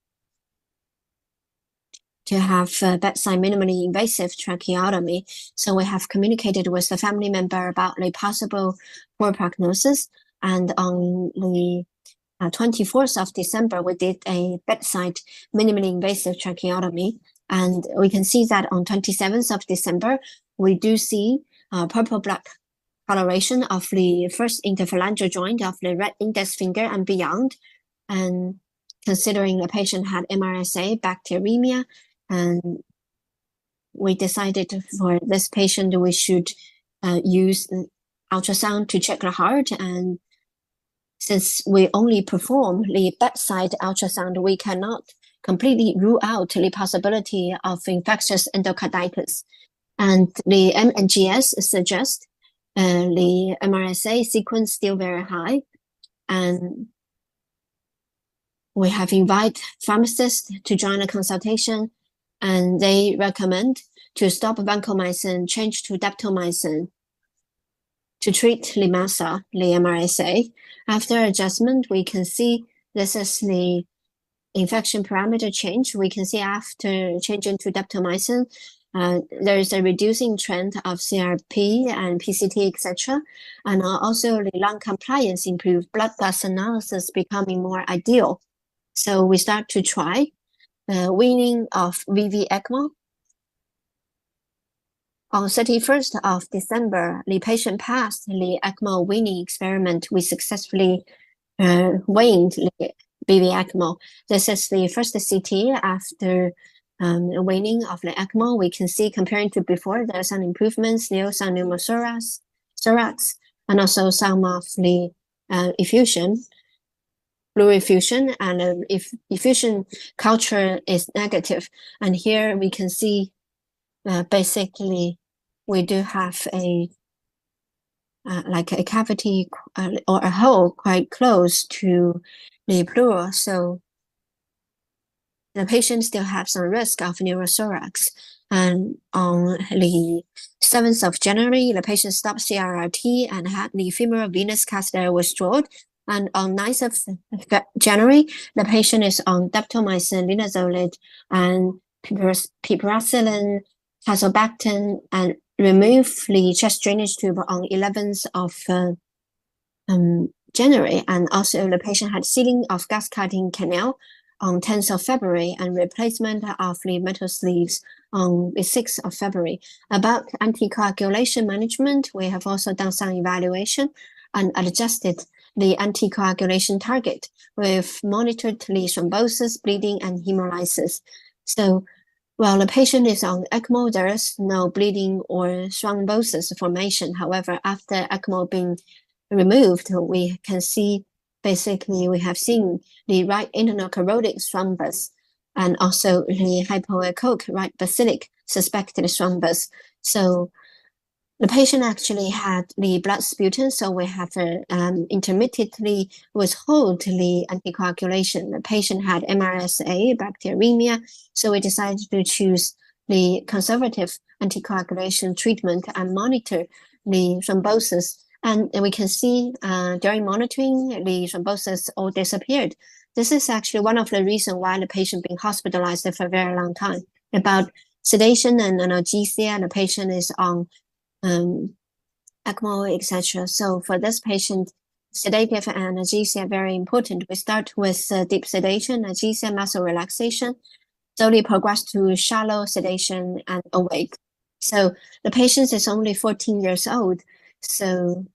to have bedside minimally invasive tracheotomy. So we have communicated with the family member about the possible poor prognosis, and on the 24th of December, we did a bedside minimally invasive tracheotomy, and we can see that on 27th of December, we do see purple-black coloration of the first interphalangeal joint of the right index finger and beyond. And considering the patient had MRSA, bacteremia, and we decided for this patient we should use ultrasound to check the heart. And since we only perform the bedside ultrasound, we cannot completely rule out the possibility of infectious endocarditis. And the MNGS suggests the MRSA sequence still very high. And we have invited pharmacists to join the consultation, and they recommend to stop vancomycin, change to daptomycin to treat Limasa, the MRSA. After adjustment, we can see this is the infection parameter change. We can see after changing to daptomycin, there is a reducing trend of CRP and PCT, etc. And also the lung compliance improved, blood gas analysis becoming more ideal. So we start to try weaning of VV ECMO. On 31st of December, the patient passed the ECMO weaning experiment. We successfully weaned the VV ECMO. This is the first CT after weaning of the ECMO. We can see comparing to before, there are some improvements, still some pneumothorax, and also some of the effusion, pleural effusion, and if effusion culture is negative. And here we can see basically we do have a like a cavity or a hole quite close to the pleural. So the patient still have some risk of pneumothorax. And on the 7th of January, the patient stopped CRRT and had the femoral venous catheter withdrawn. And on 9th of January, the patient is on daptomycin, linezolid, and piperacillin, tazobactam, and remove the chest drainage tube on 11th of January. And also the patient had sealing of gas cutting canal on 10th of February and replacement of the metal sleeves on the 6th of February. About anticoagulation management, we have also done some evaluation and adjusted the anticoagulation target. We've monitored the thrombosis, bleeding, and hemolysis. So while the patient is on ECMO, there is no bleeding or thrombosis formation. However, after ECMO being removed, we can see basically we have seen the right internal carotid thrombus and also the hypoechoic right basilic suspected thrombus. So the patient actually had the blood sputum, so we have intermittently withhold the anticoagulation. The patient had MRSA, bacteremia, so we decided to choose the conservative anticoagulation treatment and monitor the thrombosis. And we can see during monitoring, the thrombosis all disappeared. This is actually one of the reasons why the patient been hospitalized for a very long time. About sedation and analgesia, the patient is on ECMO, etc. So for this patient, sedative and analgesia are very important. We start with deep sedation, analgesia, muscle relaxation, slowly progress to shallow sedation and awake. So the patient is only 14 years old. So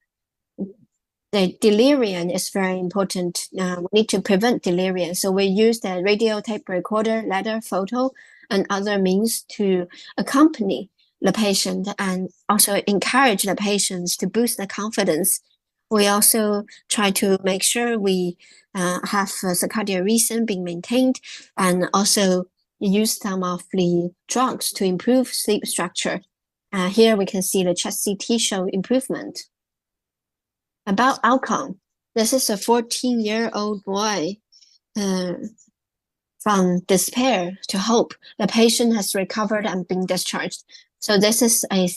the delirium is very important. We need to prevent delirium. So we use the radio tape recorder, letter, photo, and other means to accompany the patient and also encourage the patients to boost the confidence. We also try to make sure we have circadian rhythm being maintained and also use some of the drugs to improve sleep structure. Here we can see the chest CT show improvement. About outcome, this is a 14-year-old boy from despair to hope. The patient has recovered and been discharged. So this is a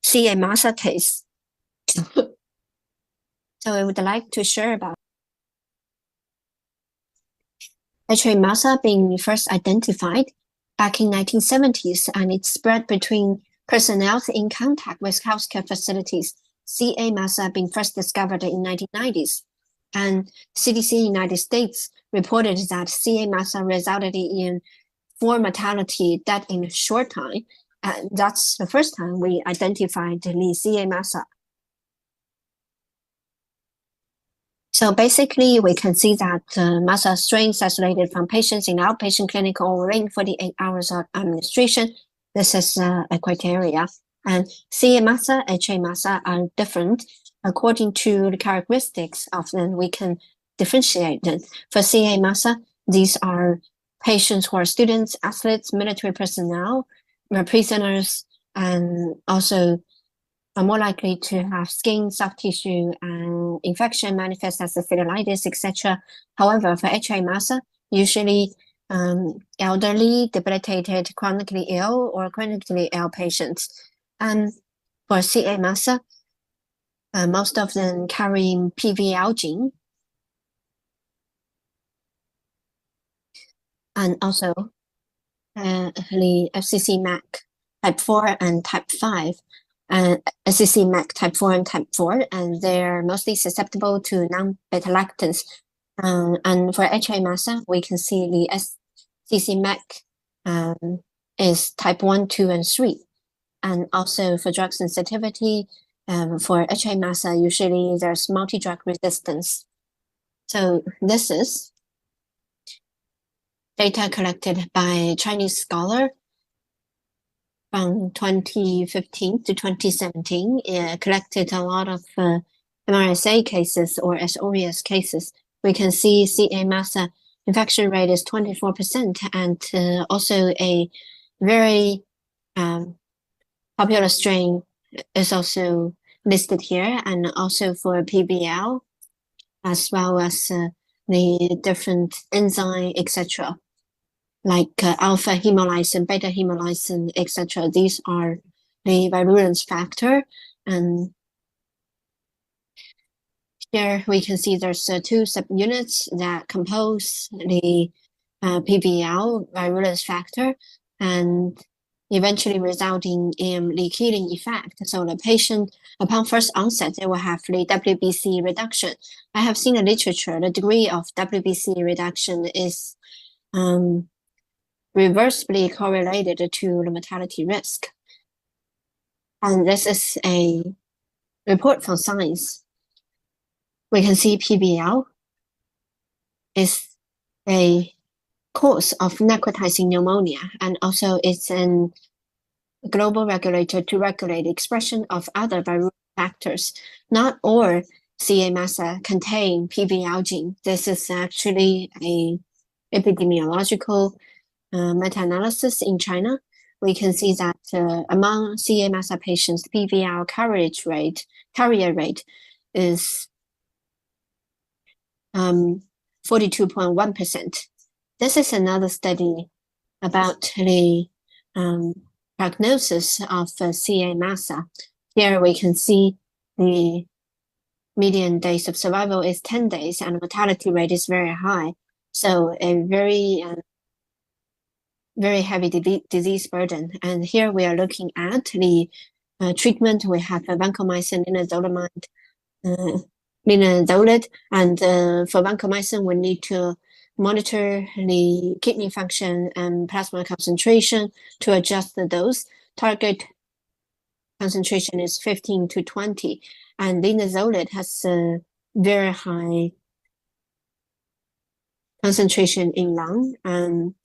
CA MASA case. So I would like to share about HA MASA being first identified back in 1970s, and it spread between personnel in contact with healthcare facilities. CA MASA being first discovered in 1990s, and CDC United States reported that CA MASA resulted in 4 mortality death in a short time, and that's the first time we identified the CA MASA. So basically, we can see that MASA strains isolated from patients in outpatient clinic or within 48 hours of administration. This is a criteria. And CA MASA, HA MASA are different according to the characteristics of them. We can differentiate them. For CA MASA, these are patients who are students, athletes, military personnel, prisoners, and also are more likely to have skin, soft tissue, and infection manifest as a cellulitis, etc. However, for HA MASA, usually elderly, debilitated, chronically ill, or chronically ill patients. And for CA MASA, most of them carrying PVL gene. And also the FCC MAC type 4 and type 5. SCC MAC type 4 and type 4, and they're mostly susceptible to non-beta-lactams. And for HA MASA, we can see the SCC MAC is type 1, 2, and 3. And also for drug sensitivity, for HA MASA, usually there's multi-drug resistance. So this is data collected by Chinese scholar from 2015 to 2017. It collected a lot of MRSA cases or SOVS cases. We can see CA MASA infection rate is 24%, and also a very popular strain is also listed here, and also for PBL, as well as the different enzyme, etc., like alpha hemolysin, beta hemolysin, etc. These are the virulence factor. And here we can see there's 2 subunits that compose the PBL virulence factor, and eventually resulting in the killing effect. So the patient, upon first onset, they will have the WBC reduction. I have seen in literature, the degree of WBC reduction is reversibly correlated to the mortality risk. And this is a report from Science. We can see PBL is a cause of necrotizing pneumonia, and also it's a global regulator to regulate the expression of other viral factors. Not all CA MASA contain PBL gene. This is actually a epidemiological meta-analysis in China. We can see that among CA MASA patients, the PBL carrier rate is 42.1%. This is another study about the prognosis of CA MASA. Here we can see the median days of survival is 10 days, and the mortality rate is very high. So a very heavy disease burden. And here we are looking at the treatment. We have vancomycin, linezolid, and for vancomycin, we need to monitor the kidney function and plasma concentration to adjust the dose. Target concentration is 15 to 20, and linezolid has a very high concentration in lung. And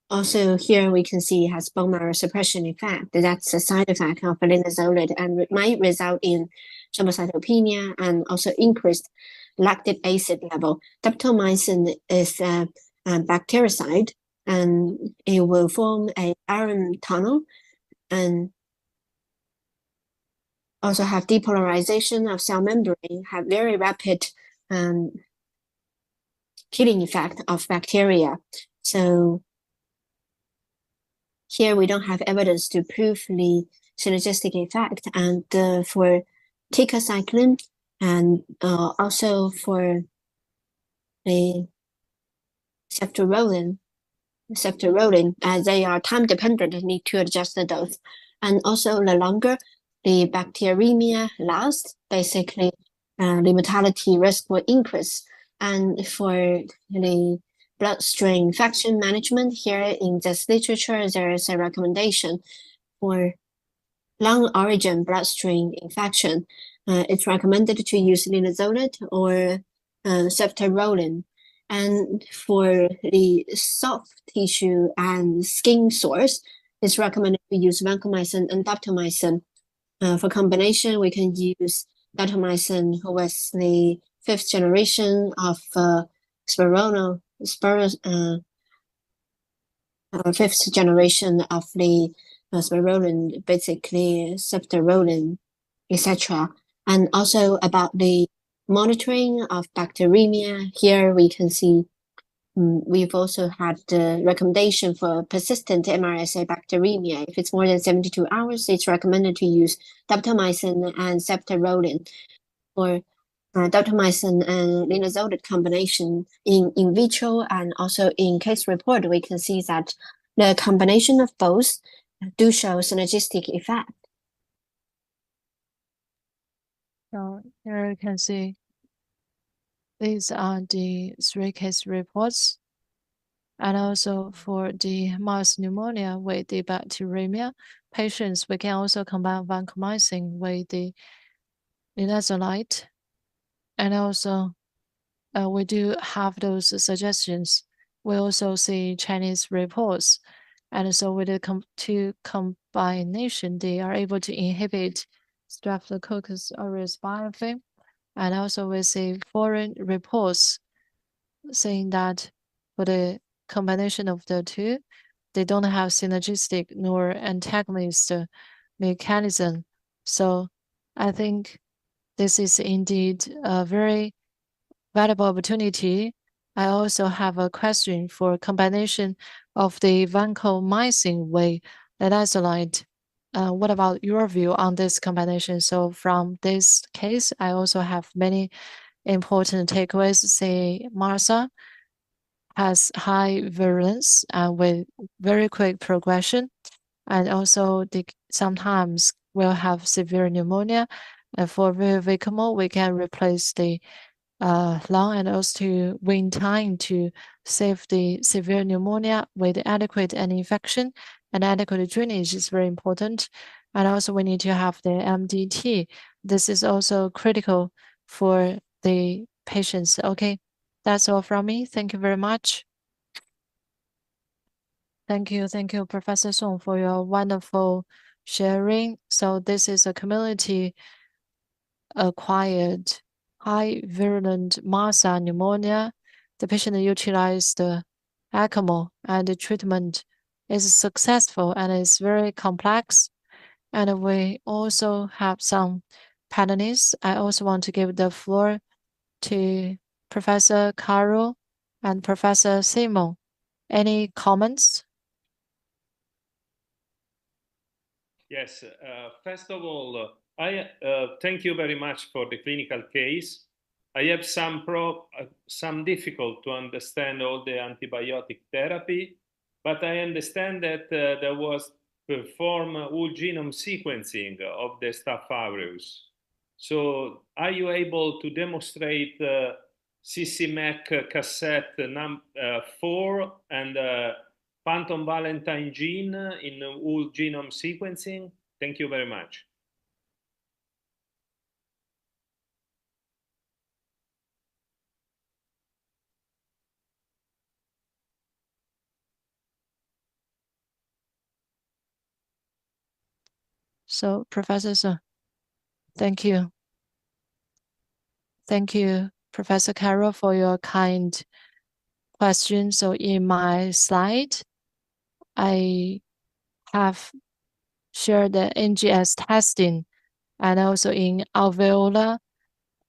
also here we can see it has bone marrow suppression effect. That's a side effect of linezolid, and it might result in thrombocytopenia and also increased lactic acid level. Daptomycin is a bactericide, and it will form an iron tunnel, and also have depolarization of cell membrane, have very rapid killing effect of bacteria. So here we don't have evidence to prove the synergistic effect. And for ticacycline and also for the ceftaroline, they are time dependent and need to adjust the dose. And also the longer the bacteremia lasts, basically the mortality risk will increase. And for the bloodstream infection management, here in this literature, there is a recommendation for lung origin bloodstream infection. It's recommended to use linezolid or ceftaroline. And for the soft tissue and skin sores, it's recommended to use vancomycin and daptomycin. For combination, we can use daptomycin with the 5th generation of fifth generation of the spirulina, basically ceftaroline, etc. And also about the monitoring of bacteremia, here we can see we've also had the recommendation for persistent MRSA bacteremia. If it's more than 72 hours, it's recommended to use daptomycin and ceftaroline or daptomycin and linezolid combination in vitro, and also in case report, we can see that the combination of both do show synergistic effect. So here you can see these are the 3 case reports. And also for the mouse pneumonia with the bacteremia patients, we can also combine vancomycin with the linezolid. And also we do have those suggestions. We also see Chinese reports. And so with the two combination, they are able to inhibit Staphylococcus aureus biofilm. And also we see foreign reports saying that for the combination of the two, they don't have synergistic nor antagonist mechanism. So I think this is indeed a very valuable opportunity. I also have a question for combination of the vancomycin with linezolid. What about your view on this combination? So from this case, I also have many important takeaways. Say MRSA has high virulence and with very quick progression, and also they sometimes will have severe pneumonia. And for Vivicamo, we can replace the lung and also to win time to save the severe pneumonia with adequate infection, and adequate drainage is very important. And also we need to have the MDT. This is also critical for the patients. Okay, that's all from me. Thank you very much. Thank you, Professor Song, for your wonderful sharing. So this is a community acquired high virulent MRSA pneumonia. The patient utilized ECMO, and the treatment is successful and is very complex. And we also have some panelists. I also want to give the floor to Professor Carlo and Professor Simon. Any comments? Yes, first of all, I thank you very much for the clinical case. I have some difficult to understand all the antibiotic therapy, but I understand that there was performed whole genome sequencing of the Staph aureus. So are you able to demonstrate CCMEC cassette 4 and Phantom Valentine gene in whole genome sequencing? Thank you very much. So, Professor Song, thank you. Thank you, Professor Carroll, for your kind question. So in my slide, I have shared the NGS testing and also in alveolar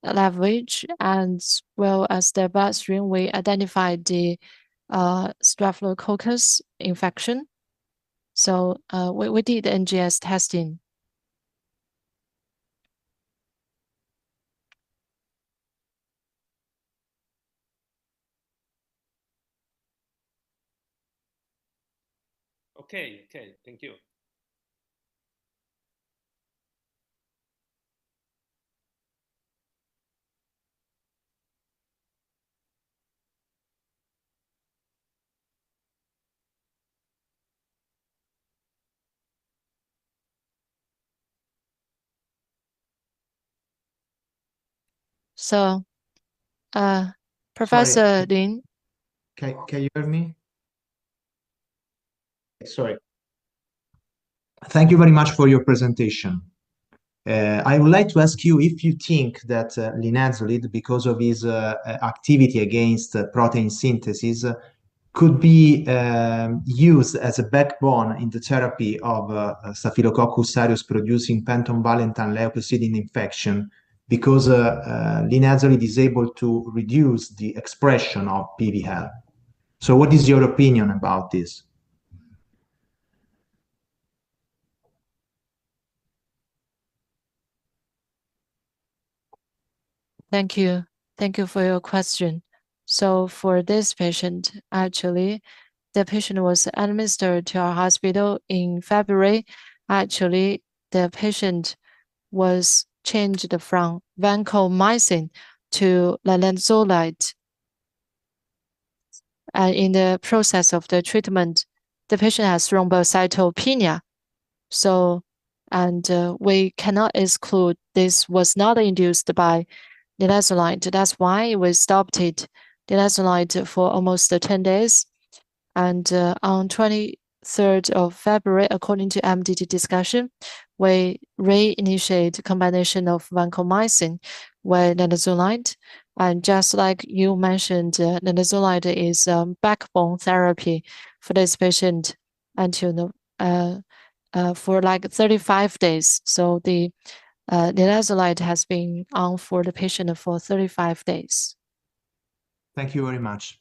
lavage, as well as the bloodstream, we identified the Staphylococcus infection. So we did NGS testing. Okay, thank you. So, Professor Lin. Can you hear me? Sorry. Thank you very much for your presentation. I would like to ask you if you think that linezolid, because of his activity against protein synthesis, could be used as a backbone in the therapy of Staphylococcus aureus producing penton-valentine leukocidin infection, because linezolid is able to reduce the expression of PVL. So what is your opinion about this? Thank you. Thank you for your question. So for this patient, actually, the patient was administered to our hospital in February. Actually, the patient was changed from vancomycin to linezolid. And in the process of the treatment, the patient has thrombocytopenia. So, and we cannot exclude this was not induced by linezolid. That's why we stopped it, linezolid, for almost 10 days. And on 23rd of February, according to MDT discussion, we reinitiate combination of vancomycin with linezolid. And just like you mentioned, linezolid is backbone therapy for this patient until for like 35 days. So the linezolid has been on for the patient for 35 days. Thank you very much.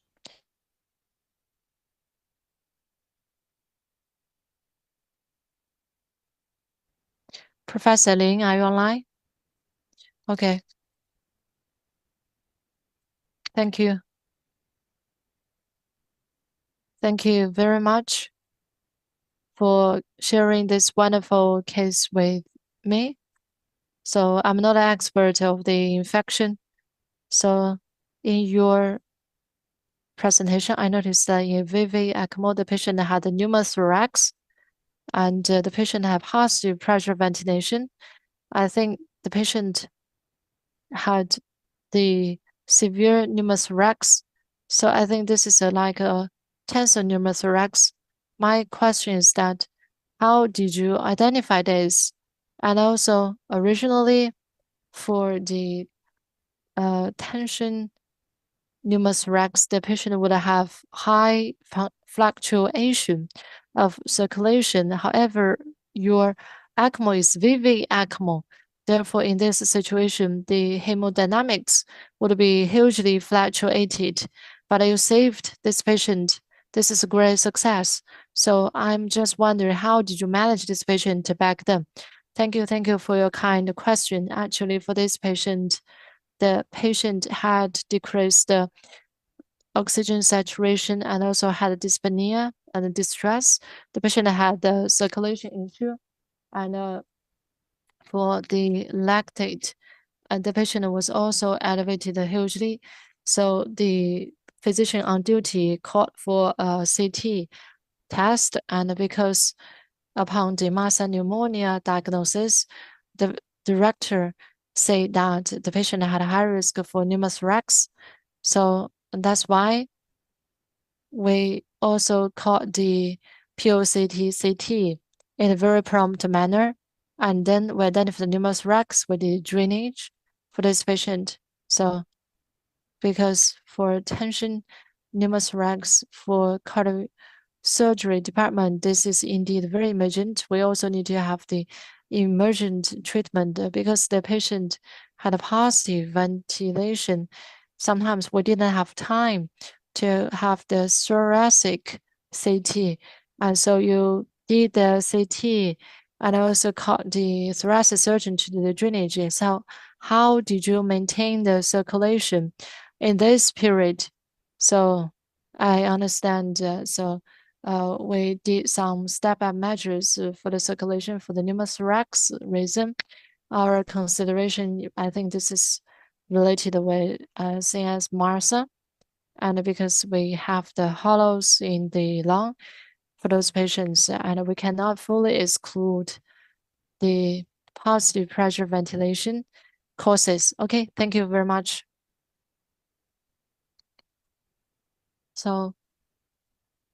Professor Lin, are you online? Okay. Thank you. Thank you very much for sharing this wonderful case with me. So I'm not an expert of the infection. So in your presentation, I noticed that in VV ECMO, the patient had a pneumothorax and the patient had positive pressure ventilation. I think the patient had the severe pneumothorax. So I think this is like a tensor pneumothorax. My question is that how did you identify this? And also originally for the tension pneumothorax, the patient would have high fluctuation of circulation. However, your ECMO is VV ECMO. Therefore, in this situation, the hemodynamics would be hugely fluctuated. But you saved this patient. This is a great success. So I'm just wondering, how did you manage this patient back then? Thank you for your kind question. Actually, for this patient, the patient had decreased oxygen saturation and also had dyspnea and distress. The patient had the circulation issue, and for the lactate, the patient was also elevated hugely. So the physician on duty called for a CT test, and because upon the mast cell pneumonia diagnosis, the director said that the patient had a high risk for pneumothorax. So that's why we also called the POCT-CT in a very prompt manner, and then we identified the pneumothorax with the drainage for this patient. So because for tension pneumothorax for cardiac surgery department, this is indeed very emergent. We also need to have the emergent treatment because the patient had a positive ventilation. Sometimes we didn't have time to have the thoracic CT, and so you did the CT and also called the thoracic surgeon to do the drainage. So how did you maintain the circulation in this period? So I understand. We did some step-up measures for the circulation for the pneumothorax reason. Our consideration, I think this is related with same as MRSA, and because we have the hollows in the lung for those patients, and we cannot fully exclude the positive pressure ventilation causes. Okay, thank you very much. So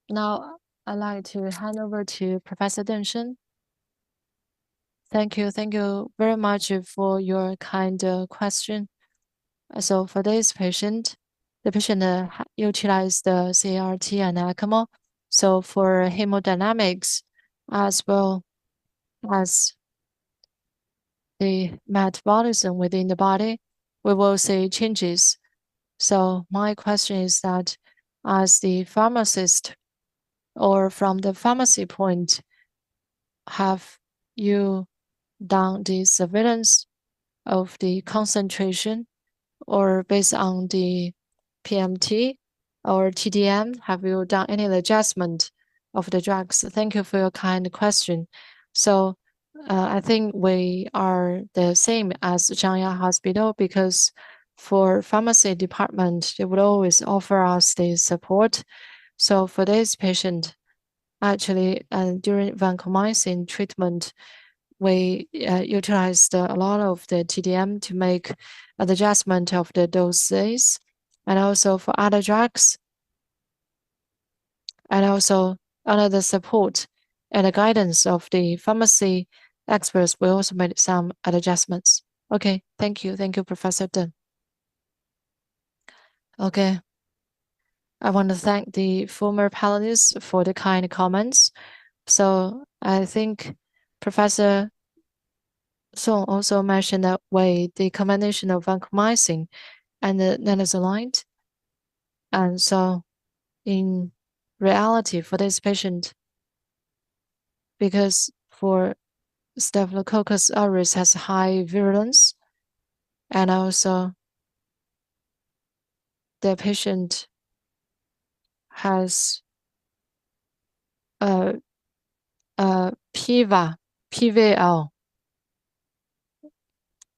now I'd like to hand over to Professor Deng Shen. Thank you very much for your kind question. So for this patient, the patient utilized the CRT and ECMO. So for hemodynamics as well as the metabolism within the body, we will see changes. So my question is that as the pharmacist or from the pharmacy point, have you done the surveillance of the concentration or based on the PMT or TDM? Have you done any adjustment of the drugs? Thank you for your kind question. So I think we are the same as Zhangyang Hospital because for pharmacy department, they would always offer us the support. So for this patient, actually, during vancomycin treatment, we utilized a lot of the TDM to make an adjustment of the doses, and also for other drugs, and also under the support and the guidance of the pharmacy experts, we also made some adjustments. Okay, thank you, Professor Deng. Okay, I want to thank the former panelists for the kind comments. So I think Professor Song also mentioned that way the combination of vancomycin and the naloxone. And so in reality for this patient, because for Staphylococcus aureus has high virulence, and also the patient has PVL,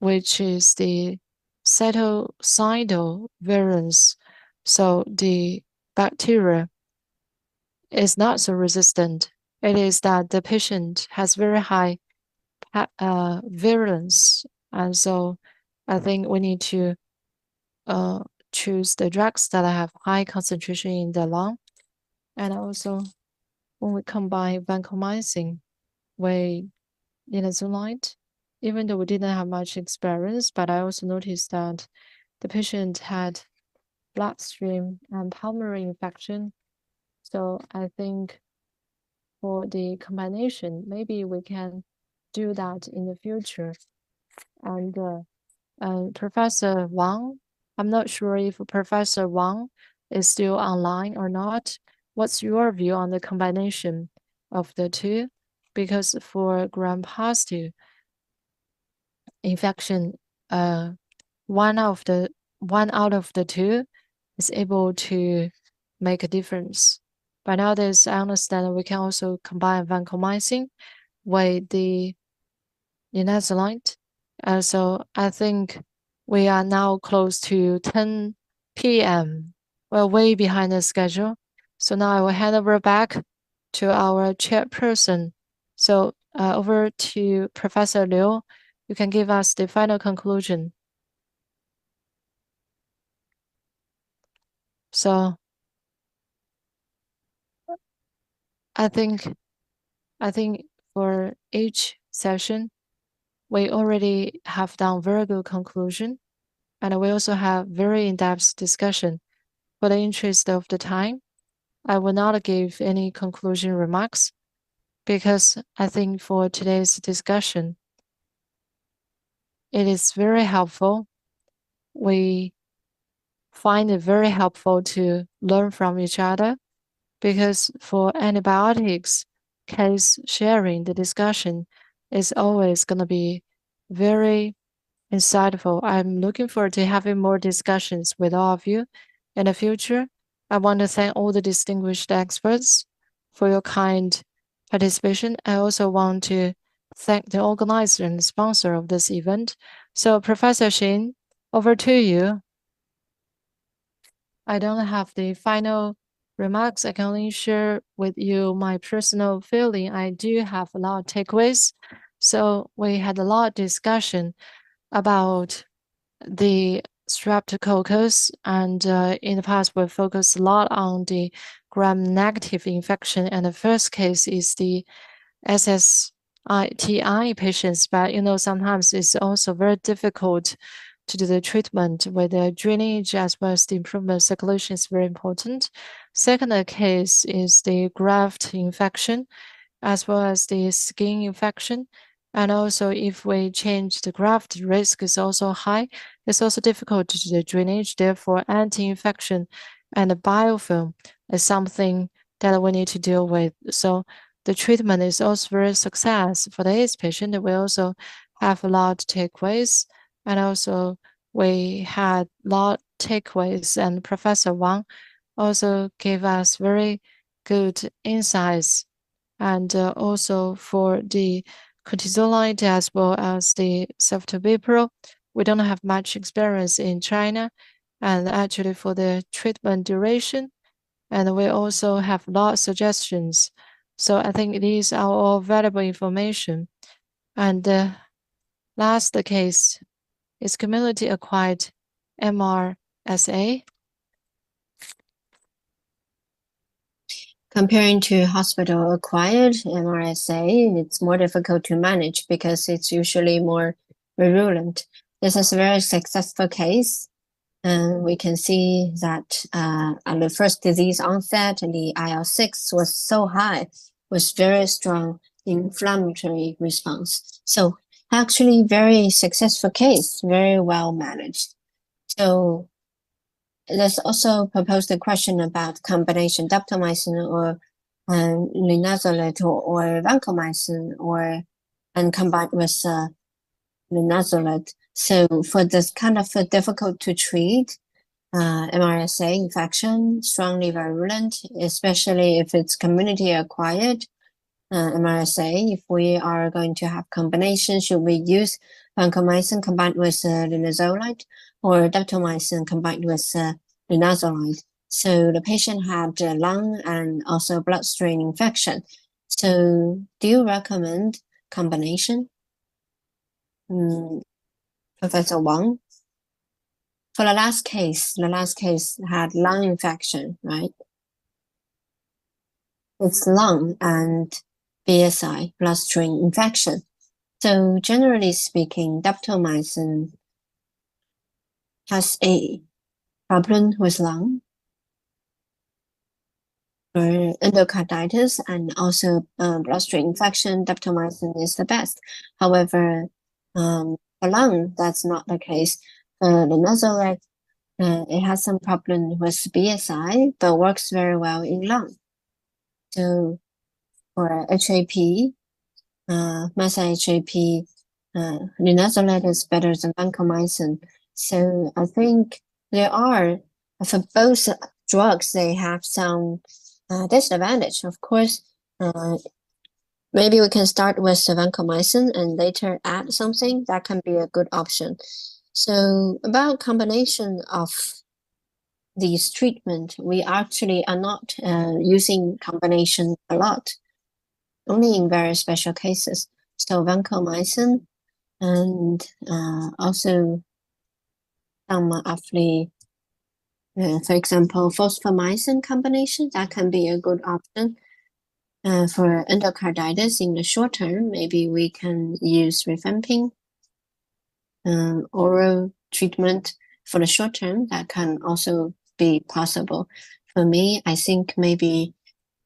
which is the cytocidal virulence. So the bacteria is not so resistant. It is that the patient has very high virulence, and so I think we need to choose the drugs that have high concentration in the lung. And also when we combine vancomycin with linezolid, even though we didn't have much experience, but I also noticed that the patient had bloodstream and pulmonary infection. So I think for the combination, maybe we can do that in the future. And Professor Wang, I'm not sure if Professor Wang is still online or not. What's your view on the combination of the two? Because for gram-positive infection, one out of the two is able to make a difference. But nowadays, I understand we can also combine vancomycin with the linezolid. So I think we are now close to 10 p.m. We're way behind the schedule. So now I will hand over back to our chairperson. So over to Professor Liu. You can give us the final conclusion. So I think for each session, we already have done very good conclusion, and we also have very in-depth discussion. For the interest of the time, I will not give any conclusion remarks because I think for today's discussion, it is very helpful. We find it very helpful to learn from each other, because for antibiotics case sharing, the discussion is always going to be very insightful. I'm looking forward to having more discussions with all of you in the future. I want to thank all the distinguished experts for your kind participation. I also want to thank the organizer and sponsor of this event. So Professor Xin, over to you. I don't have the final remarks. I can only share with you my personal feeling. I do have a lot of takeaways. So we had a lot of discussion about the streptococcus, and in the past we focused a lot on the gram-negative infection, and the first case is the SSTI patients, but sometimes it's also very difficult to do the treatment with the drainage as well as the improvement of circulation is very important. Second case is the graft infection as well as the skin infection. And also if we change the graft, the risk is also high. It's also difficult to do the drainage. Therefore, anti-infection and the biofilm is something that we need to deal with. So the treatment is also very success for the AIDS patient. We also have a lot of takeaways, and also we had a lot of takeaways, and Professor Wang also gave us very good insights. And also for the cortisolide as well as the ceftobiprole, we don't have much experience in China, and actually for the treatment duration, and we also have a lot of suggestions. So I think these are all valuable information. And the last case is community-acquired MRSA. Comparing to hospital-acquired MRSA, it's more difficult to manage because it's usually more virulent. This is a very successful case, and we can see that at the first disease onset, the IL-6 was so high, was very strong inflammatory response. So actually very successful case, very well managed. So there's also proposed a question about combination daptomycin or linezolid or vancomycin and combined with linezolid. So for this kind of difficult to treat MRSA infection, strongly virulent, especially if it's community acquired MRSA, if we are going to have combination, should we use vancomycin combined with linezolid or daptomycin combined with linezolid? So the patient had lung and also bloodstream infection. So do you recommend combination? Professor Wang? For the last case had lung infection, right? It's lung and BSI, bloodstream infection. So generally speaking, daptomycin has a problem with lung or endocarditis and also bloodstream infection. Daptomycin is the best. However, for lung, that's not the case. Linezolid, it has some problem with BSI, but works very well in lung. So for HAP, massa HAP, linezolid is better than vancomycin. So I think there are, for both drugs, they have some disadvantage. Of course, maybe we can start with the vancomycin and later add something. That can be a good option. So about combination of these treatment, we actually are not using combination a lot, only in very special cases. So vancomycin and also some of the, for example, fosfomycin combination, that can be a good option. For endocarditis in the short term, maybe we can use rifampin. Oral treatment for the short term, that can also be possible. For me, I think maybe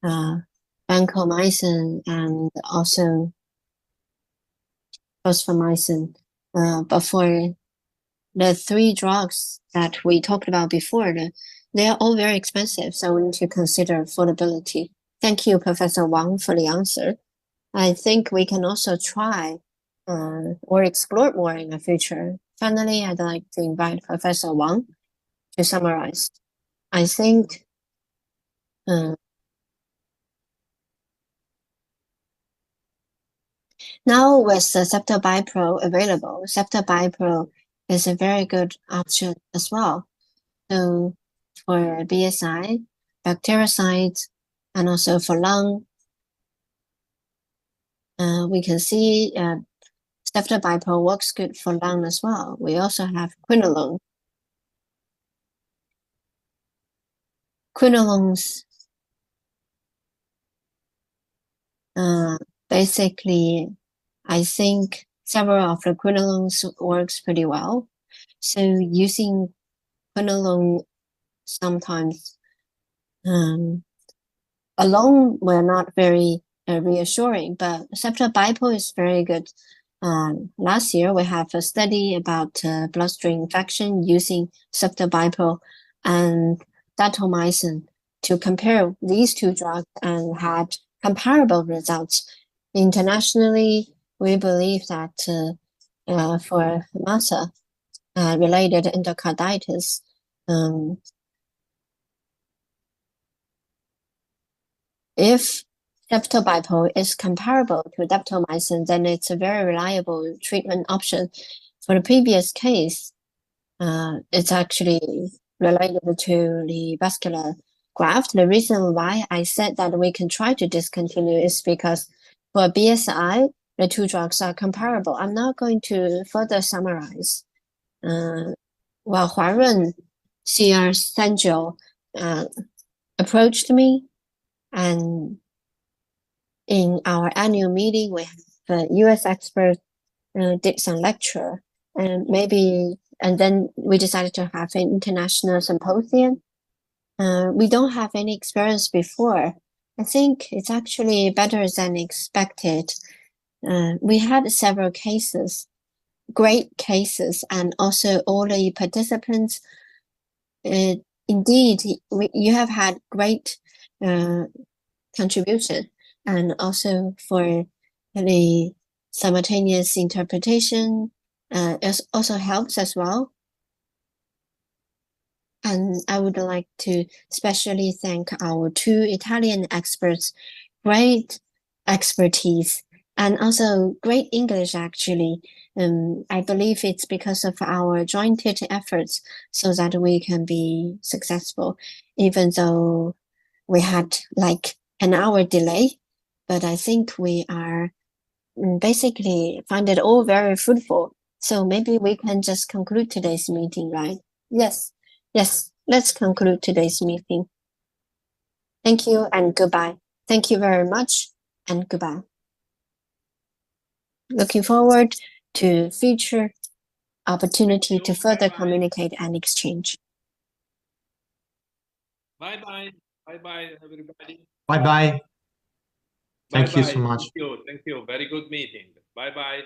vancomycin and also fosfomycin But for the 3 drugs that we talked about before, they are all very expensive, so we need to consider affordability. Thank you, Professor Wang, for the answer. I think we can also try or explore more in the future. Finally, I'd like to invite Professor Wang to summarize. I think now with the Septobipro available, Septobipro is a very good option as well. So for BSI, bactericides, and also for lung, we can see Septobipro works good for lung as well. We also have quinolone. Quinolones basically, I think several of the quinolones works pretty well. So using quinolone sometimes alone we're not very reassuring, but Septobipro is very good. Last year we have a study about bloodstream infection using Septobipro and datomycin to compare these 2 drugs and had comparable results. Internationally, we believe that for MASA related endocarditis, if Septobipro is comparable to datomycin, then it's a very reliable treatment option. For the previous case, it's actually related to the vascular graft. The reason why I said that we can try to discontinue is because for BSI, the 2 drugs are comparable. I'm not going to further summarize. Well, Huarun CR Sanjo approached me, and in our annual meeting, we have a US expert did some lecture, and then we decided to have an international symposium. We don't have any experience before. I think it's actually better than expected. We had several cases, great cases, and also all the participants. Indeed, you have had great contribution, and also for the simultaneous interpretation it also helps as well. And I would like to especially thank our 2 Italian experts, great expertise and also great English actually. I believe it's because of our jointed efforts so that we can be successful, even though we had like an hour delay. But I think we are basically find it all very fruitful. So maybe we can just conclude today's meeting, right? Yes, let's conclude today's meeting. Thank you and goodbye. Thank you very much and goodbye. Looking forward to future opportunity to further communicate and exchange. Bye-bye. Bye-bye, everybody. Bye-bye. Thank you so Bye-bye. much. Thank you. Very good meeting. Bye-bye.